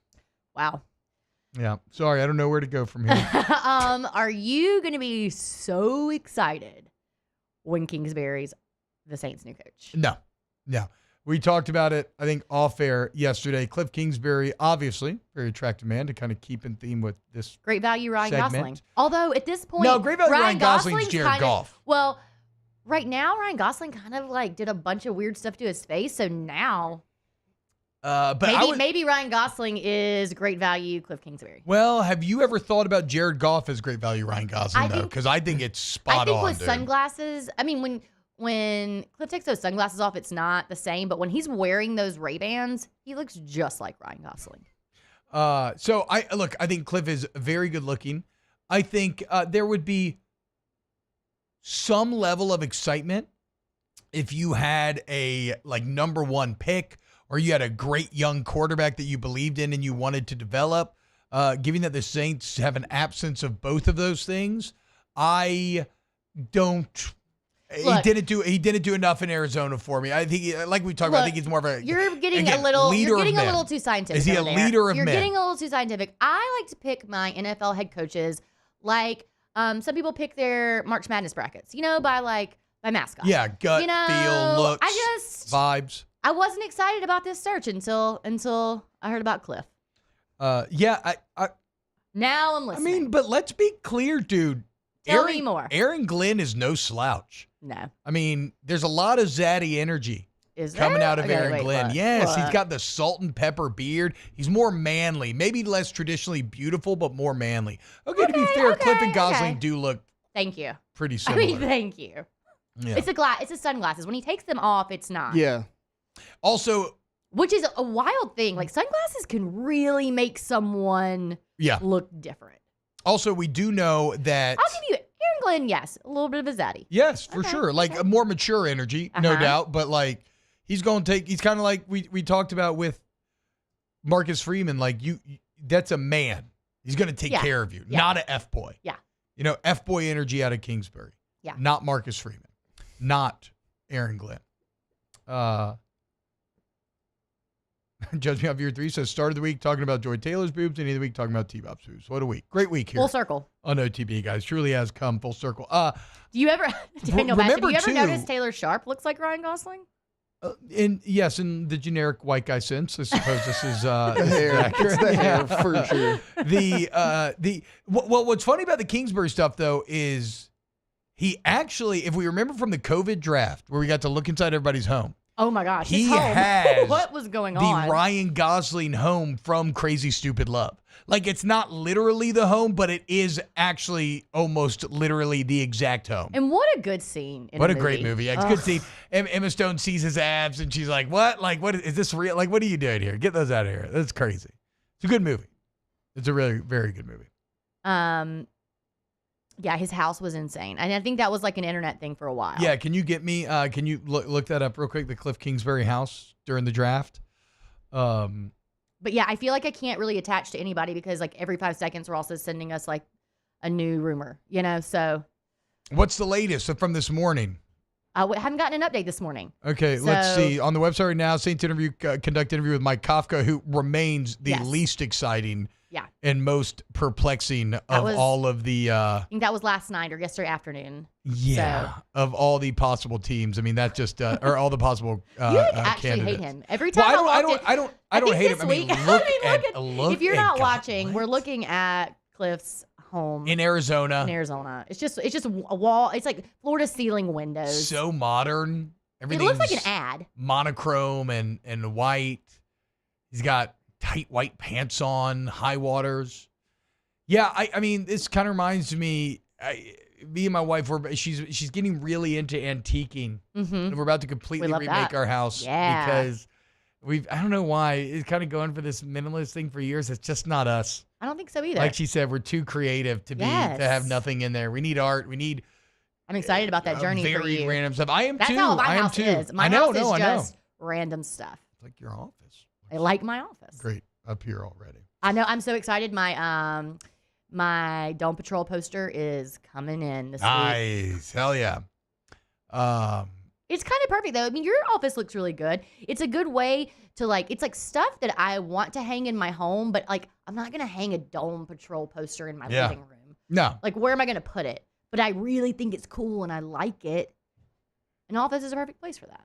Wow. Yeah. Sorry, I don't know where to go from here. Are you going to be so excited when Kingsbury's the Saints' new coach? No. We talked about it, I think, off air yesterday. Cliff Kingsbury, obviously, very attractive man to kind of keep in theme with this. Great value, Ryan segment. Gosling. Although at this point, no, great value, Ryan Gosling's Jared Goff. Well, right now, Ryan Gosling kind of did a bunch of weird stuff to his face. So now, maybe Ryan Gosling is great value, Cliff Kingsbury. Well, have you ever thought about Jared Goff as great value, Ryan Gosling, though? Because I think it's spot on. With sunglasses, when Cliff takes those sunglasses off, it's not the same. But when he's wearing those Ray-Bans, he looks just like Ryan Gosling. So I think Cliff is very good looking. I think there would be some level of excitement if you had a number one pick or you had a great young quarterback that you believed in and you wanted to develop. Given that the Saints have an absence of both of those things, I don't He didn't do enough in Arizona for me. I think, like we talked about, I think he's more of a. You're getting a little too scientific. Is he a leader of men? You're men? getting a little too scientific. I like to pick my NFL head coaches like some people pick their March Madness brackets. By mascot. Yeah, gut, feel, looks, vibes. I wasn't excited about this search until I heard about Cliff. Yeah, now I'm listening. I mean, but let's be clear, dude. Tell me more. Aaron Glenn is no slouch. No. I mean, there's a lot of zaddy energy coming out of Aaron Glenn. Look, yes, look. He's got the salt and pepper beard. He's more manly, maybe less traditionally beautiful, but more manly. Okay, to be fair, Cliff and Gosling do look Thank you. pretty similar. Thank you. Yeah. It's the sunglasses. When he takes them off, it's not. Yeah. Also, which is a wild thing. Like sunglasses can really make someone look different. Also, we do know that I'll give you Aaron Glenn, yes, a little bit of a zaddy. Yes, for sure. Like a more mature energy, no doubt. But like he's kind of like we talked about with Marcus Freeman. Like that's a man. He's going to take care of you, not an F-boy. Yeah. F-boy energy out of Kingsbury. Yeah. Not Marcus Freeman. Not Aaron Glenn. Judge Me Off Year 3 says, start of the week talking about Joy Taylor's boobs, end of the week talking about T-Bop's boobs. What a week. Great week here. Full circle. On OTB, guys. Truly has come full circle. Do you ever, Daniel Bassett, do you ever too, notice Taylor Sharp looks like Ryan Gosling? In the generic white guy sense, I suppose this is the hair. accurate. It's the hair for sure. What's funny about the Kingsbury stuff though is he actually, if we remember from the COVID draft where we got to look inside everybody's home. Oh my gosh, he his home. has what was going on? The Ryan Gosling home from Crazy Stupid Love. Like it's not literally the home, but it is actually almost literally the exact home. And what a good scene. What a great movie. Yeah, it's a good scene. Emma Stone sees his abs and she's like, what? Like, what is this real? Like, what are you doing here? Get those out of here. That's crazy. It's a good movie. It's a really, very good movie. Yeah, his house was insane. And I think that was like an internet thing for a while. Yeah, can you get me, can you look that up real quick, the Cliff Kingsbury house during the draft? But yeah, I feel like I can't really attach to anybody because like every 5 seconds we're also sending us like a new rumor, so. What's the latest from this morning? I haven't gotten an update this morning. Okay, let's see. On the website right now, Saints conduct interview with Mike Kafka, who remains the least exciting and most perplexing of all of the... I think that was last night or yesterday afternoon. Yeah, so. Of all the possible teams. I mean, that just... or all the possible you actually candidates. hate him. Every time I don't hate him. Week, Look if you're not watching, what? we're looking at Cliff's home in Arizona. It's just a wall. It's like floor to ceiling windows. So modern. It looks like an ad. Monochrome and white. He's got tight white pants on, high waters. Yeah, I mean, this kind of reminds me. Me and my wife, she's getting really into antiquing. Mm-hmm. And we're about to completely remake our house because I don't know why. It's kind of going for this minimalist thing for years. It's just not us. I don't think so either. Like she said, we're too creative to have nothing in there. We need art. We need. I'm excited about that journey for you. Random stuff. I am That's too. That's how my I am house too. is. My house is just random stuff. It's like your office. I like my office. Great up here already. I know. I'm so excited. My Dome Patrol poster is coming in this week. Nice. Hell yeah. It's kind of perfect though. I mean, your office looks really good. It's a good way to it's like stuff that I want to hang in my home, but like I'm not going to hang a Dome Patrol poster in my living room. No. Like where am I going to put it? But I really think it's cool and I like it. An office is a perfect place for that.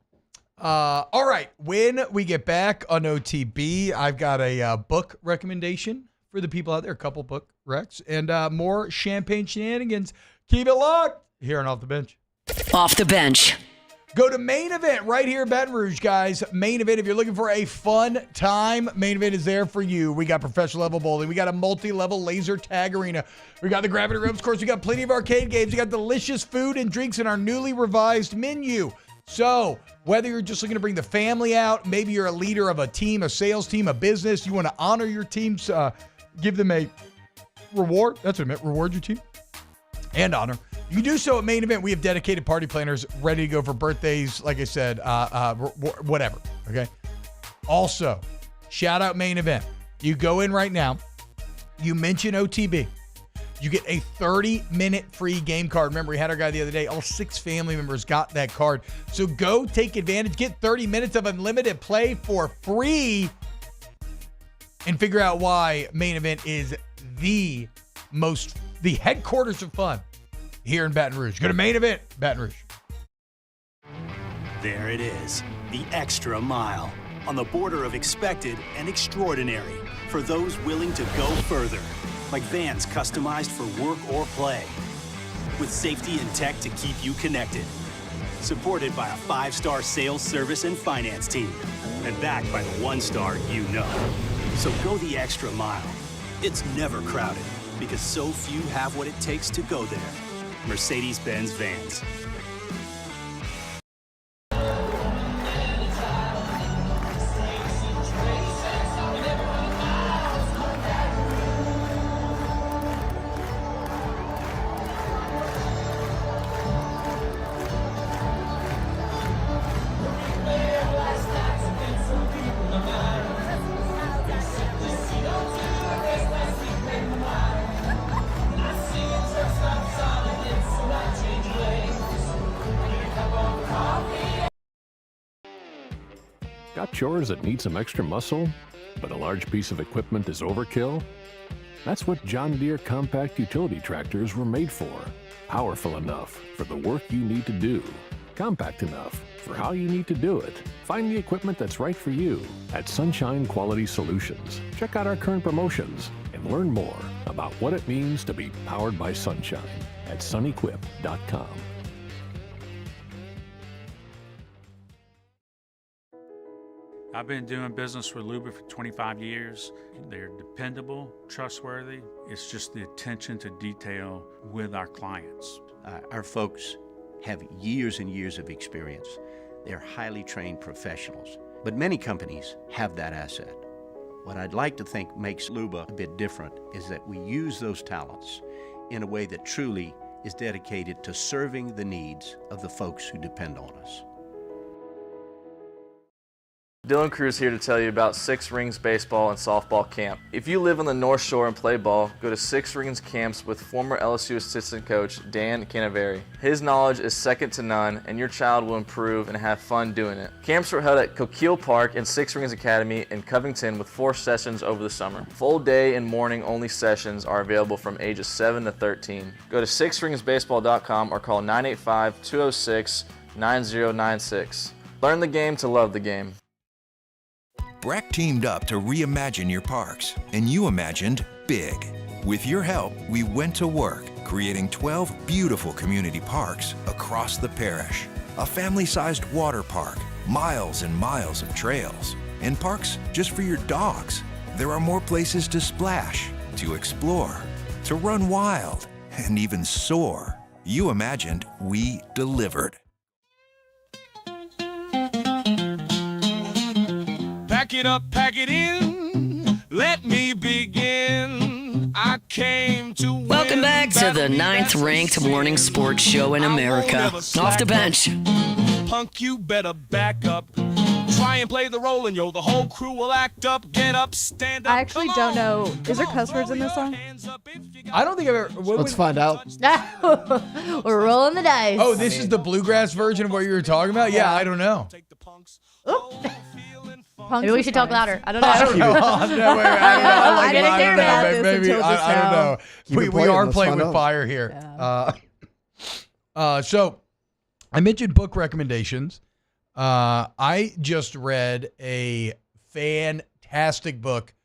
All right. When we get back on OTB, I've got a book recommendation for the people out there, a couple book recs, and more champagne shenanigans. Keep it locked here on Off the Bench. Off the Bench. Go to Main Event right here in Baton Rouge, guys. Main Event, if you're looking for a fun time, Main Event is there for you. We got professional level bowling. We got a multi-level laser tag arena. We got the gravity ropes course. We got plenty of arcade games. We got delicious food and drinks in our newly revised menu. So whether you're just looking to bring the family out, maybe you're a leader of a team, a sales team, a business, you want to honor your teams, give them a reward. That's what I meant. Reward your team and honor. You can do so at Main Event. We have dedicated party planners ready to go for birthdays, like I said, whatever, okay? Also, shout out Main Event. You go in right now. You mention OTB. You get a 30-minute free game card. Remember, we had our guy the other day. All 6 family members got that card. So go take advantage. Get 30 minutes of unlimited play for free and figure out why Main Event is the headquarters of fun here in Baton Rouge. Go to Main Event, Baton Rouge. There it is, the extra mile, on the border of expected and extraordinary for those willing to go further, like vans customized for work or play, with safety and tech to keep you connected. Supported by a 5-star sales, service, and finance team, and backed by the 1-star you know. So go the extra mile. It's never crowded, because so few have what it takes to go there. Mercedes-Benz Vans. Got chores that need some extra muscle, but a large piece of equipment is overkill? That's what John Deere compact utility tractors were made for. Powerful enough for the work you need to do. Compact enough for how you need to do it. Find the equipment that's right for you at Sunshine Quality Solutions. Check out our current promotions and learn more about what it means to be powered by sunshine at sunequip.com. I've been doing business with Luba for 25 years. They're dependable, trustworthy. It's just the attention to detail with our clients. Our folks have years and years of experience. They're highly trained professionals, but many companies have that asset. What I'd like to think makes Luba a bit different is that we use those talents in a way that truly is dedicated to serving the needs of the folks who depend on us. Dylan Cruz here to tell you about Six Rings Baseball and Softball Camp. If you live on the North Shore and play ball, go to Six Rings Camps with former LSU assistant coach Dame-Penn. His knowledge is second to none, and your child will improve and have fun doing it. Camps were held at Coquille Park and Six Rings Academy in Covington with 4 sessions over the summer. Full day and morning only sessions are available from ages 7 to 13. Go to sixringsbaseball.com or call 985-206-9096. Learn the game to love the game. Breck teamed up to reimagine your parks, and you imagined big. With your help, we went to work, creating 12 beautiful community parks across the parish. A family-sized water park, miles and miles of trails, and parks just for your dogs. There are more places to splash, to explore, to run wild, and even soar. You imagined, we delivered. Pack it up, pack it in. Let me begin. I came to Welcome back to the 9th-ranked morning sports show in America. Off the bench. Punk, you better back up. Try and play the role and the whole crew will act up. Get up, stand up. I actually don't know. Is there cuss words in this song? I don't think I've ever. Let's find out. We're rolling the dice. Oh, this is the bluegrass version of what you were talking about? Yeah, I don't know. Maybe we should talk louder. I don't know. I don't know. I don't know. Maybe I don't know. We are playing with fire here. Yeah. So I mentioned book recommendations. I just read a fantastic book,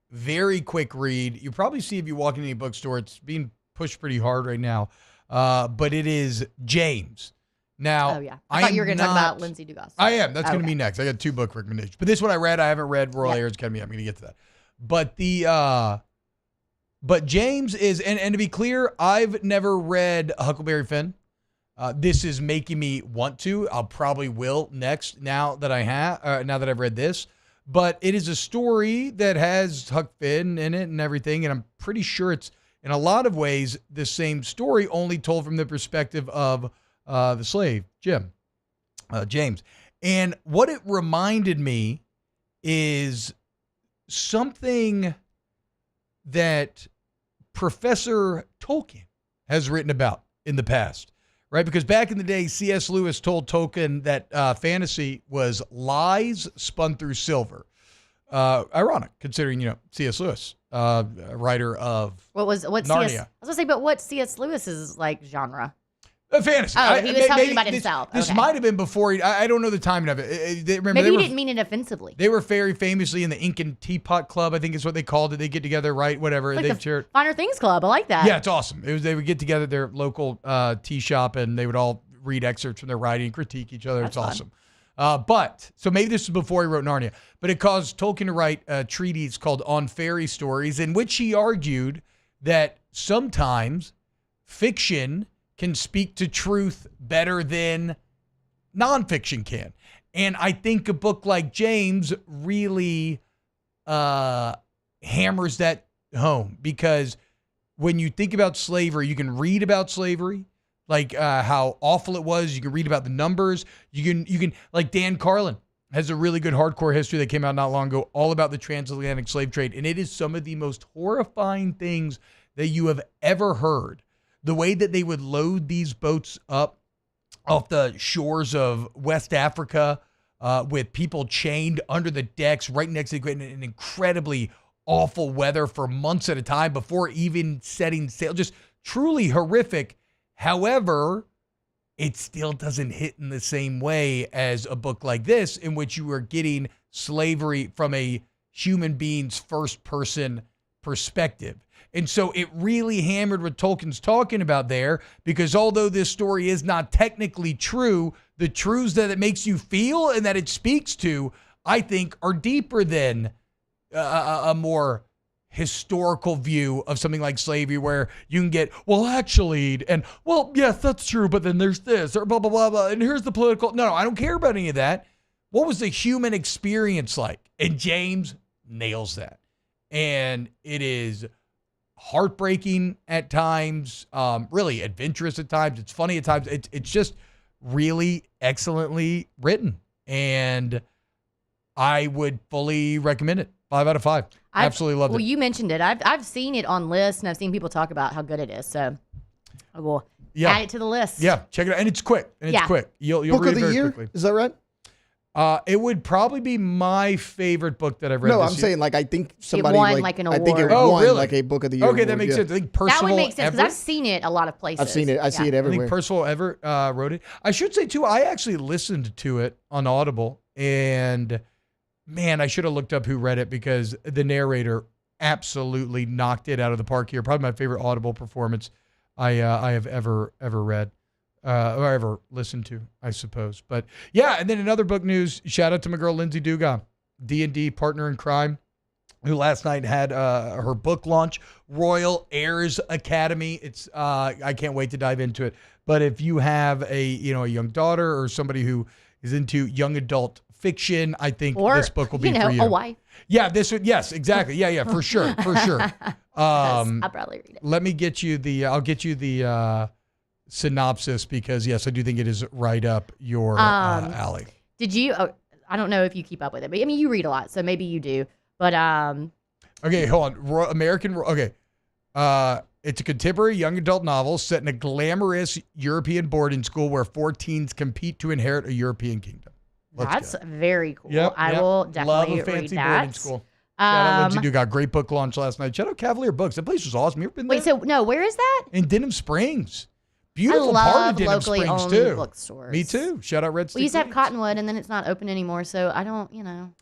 very quick read. You probably see if you walk into any bookstore, it's being pushed pretty hard right now. But it is James. Now, oh, yeah. I thought you were going to talk about Lindsay Dugas. I am. That's going to be next. I got 2 book recommendations. But this is what I read. I haven't read Royal Ayers Academy. I'm going to get to that. But but James is, and to be clear, I've never read Huckleberry Finn. This is making me want to. I'll probably will next now that I've read this. But it is a story that has Huck Finn in it and everything. And I'm pretty sure it's in a lot of ways the same story, only told from the perspective of the slave, James. And what it reminded me is something that Professor Tolkien has written about in the past, right? Because back in the day, C.S. Lewis told Tolkien that fantasy was lies spun through silver. Ironic, considering, C.S. Lewis, writer of Narnia. Narnia. I was gonna say, but what C.S. Lewis's genre? Fantasy. Oh, he was talking about this, himself. This Okay. might have been before. I don't know the timing of it. Maybe he didn't mean it offensively. They were very famously in the Ink and Teapot Club, I think is what they called it. They get together, right? Whatever. Like They the shared. Finer Things Club. I like that. Yeah, it's awesome. They would get together at their local tea shop, and they would all read excerpts from their writing and critique each other. That's It's awesome. So maybe this is before he wrote Narnia, but it caused Tolkien to write a treatise called On Fairy Stories, in which he argued that sometimes fiction can speak to truth better than nonfiction can. And I think a book like James really hammers that home, because when you think about slavery, you can read about slavery, like how awful it was. You can read about the numbers. You can like Dan Carlin has a really good hardcore history that came out not long ago, all about the transatlantic slave trade. And it is some of the most horrifying things that you have ever heard. The way that they would load these boats up off the shores of West Africa with people chained under the decks right next to in incredibly awful weather for months at a time before even setting sail. Just truly horrific. However, it still doesn't hit in the same way as a book like this, in which you are getting slavery from a human being's first-person perspective. And so it really hammered what Tolkien's talking about there, because although this story is not technically true, the truths that it makes you feel and that it speaks to, I think, are deeper than a more historical view of something like slavery, where you can get, well, actually, and, well, yes, that's true, but then there's this, or blah, blah, blah, blah, and here's the political. No, I don't care about any of that. What was the human experience like? And James nails that. And it is heartbreaking at times, really adventurous at times. It's funny at times. It's just really excellently written, and I would fully recommend it. 5 out of 5. Absolutely loved it. Well, you mentioned it. I've seen it on lists, and I've seen people talk about how good it is. So I will add it to the list. Yeah, check it out. And it's quick. You'll Book read of it the very year? quickly. Is that right? It would probably be my favorite book that I've read. No, this I'm year. saying I think somebody won, like, an I think it award. won really? like a book of the year. Okay, that award, makes yeah. sense. I think That Percival would make sense, because Everett. I've seen it a lot of places. I've seen it. I see it I everywhere. think Percival Everett wrote it. I should say, too, I actually listened to it on Audible, and man, I should have looked up who read it, because the narrator absolutely knocked it out of the park here. Probably my favorite Audible performance I have ever read. Or ever listened to, I suppose. But yeah, and then in other book news, shout out to my girl Lindsay Dugan, D&D partner in crime, who last night had her book launch, Royal Heirs Academy. It's I can't wait to dive into it. But if you have a young daughter or somebody who is into young adult fiction, I think this book will be for you. A wife. Yeah, this would, yes, exactly. Yeah, for sure. I'll probably read it. Let me get you I'll get you the synopsis, because yes, I do think it is right up your alley. Did you? I don't know if you keep up with it, but I mean, you read a lot, so maybe you do. But okay, hold on. It's a contemporary young adult novel set in a glamorous European boarding school where 4 teens compete to inherit a European kingdom. that's very cool. Yep, I will definitely love a fancy read boarding that. school. Shout out Lindsay Dugan, got great book launch last night. Shout out Cavalier Books. That place was awesome. You ever been there? Wait, so no, where is that? In Denham Springs. Beautiful I part love of Denham locally Springs owned too. bookstores. Me too. Shout out Red Stick. We used to have Reads. Cottonwood, and then it's not open anymore, so I don't,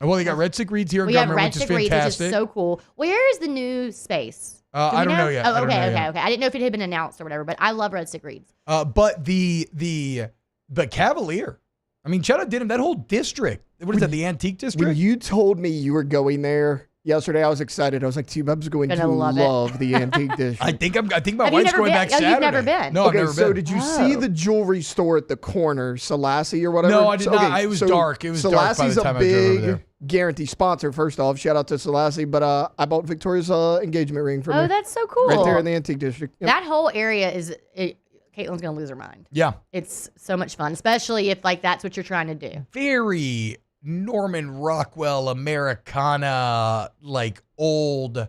Well, they got Red Stick Reads here in We have Government, Red which is Stick Reads, fantastic. which is so cool. Where is the new space? Do I we don't know yet. Oh, I don't know okay. yet. I didn't know if it had been announced or whatever, but I love Red Stick Reads. But the Cavalier. I mean, shout out Denham. That whole district. What is that? The Antique District. When you told me you were going there yesterday, I was excited. I was like, T-Bub's going to love the Antique District. I think my Have you wife's never going been? back Oh, Saturday. you've never been? No, I've Okay, never so been. did you see the jewelry store at the corner, Selassie or whatever? No, I did not. It was dark. It was dark by the Selassie's time a I drove over big there. guarantee sponsor, first off. Shout out to Selassie. But I bought Victoria's engagement ring for me. Oh, that's so cool. Right there in the Antique District. Yep. That whole area is. Caitlin's gonna lose her mind. Yeah. It's so much fun, especially if that's what you're trying to do. Very Norman Rockwell Americana, old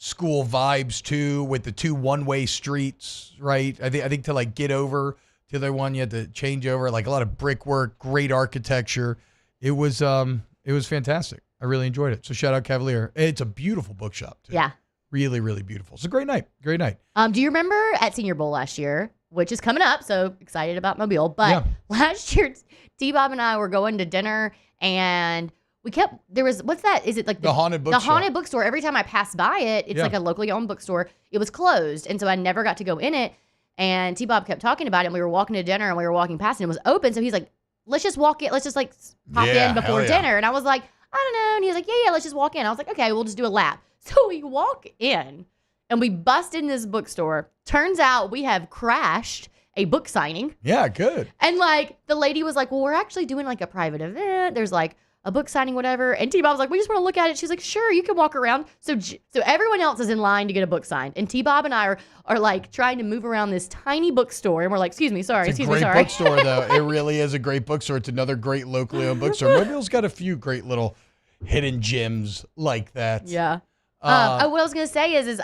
school vibes too, with the 2 one-way streets, right? I think to like get over to the other one, you had to change over, like a lot of brickwork, great architecture. It was fantastic. I really enjoyed it. So shout out Cavalier. It's a beautiful bookshop too. Yeah. Really, really beautiful. It's a great night. Great night. Do you remember at Senior Bowl last year, which is coming up, so excited about Mobile, but last year T-Bob and I were going to dinner and what's that? Is it like the haunted bookstore? The haunted bookstore. Every time I pass by it, it's like a locally owned bookstore. It was closed, and so I never got to go in it. And T-Bob kept talking about it, and we were walking to dinner, and we were walking past, and it was open. So he's like, let's just walk in. Let's just like pop in before dinner. And I was like, I don't know. And he was like, yeah, let's just walk in. I was like, okay, we'll just do a lap. So we walk in, and we bust in this bookstore. Turns out we have crashed a book signing. Yeah, good. And like the lady was like, well, we're actually doing like a private event. There's like a book signing, whatever. And T-Bob was like, we just want to look at it. She's like, sure, you can walk around. So everyone else is in line to get a book signed. And T-Bob and I are like trying to move around this tiny bookstore. And we're like, excuse me, sorry. It's a great bookstore, though. It really is a great bookstore. It's another great locally owned bookstore. Mobile's got a few great little hidden gems like that. Yeah. What I was going to say is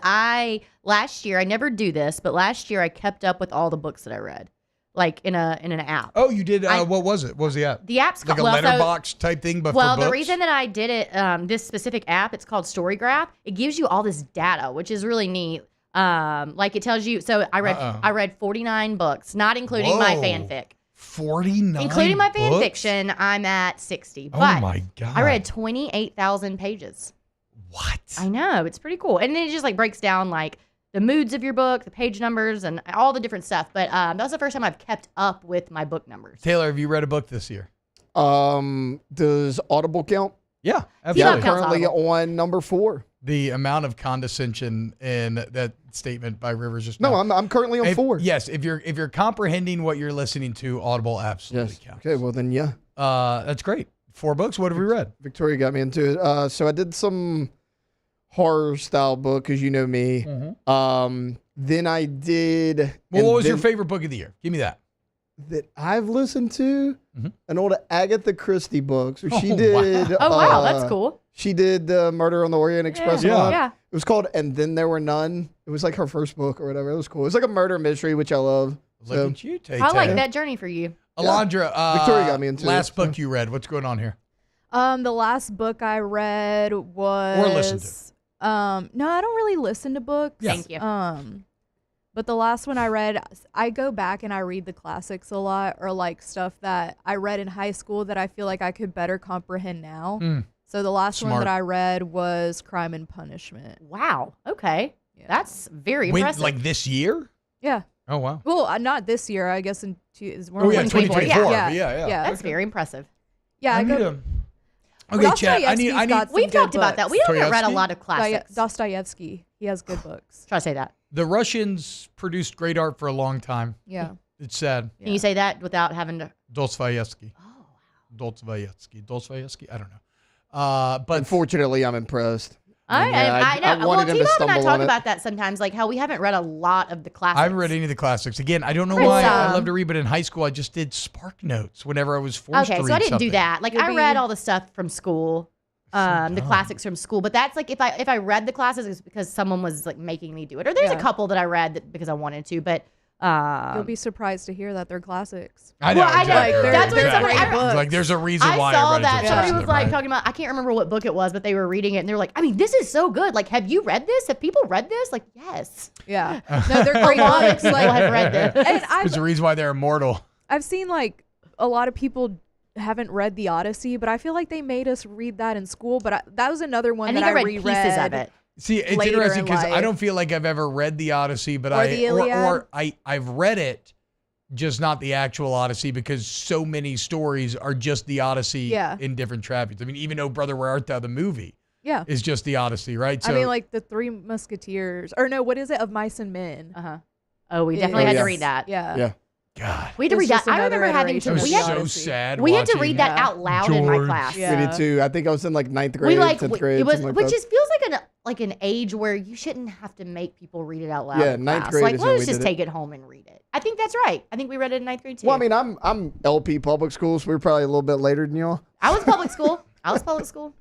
last year, I never do this, but last year I kept up with all the books that I read. Like in an app. Oh, you did? What was it? What was the app? The app's like called, a letterbox type thing, but for books? The reason that I did it, this specific app, it's called Storygraph. It gives you all this data, which is really neat. Like it tells you. So I read 49 books, not including my fanfic. 49, including my fan books? fiction. I'm at 60. Oh but my god! I read 28,000 pages. What? I know, it's pretty cool, and then it just like breaks down like the moods of your book, the page numbers, and all the different stuff. But that was the first time I've kept up with my book numbers. Taylor, have you read a book this year? Does Audible count? Yeah, absolutely. Yeah, currently on number 4. The amount of condescension in that statement by Rivers just now. No, I'm currently on 4. Yes, if you're comprehending what you're listening to, Audible absolutely counts. Okay, well then yeah. That's great. 4 books. What have we read? Victoria got me into it. So I did some horror style book, because you know me. Mm-hmm. Then I did. Well, what was your favorite book of the year? Give me that. That I've listened to an old Agatha Christie book. So she Oh, did. wow. Oh wow, that's cool. She did Murder on the Orient Express. Yeah. It was called And Then There Were None. It was like her first book or whatever. It was cool. It was like a murder mystery, which I love. Look at you, Tay. I like that journey for you. Alondra, Victoria got me into last it, book you read. What's going on here? The last book I read was Or listened to. No, I don't really listen to books. Yeah. Thank you. But the last one I read, I go back and I read the classics a lot, or like stuff that I read in high school that I feel like I could better comprehend now. So the last one that I read was Crime and Punishment. Wow. Okay. That's very impressive. Like this year? Yeah. Oh, wow. Well, not this year. I guess in 2024. Yeah. That's very impressive. Yeah. Okay, Chad. I need. We've talked about that. We haven't read a lot of classics. Dostoevsky. He has good books. Try to say that. The Russians produced great art for a long time. Yeah. It's sad. Can you say that without having to? Dostoevsky. Oh, Dostoevsky. I don't know. But unfortunately, I'm impressed. I know. wanted him to T-Bob and I stumble talk on it. about that sometimes, like how we haven't read a lot of the classics. I haven't read any of the classics. Again, I don't know Read why I some. love to read, but in high school I just did Spark Notes whenever I was forced to read Okay, so I didn't something. do that. Like I read all the stuff from school, the classics from school. But that's like if I read the classics, it's because someone was like making me do it. Or there's a couple that I read because I wanted to, but. You'll be surprised to hear that they're classics. I know. Well, I know. exactly. That's what Exactly. somebody. It's like there's a reason why I saw everybody's that obsessed somebody with was them, like right? talking about. I can't remember what book it was, but they were reading it and they were like, "I mean, this is so good. Like, have you read this? Have people read this? Like, yes. Yeah. No, they're great A lot of books. people have read this. And There's a reason why they're immortal. I've seen like a lot of people haven't read the Odyssey, but I feel like they made us read that in school. But that was another one I that think I read reread. pieces of it. See, it's later interesting in because I life. don't feel like I've ever read the Odyssey, but Or the Iliad. I've read it, just not the actual Odyssey, because so many stories are just the Odyssey in different chapters. I mean, even Oh Brother, Where Art Thou, the movie, is just the Odyssey, right? I mean, like the Three Musketeers, or no, what is it? Of Mice and Men. Oh, we definitely had to read that. Yeah. God. We had to read that. I remember having to. I was We had so to, sad. we had to watching read that out loud in my class. We did too. I think I was in like 9th grade, We like 10th grade. it was, something like which that. just feels like an age where you shouldn't have to make people read it out loud. Yeah, in 9th class. grade Like, is when let's we just did it. take it home and read it. I think that's right. I think we read it in 9th grade too. Well, I mean, I'm LP public school, so we were probably a little bit later than y'all. I was public school.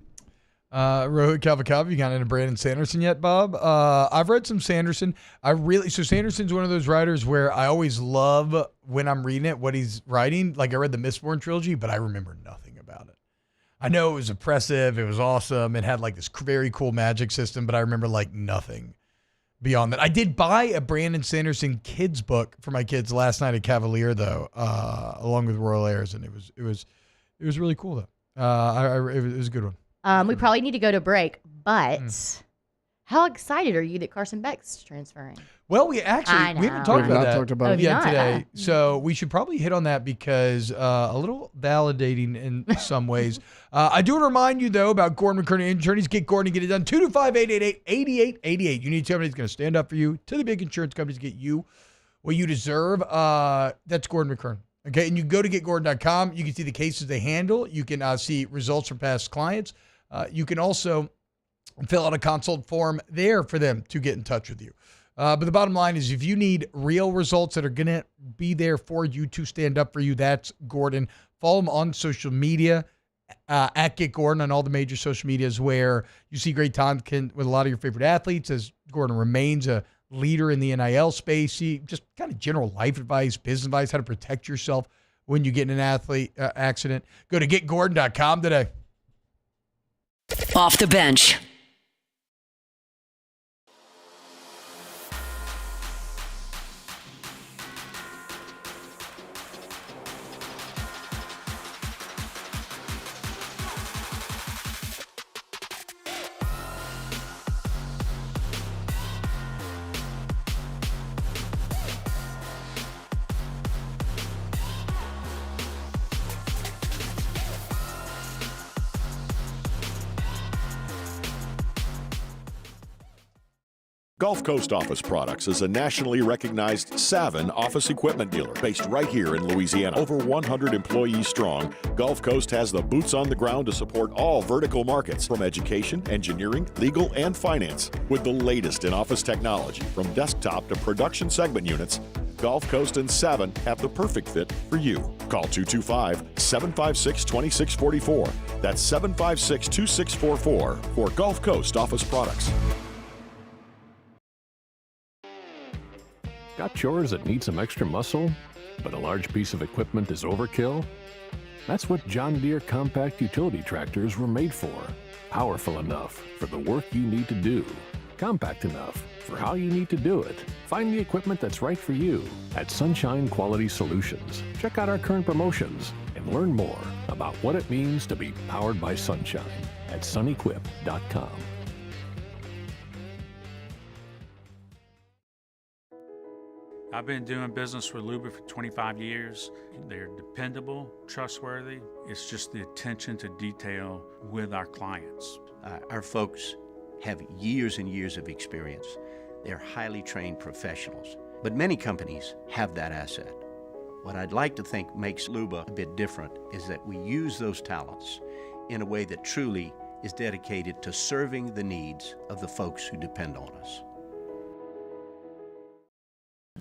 Rohit Kavakava, you got into Brandon Sanderson yet, Bob? I've read some Sanderson. So Sanderson's one of those writers where I always love when I'm reading it, what he's writing. Like I read the Mistborn trilogy, but I remember nothing about it. I know it was oppressive. It was awesome. It had like this very cool magic system, but I remember like nothing beyond that. I did buy a Brandon Sanderson kids book for my kids last night at Cavalier though, along with Royal Airs, and it was really cool though. It was a good one. We probably need to go to break, but how excited are you that Carson Beck's transferring? Well, we haven't talked about that yet today, so we should probably hit on that because a little validating in some ways. I do want to remind you, though, about Gordon McKernan Attorneys. Get Gordon to get it done. 225-888-8888. You need somebody who's going to stand up for you to the big insurance companies to get you what you deserve. That's Gordon McKernan. Okay, and you go to getgordon.com. You can see the cases they handle. You can see results from past clients. You can also fill out a consult form there for them to get in touch with you. But the bottom line is if you need real results that are going to be there for you to stand up for you, that's Gordon. Follow him on social media at Get Gordon on all the major social medias where you see great content with a lot of your favorite athletes as Gordon remains a leader in the NIL space. See just kind of general life advice, business advice, how to protect yourself when you get in an athlete accident. Go to getgordon.com today. Off the bench. Gulf Coast Office Products is a nationally recognized Savin office equipment dealer based right here in Louisiana. Over 100 employees strong, Gulf Coast has the boots on the ground to support all vertical markets from education, engineering, legal, and finance. With the latest in office technology from desktop to production segment units, Gulf Coast and Savin have the perfect fit for you. Call 225-756-2644. That's 756-2644 for Gulf Coast Office Products. Got chores that need some extra muscle, but a large piece of equipment is overkill? That's what John Deere compact utility tractors were made for. Powerful enough for the work you need to do. Compact enough for how you need to do it. Find the equipment that's right for you at Sunshine Quality Solutions. Check out our current promotions and learn more about what it means to be powered by sunshine at sunequip.com. I've been doing business with Luba for 25 years. They're dependable, trustworthy. It's just the attention to detail with our clients. Our folks have years and years of experience. They're highly trained professionals, but many companies have that asset. What I'd like to think makes Luba a bit different is that we use those talents in a way that truly is dedicated to serving the needs of the folks who depend on us.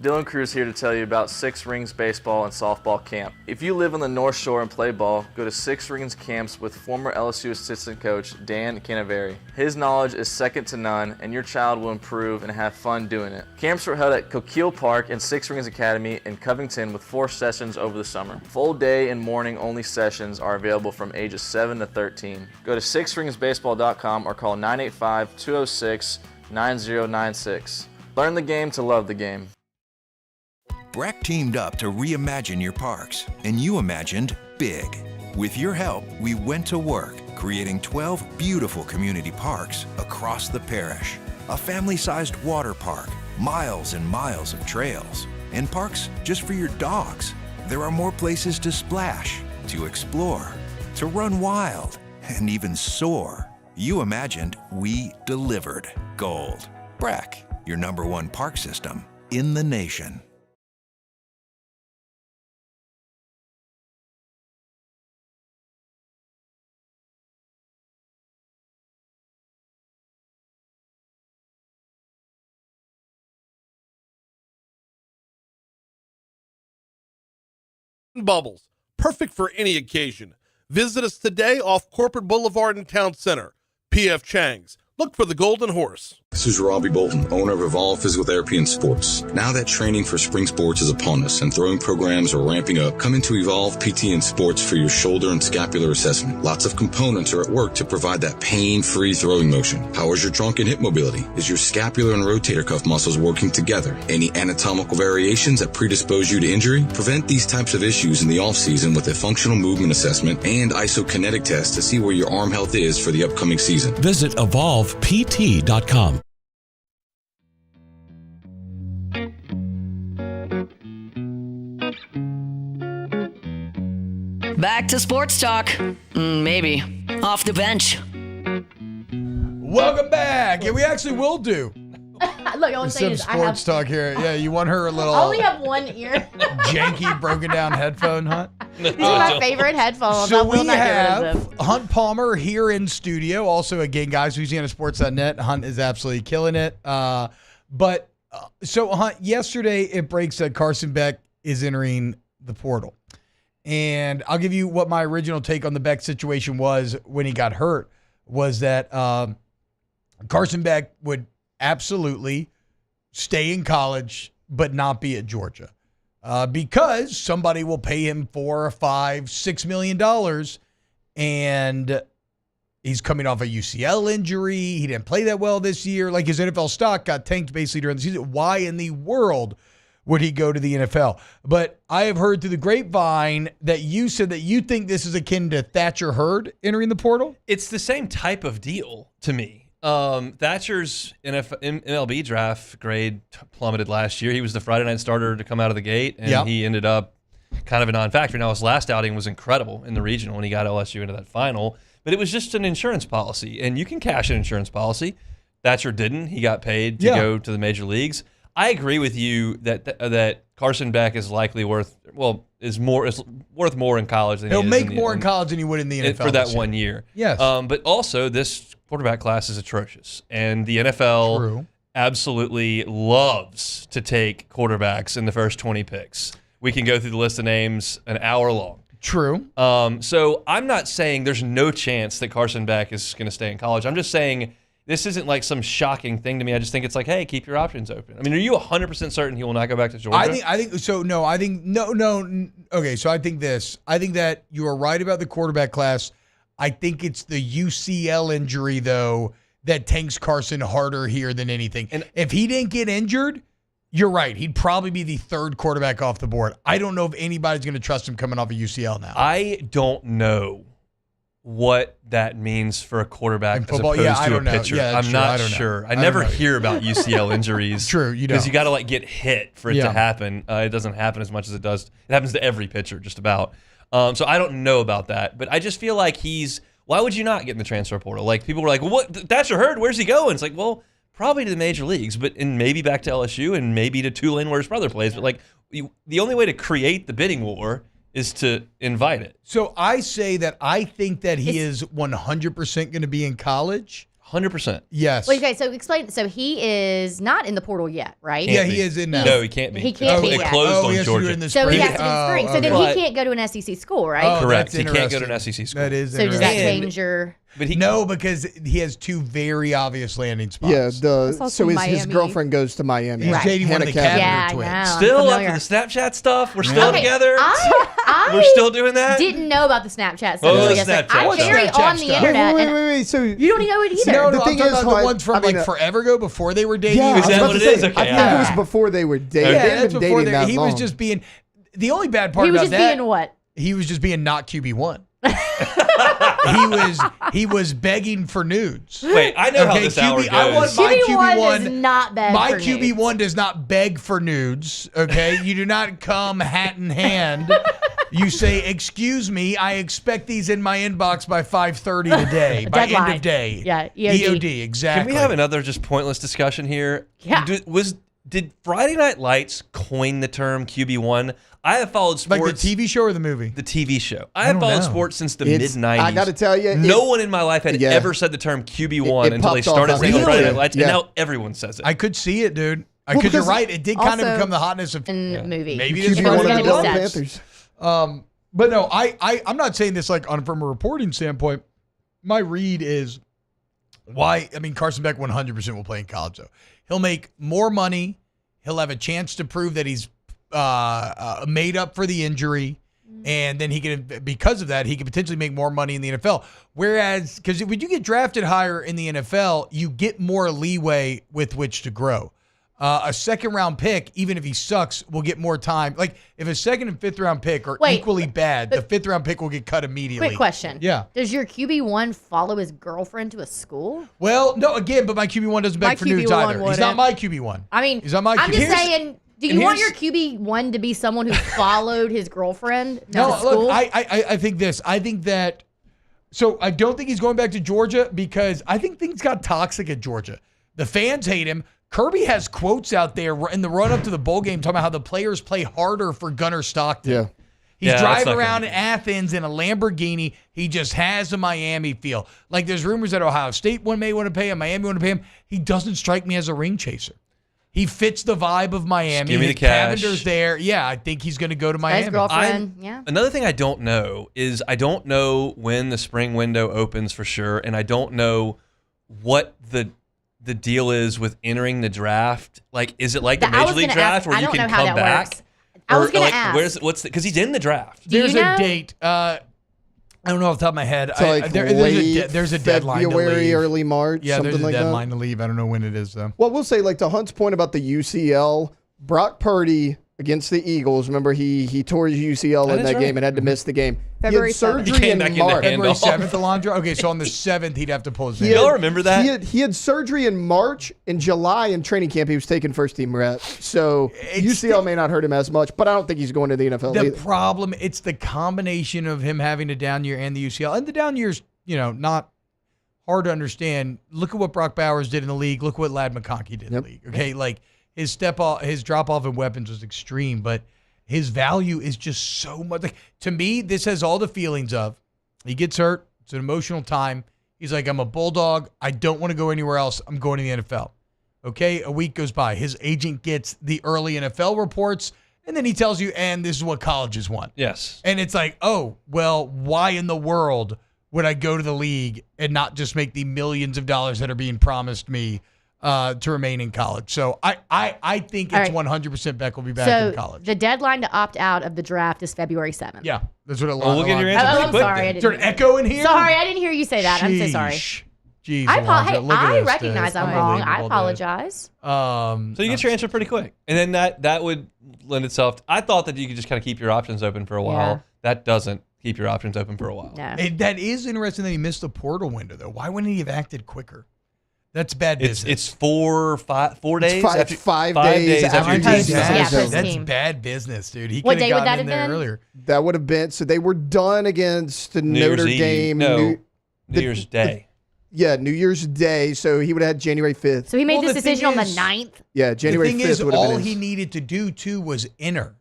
Dylan Cruz here to tell you about Six Rings Baseball and Softball Camp. If you live on the North Shore and play ball, go to Six Rings Camps with former LSU assistant coach Dan-Penn. His knowledge is second to none, and your child will improve and have fun doing it. Camps are held at Coquille Park and Six Rings Academy in Covington with 4 sessions over the summer. Full day and morning only sessions are available from ages 7 to 13. Go to sixringsbaseball.com or call 985-206-9096. Learn the game to love the game. Breck teamed up to reimagine your parks, and you imagined big. With your help, we went to work, creating 12 beautiful community parks across the parish. A family-sized water park, miles and miles of trails, and parks just for your dogs. There are more places to splash, to explore, to run wild, and even soar. You imagined, we delivered. Gold. Breck, your #1 park system in the nation. Bubbles, perfect for any occasion. Visit us today off Corporate Boulevard in Town Center. P.F. Chang's. Look for the Golden Horse. This is Robbie Bolton, owner of Evolve Physical Therapy and Sports. Now that training for spring sports is upon us and throwing programs are ramping up, come into Evolve PT and Sports for your shoulder and scapular assessment. Lots of components are at work to provide that pain-free throwing motion. How is your trunk and hip mobility? Is your scapular and rotator cuff muscles working together? Any anatomical variations that predispose you to injury? Prevent these types of issues in the off-season with a functional movement assessment and isokinetic test to see where your arm health is for the upcoming season. Visit evolvept.com. Back to sports talk. Maybe. Off the bench. Welcome back. Yeah, we actually will do Look, all I'm saying some is I have. sports talk here. Yeah, you want her a little I only have one ear. janky, broken down headphone, Hunt? These are my favorite headphones. So I will we not get rid of have them. Hunt Palmer here in studio. Also, again, guys, LouisianaSports.net. Hunt is absolutely killing it. So Hunt, yesterday it breaks that Carson Beck is entering the portal. And I'll give you what my original take on the Beck situation was when he got hurt, was that Carson Beck would absolutely stay in college but not be at Georgia because somebody will pay him $4 or $5, $6 million, and he's coming off a UCL injury. He didn't play that well this year. Like, his NFL stock got tanked basically during the season. Why in the world would he go to the NFL? But I have heard through the grapevine that you said that you think this is akin to Thatcher Hurd entering the portal. It's the same type of deal to me. Thatcher's MLB draft grade plummeted last year. He was the Friday night starter to come out of the gate, and he ended up kind of a non-factor. Now, his last outing was incredible in the regional, and he got LSU into that final. But it was just an insurance policy, and you can cash an insurance policy. Thatcher didn't. He got paid to go to the major leagues. I agree with you that Carson Beck is likely worth more in college than He'll he is make more in college than he would in the NFL for that 1 year. Yes. But also, this quarterback class is atrocious, and the NFL absolutely loves to take quarterbacks in the first 20 picks. We can go through the list of names an hour long. True. So I'm not saying there's no chance that Carson Beck is going to stay in college. I'm just saying this isn't like some shocking thing to me. I just think it's like, hey, keep your options open. I mean, are you 100% certain he will not go back to Georgia? I think so. No, I think no. Okay, so I think this. I think that you are right about the quarterback class. I think it's the UCL injury though that tanks Carson harder here than anything. And if he didn't get injured, you're right. He'd probably be the third quarterback off the board. I don't know if anybody's going to trust him coming off a UCL now. I don't know what that means for a quarterback as opposed to a pitcher. I'm not sure. I never hear about UCL injuries. True, you don't. Because you got to get hit for it to happen. It doesn't happen as much as it does. It happens to every pitcher, just about. So I don't know about that, but I just feel like why would you not get in the transfer portal? Like, people were like, well, what? Thatcher Hurd, where's he going? It's like, well, probably to the major leagues, and maybe back to LSU and maybe to Tulane where his brother plays. But the only way to create the bidding war is to invite it. So I say that I think that he is 100% going to be in college. 100%. Yes. Well, okay, so explain. So he is not in the portal yet, right? Yeah, he is in now. No, he can't be. He can't be It yet. closed on Georgia. So he has to be in spring. So then he can't go to an SEC school, right? Correct. He can't go to an SEC school. That is So does that change your... No, because he has two very obvious landing spots. Yeah, so his girlfriend goes to Miami. He's dating one of the Cavinder twins. Still up for the Snapchat stuff? We're still together? We're still doing that? Didn't know about the Snapchat stuff. Oh, the yesterday. Snapchat I'm very stuff. on the internet. Wait. So you don't know it either. No, the I'm thing talking is, about the ones from forever ago before they were dating. Yeah, Is that what it is? Okay. I think it was before they were dating. Yeah, They that's hadn't been before dating that he long. was just being. The only bad part He was about just that. being what? He was just being not QB1. he was begging for nudes. Wait, I know how this hour goes. I want my QB1 does not beg My for QB1 nudes. does not beg for nudes. Okay, you do not come hat in hand. You say, "Excuse me, I expect these in my inbox by 5:30 today, by Deadline. end of day." Yeah, EOD, exactly. Can we have another just pointless discussion here? Yeah. Did Friday Night Lights coin the term QB1? I have followed sports. Like the TV show or the movie? The TV show. I have don't followed know. sports since the It's- mid-90s. I gotta tell you, no one in my life had ever said the term QB1 it until they popped off started on saying on TV. Friday Night Lights, Yeah. and now everyone says it. I could see it, dude. Well, Because you're because right. It did kind of also become the hotness of in the movie. Maybe QB1 this of was the gonna be Black sex. Panthers. But no, I'm not saying this from a reporting standpoint. My read is Why? I mean, Carson Beck 100% will play in college, though. He'll make more money. He'll have a chance to prove that he's made up for the injury. And then he can, because of that, he could potentially make more money in the NFL. Whereas, because when you get drafted higher in the NFL, you get more leeway with which to grow. A second-round pick, even if he sucks, will get more time. Like, if a second and fifth-round pick are equally bad, the fifth-round pick will get cut immediately. Quick question. Yeah. Does your QB1 follow his girlfriend to a school? Well, no, again, but my QB1 doesn't beg for nudes either. He's not my QB1. I mean, he's not my I'm QB1. just saying, do you want your QB1 to be someone who followed his girlfriend to school? Look, I think this. I think that, so I don't think he's going back to Georgia because I think things got toxic at Georgia. The fans hate him. Kirby has quotes out there in the run-up to the bowl game talking about how the players play harder for Gunnar Stockton. Yeah. He's driving around in Athens in a Lamborghini. He just has a Miami feel. Like there's rumors that Ohio State may want to pay him, Miami want to pay him. He doesn't strike me as a ring chaser. He fits the vibe of Miami. Give me the cash. Cavender's there. Yeah, I think he's going to go to Miami. His girlfriend, Another thing I don't know is I don't know when the spring window opens for sure, and I don't know what the deal is with entering the draft. Like, is it like the Major League draft where you can come back? I was going to ask. Because he's in the draft. There's a date. I don't know off the top of my head. There's a deadline to February, leave. early March. Yeah, there's a something like deadline to leave. I don't know when it is, though. Well, we'll say, like, to Hunt's point about the UCL, Brock Purdy against the Eagles. Remember, he tore his UCL in that game and had to miss the game. February he had surgery in March. February 7th, Alondra? Okay, so on the 7th, he'd have to pull his name. Y'all remember that? He had surgery in March. In July, in training camp, he was taking first-team reps. So UCL may not hurt him as much, but I don't think he's going to the NFL The either. problem, it's the combination of him having a down year and the UCL. And the down year's, not hard to understand. Look at what Brock Bowers did in the league. Look what Ladd McConkey did in the league. Okay, like his drop off in weapons was extreme, but his value is just so much. Like, to me, this has all the feelings of he gets hurt. It's an emotional time. He's like, I'm a Bulldog. I don't want to go anywhere else. I'm going to the NFL. Okay, a week goes by. His agent gets the early NFL reports, and then he tells you, and this is what colleges want. Yes. And it's like, oh, well, why in the world would I go to the league and not just make the millions of dollars that are being promised me to remain in college? So I think it's 100% Beck will be back in college. The deadline to opt out of the draft is February 7th. Yeah, that's what it looks like. We'll get your answer I'm sorry. Is there an echo in here? Sorry, I didn't hear you say that. I'm so sorry. Jeez, I recognize I'm wrong. I apologize. So you get your answer pretty quick. And then that would lend itself. I thought that you could just kind of keep your options open for a while. Yeah. That doesn't keep your options open for a while. No. That is interesting that he missed the portal window, though. Why wouldn't he have acted quicker? That's bad business. It's 4 days. It's 5 days after your team That's team. bad business, dude. He What could have day would gotten that in have there been? earlier. That would have been, so they were done against the Notre Dame. No, New Year's Day. New Year's Day. So he would have had January 5th. So he made this the decision on thing the is- 9th? Yeah, January the thing 5th is, would have all been his. he needed to do, too, was enter.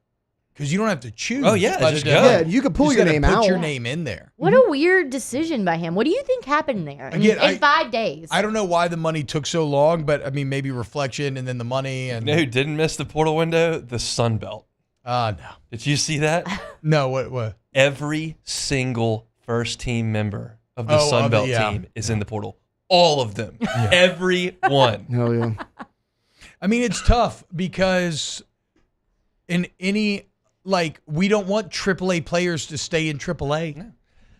Because you don't have to choose. Oh, yeah, by just the go. deadline. Yeah, you could pull just your gotta name put out. your name in there. What a weird decision by him. What do you think happened there in 5 days? I don't know why the money took so long, but I mean, maybe reflection and then the money. And You know who didn't miss the portal window? The Sun Belt. No. Did you see that? No, what? Every single first team member of the Oh, Sun of the- Belt yeah. team is in the portal. All of them. Every one. Hell yeah. I mean, it's tough because in any, we don't want AAA players to stay in AAA.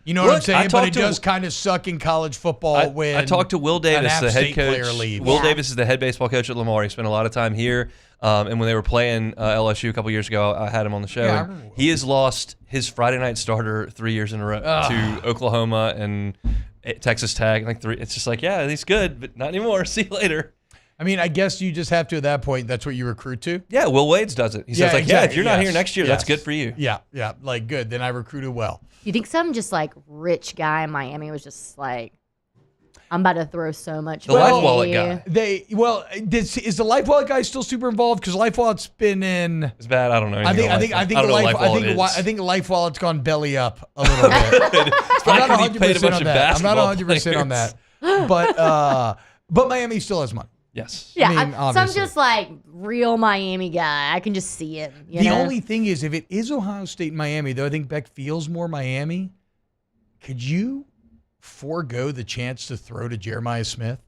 You know what I'm Look, saying? But it does kind of suck in college football when I talked to Will an Davis, App the head State player coach. leaves. Will Davis is the head baseball coach at Lamar. He spent a lot of time here. And when they were playing LSU a couple years ago, I had him on the show. Yeah, I and remember. he has lost his Friday night starter 3 years in a row to Oklahoma and Texas Tech. It's just like, yeah, he's good, but not anymore. See you later. I mean, I guess you just have to at that point. That's what you recruit to. Yeah, Will Wades does it. He says, if you're not here next year, that's yes. good for you. Yeah, good. Then I recruited well. You think some just rich guy in Miami was just like, I'm about to throw so much The money Life Wallet at you. guy. Is the Life Wallet guy still super involved? Because Life Wallet's been in. It's bad. I don't know. I think Life Wallet's gone belly up a little bit. I'm not 100% on that. I'm not 100% on that. But Miami still has money. Yes. Yeah, I mean, some obviously. just real Miami guy. I can just see it. The only thing is, if it is Ohio State and Miami, though I think Beck feels more Miami, could you forego the chance to throw to Jeremiah Smith?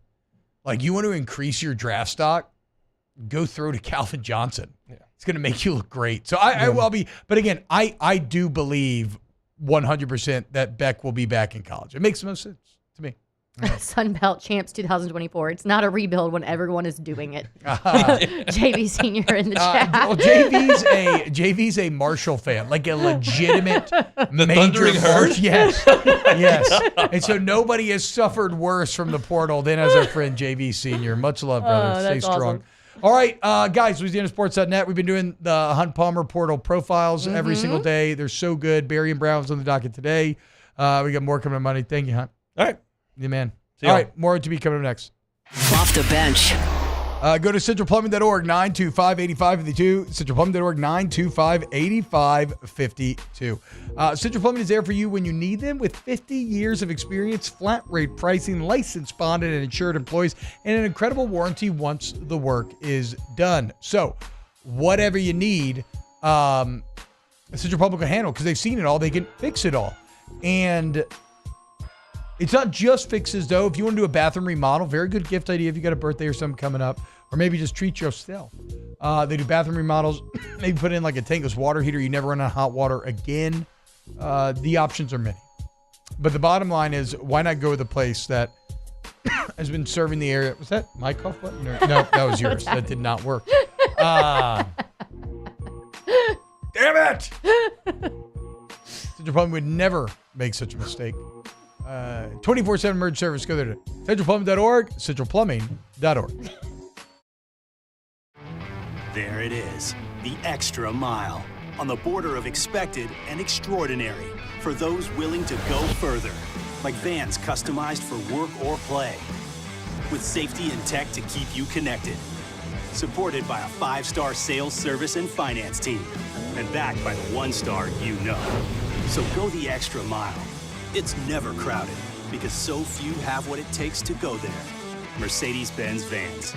Like, you want to increase your draft stock? Go throw to Calvin Johnson. Yeah. It's going to make you look great. So I will be, but again, I do believe 100% that Beck will be back in college. It makes the most sense to me. Sunbelt Champs 2024. It's not a rebuild when everyone is doing it. JV Senior in the chat. Well, JV's a Marshall fan, like a legitimate major Marshall. Yes, yes. And so nobody has suffered worse from the portal than as our friend JV Senior. Much love, brother. Stay strong. Awesome. All right, guys, LouisianaSports.net. We've been doing the Hunt Palmer portal profiles every single day. They're so good. Barry and Brown's on the docket today. We got more coming on Monday. Thank you, Hunt. All right. Yeah, man. See ya. All right, more OTB coming up next. Off the bench. Go to centralplumbing.org, 925-8552. Centralplumbing.org, 925-8552. Central Plumbing is there for you when you need them with 50 years of experience, flat rate pricing, licensed, bonded, and insured employees, and an incredible warranty once the work is done. So, whatever you need, Central Plumbing can handle because they've seen it all. They can fix it all. And it's not just fixes, though. If you want to do a bathroom remodel, very good gift idea if you got a birthday or something coming up, or maybe just treat yourself. They do bathroom remodels. Maybe put in like a tankless water heater. You never run out of hot water again. The options are many. But the bottom line is, why not go with a place that has been serving the area? Was that my cough button? No, that was yours. That did not work. Damn it! Central Plumbing would never make such a mistake. 24/7 merge service. Go there to centralplumbing.org, centralplumbing.org. There it is, the extra mile, on the border of expected and extraordinary for those willing to go further, like vans customized for work or play, with safety and tech to keep you connected, supported by a 5-star sales, service, and finance team, and backed by the 1-star you know. So go the extra mile. It's never crowded because so few have what it takes to go there. Mercedes-Benz Vans.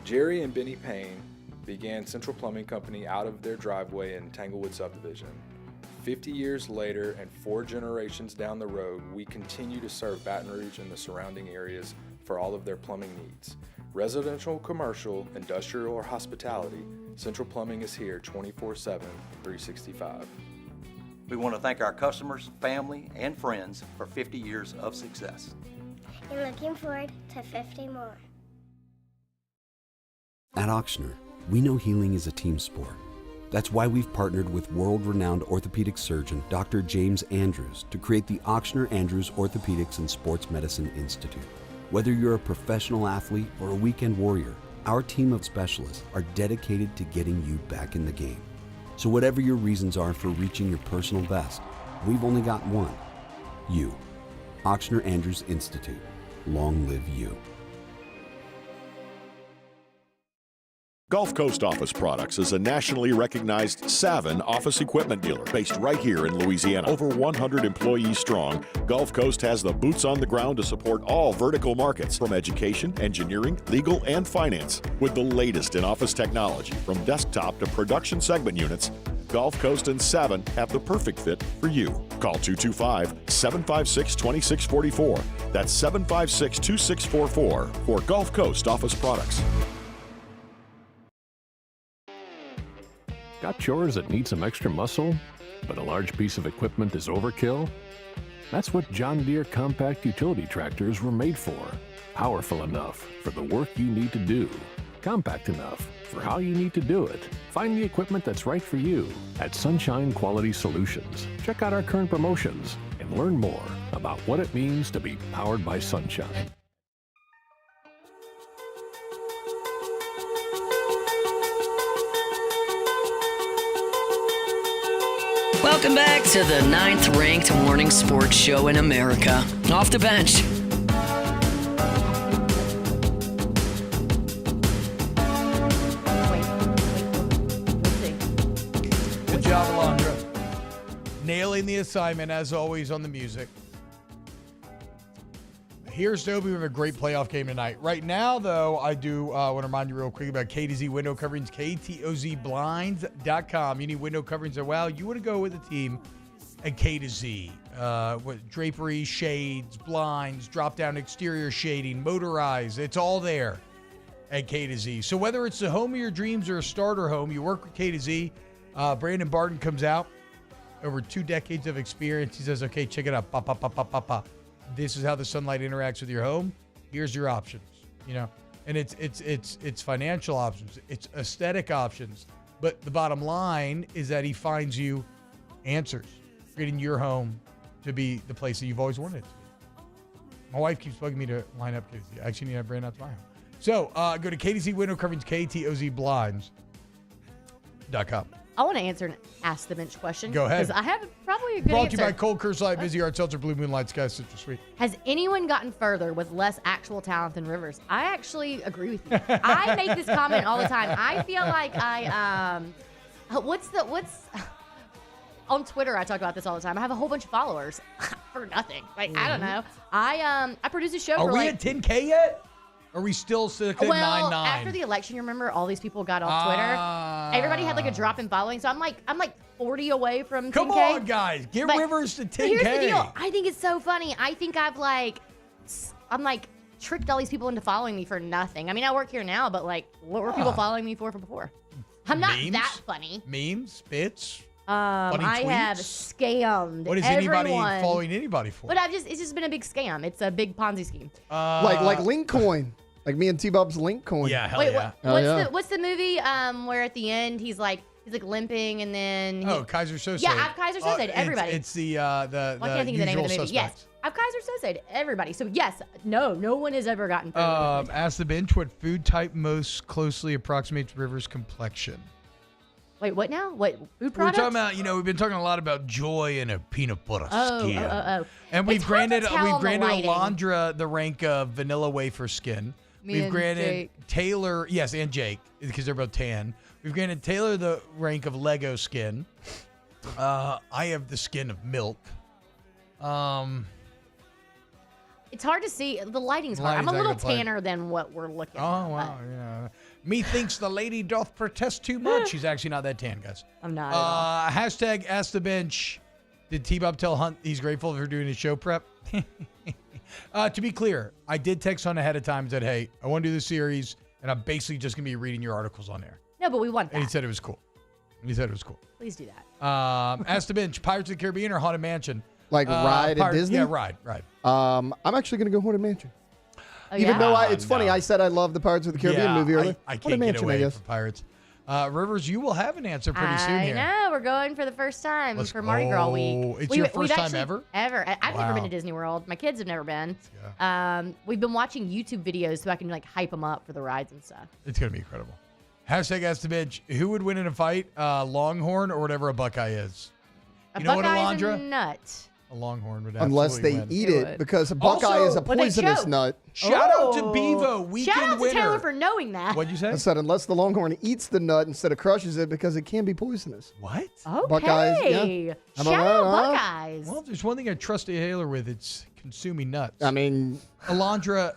Jerry and Benny Payne began Central Plumbing Company out of their driveway in Tanglewood subdivision. 50 years later and 4 generations down the road, we continue to serve Baton Rouge and the surrounding areas for all of their plumbing needs. Residential, commercial, industrial, or hospitality, Central Plumbing is here 24/7, 365. We want to thank our customers, family, and friends for 50 years of success. And looking forward to 50 more. At Ochsner, we know healing is a team sport. That's why we've partnered with world-renowned orthopedic surgeon Dr. James Andrews to create the Ochsner Andrews Orthopedics and Sports Medicine Institute. Whether you're a professional athlete or a weekend warrior, our team of specialists are dedicated to getting you back in the game. So whatever your reasons are for reaching your personal best, we've only got one: you. Ochsner Andrews Institute. Long live you. Gulf Coast Office Products is a nationally recognized Savin office equipment dealer based right here in Louisiana. Over 100 employees strong, Gulf Coast has the boots on the ground to support all vertical markets, from education, engineering, legal, and finance. With the latest in office technology, from desktop to production segment units, Gulf Coast and Savin have the perfect fit for you. Call 225-756-2644. That's 756-2644 for Gulf Coast Office Products. Got chores that need some extra muscle, but a large piece of equipment is overkill? That's what John Deere compact utility tractors were made for. Powerful enough for the work you need to do. Compact enough for how you need to do it. Find the equipment that's right for you at Sunshine Quality Solutions. Check out our current promotions and learn more about what it means to be powered by sunshine. Welcome back to the 9th-ranked morning sports show in America, Off the Bench. Good job, Alondra. Nailing the assignment, as always, on the music. Here's to hoping we have a great playoff game tonight. Right now, though, I do want to remind you real quick about K to Z window coverings, KTOZblinds.com. You need window coverings. Wow, you want to go with a team at K to Z. With drapery, shades, blinds, drop-down exterior shading, motorized. It's all there at K to Z. So whether it's the home of your dreams or a starter home, you work with K to Z. Brandon Barton comes out, over 2 decades of experience. He says, okay, check it out. Pa, pa, pa, pa, pa, pa. This is how the sunlight interacts with your home. Here's your options, and it's financial options. It's aesthetic options. But the bottom line is that he finds you answers, creating your home to be the place that you've always wanted it to be. My wife keeps bugging me to line up KTZ. I actually need to have Brandon out to my home. So go to KTZ window coverings, KTOZblinds.com. I want to answer an Ask the Bench question. Go ahead. Because I have probably a good Brought answer. to you by Cold Curse Light, Busy Art Seltzer, Blue Moonlight Sky, Citrus Sweet. Has anyone gotten further with less actual talent than Rivers? I actually agree with you. I make this comment all the time. I feel like what's on Twitter, I talk about this all the time. I have a whole bunch of followers for nothing. I don't know. I produce a show Are for we at 10K yet? Are we still stuck at 9-9? After the election, you remember all these people got off Twitter? Everybody had a drop in following. So I'm like 40 away from 10K. Come on, guys. Get Rivers to 10K. Here's the deal. I think it's so funny. I think I'm tricked all these people into following me for nothing. I mean, I work here now, but what were people following me for before? I'm not that funny. Memes, bits, funny tweets? I have scammed What is everyone. anybody following anybody for? But it's just been a big scam. It's a big Ponzi scheme. Like Link Coin. Like me and T-Bob's Link Coin. Yeah, hell Wait, yeah. what's the movie where at the end he's limping and then Kaiser Sose. Yeah, I've Kaiser Sose everybody. It's the I can't think of the name of the movie. Suspects. Yes, I've Kaiser Sose everybody. So yes, no one has ever gotten further. Ask the bench what food type most closely approximates Rivers' complexion. Wait, what now? What food We're product? talking about, we've been talking a lot about joy and a peanut butter skin. And It's hard to tell on the lighting. Alondra the rank of vanilla wafer skin. We've granted Jake. Taylor, yes, and Jake, because they're both tan. We've granted Taylor the rank of Lego skin. I have the skin of milk. It's hard to see. The lighting's hard. I'm a little tanner than what we're looking at. Oh, wow. Yeah. Methinks the lady doth protest too much. She's actually not that tan, guys. I'm not at all. Hashtag Ask the Bench. Did T-Bob tell Hunt he's grateful for doing his show prep? To be clear, I did text Hunt ahead of time and said, hey, I want to do the series, and I'm basically just going to be reading your articles on air. No, but we want that. And he said it was cool. Please do that. Ask the Bench, Pirates of the Caribbean or Haunted Mansion? Ride at Disney? Yeah, ride. I'm actually going to go Haunted Mansion. Oh, Even yeah? though it's funny, I said I love the Pirates of the Caribbean movie earlier. I Haunted can't get Mansion, away I guess. from Pirates. Rivers, you will have an answer pretty soon here. I know. We're going for the first time Let's for Mardi Gras week. go. It's your first time ever? Ever. I've never Wow. been to Disney World. My kids have never been. We've been watching YouTube videos so I can hype them up for the rides and stuff. It's going to be incredible. Hashtag Ask the Bench. Who would win in a fight, Longhorn or whatever a Buckeye is? A You know what, Buckeye is a Alondra? nut. A Longhorn would Unless they absolutely eat win. it, because a Buckeye Also, is a Well, they poisonous choke. nut. Shout out to Bevo, weekend Shout out to winner. Taylor for knowing that. What'd you say? I said unless the Longhorn eats the nut instead of crushes it, because it can be poisonous. What? Okay. Buckeyes, yeah. Shout Am I out right, huh? Buckeyes. Well, if there's one thing I trust a Taylor with, it's consuming nuts. I mean, Alondra,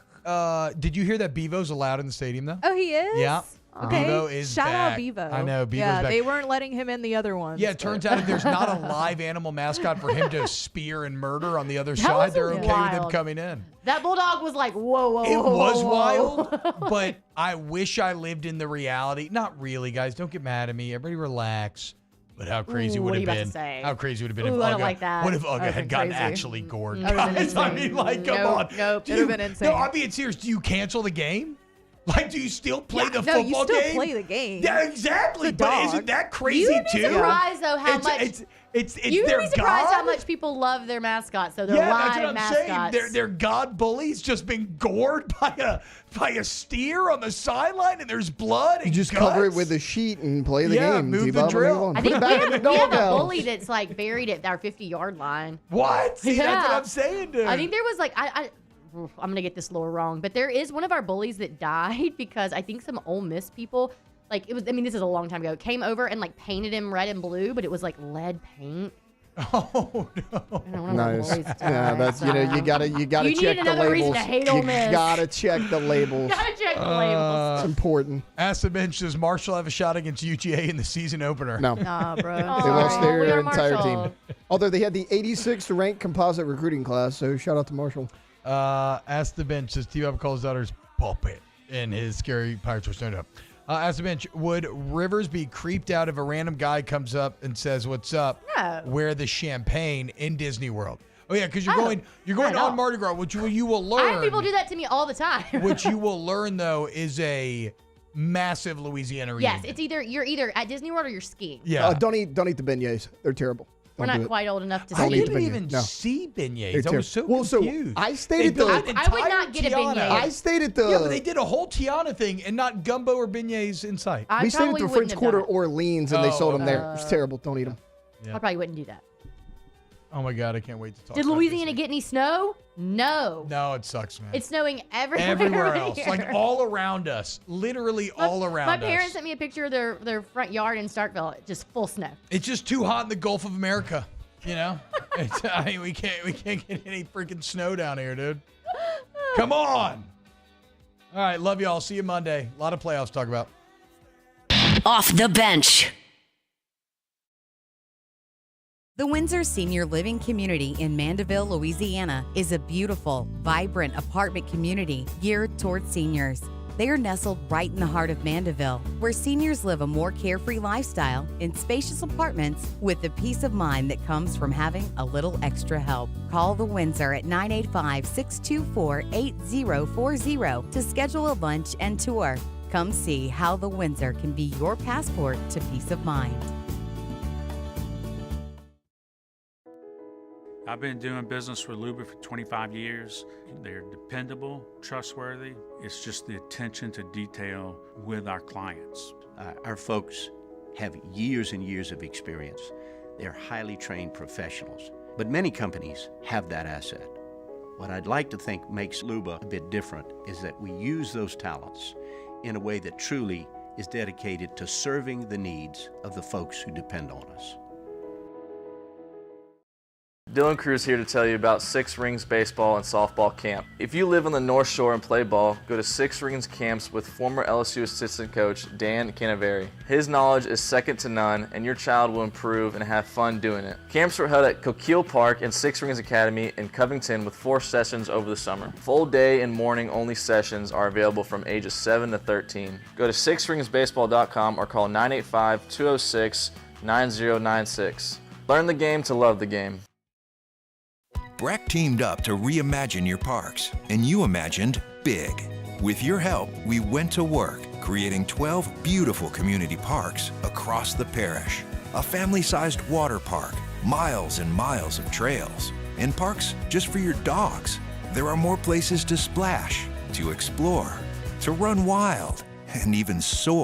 did you hear that Bevo's allowed in the stadium, though? Oh, he is? Yeah. Okay. Bevo is Shout back. out Bevo. I know, Bevo's yeah, back. they weren't letting him in the other ones. Yeah, it turns out if there's not a live animal mascot for him to spear and murder on the other That side, was they're okay with him wild. coming in. That bulldog was like, whoa. It whoa, was whoa. wild, but I wish I lived in the reality. Not really, guys. Don't get mad at me. Everybody relax. But how crazy Ooh, would what are it you about have to been? say? How crazy would it have been Ooh, if I don't Uga, like that. what if That Uga would've had been gotten crazy. actually gored? That would've been Guys, I mean, insane. like, come Nope, on. nope, Do it would've been insane. No, I'm being serious. Do you cancel the game? Like, do you still play the no, football you still game? play the game. Yeah, exactly. It's a But dog. isn't that crazy You'd be too? surprised though how much. You'd their be surprised god? how much people love their mascots. So they're Yeah, live that's what I'm mascots. saying. They're god bullies just being gored by a steer on the sideline, and there's blood. And You just guts. cover it with a sheet and play the game. move the T-Bob, drill. move on. I Put think it we back in have, the we have a doghouse. bully that's like buried at our 50-yard line. What? See, that's what Yeah. I'm saying, dude. I think there was like I'm gonna get this lore wrong, but there is one of our bullies that died because I think some Ole Miss people, like it was. I mean, this is a long time ago. Came over and like painted him red and blue, but it was like lead paint. Oh no! Nice. Yeah, that's you gotta You check need the another reason labels. to hate Ole You Miss. gotta check the labels. Gotta check the labels. It's important. Ask the bench, does Marshall have a shot against UGA in the season opener? No. Nah, bro. They lost their We are entire Marshall. team. Although they had the 86th ranked composite recruiting class, so shout out to Marshall. Ask the bench, says T-Bob calls daughter's pulpit in his Scary Pirates Were Stoned Up. Ask the bench, would Rivers be creeped out if a random guy comes up and says, "What's up? No. Where the champagne in Disney World?" Oh yeah, because you're Oh, going not at all. on Mardi Gras, which you will I have learn. people do that to me all the time. Which you will learn though is a massive Louisiana reunion. Yes, you're either at Disney World or you're skiing. Yeah. Don't eat the beignets. They're terrible. We're Don't not do it. quite old enough to I see. didn't beignet. even No. see beignets. They're I was so terrible. Well, confused. I stayed They at built the. an I would entire not get a Tiana. beignet. I stayed at the. Yeah, but they did a whole Tiana thing and not gumbo or beignets in sight. I We stayed at probably the wouldn't French have Quarter done it. Orleans, and they sold them there. Uh, It's terrible. Don't eat them. Yeah. I probably wouldn't do that. Oh my God, I can't wait to talk Did about Louisiana this. get any snow? No. No, it sucks, man. It's snowing everywhere. Everywhere else. here. Like all around us. Literally all around My us. parents sent me a picture of their front yard in Starkville, just full snow. It's just too hot in the Gulf of America. You know? I mean, we can't get any freaking snow down here, dude. Come on. All right, love y'all. See you Monday. A lot of playoffs to talk about. Off the bench. The Windsor Senior Living Community in Mandeville, Louisiana is a beautiful, vibrant apartment community geared towards seniors. They are nestled right in the heart of Mandeville, where seniors live a more carefree lifestyle in spacious apartments with the peace of mind that comes from having a little extra help. Call the Windsor at 985-624-8040 to schedule a lunch and tour. Come see how the Windsor can be your passport to peace of mind. I've been doing business with Luba for 25 years. They're dependable, trustworthy. It's just the attention to detail with our clients. Our folks have years and years of experience. They're highly trained professionals, but many companies have that asset. What I'd like to think makes Luba a bit different is that we use those talents in a way that truly is dedicated to serving the needs of the folks who depend on us. Dylan Cruz here to tell you about Six Rings Baseball and Softball Camp. If you live on the North Shore and play ball, go to Six Rings Camps with former LSU assistant coach Dan-Penn. His knowledge is second to none, and your child will improve and have fun doing it. Camps were held at Coquille Park and Six Rings Academy in Covington with 4 sessions over the summer. Full day and morning only sessions are available from ages 7 to 13. Go to sixringsbaseball.com or call 985-206-9096. Learn the game to love the game. Breck teamed up to reimagine your parks, and you imagined big. With your help, we went to work, creating 12 beautiful community parks across the parish. A family-sized water park, miles and miles of trails, and parks just for your dogs. There are more places to splash, to explore, to run wild, and even soar.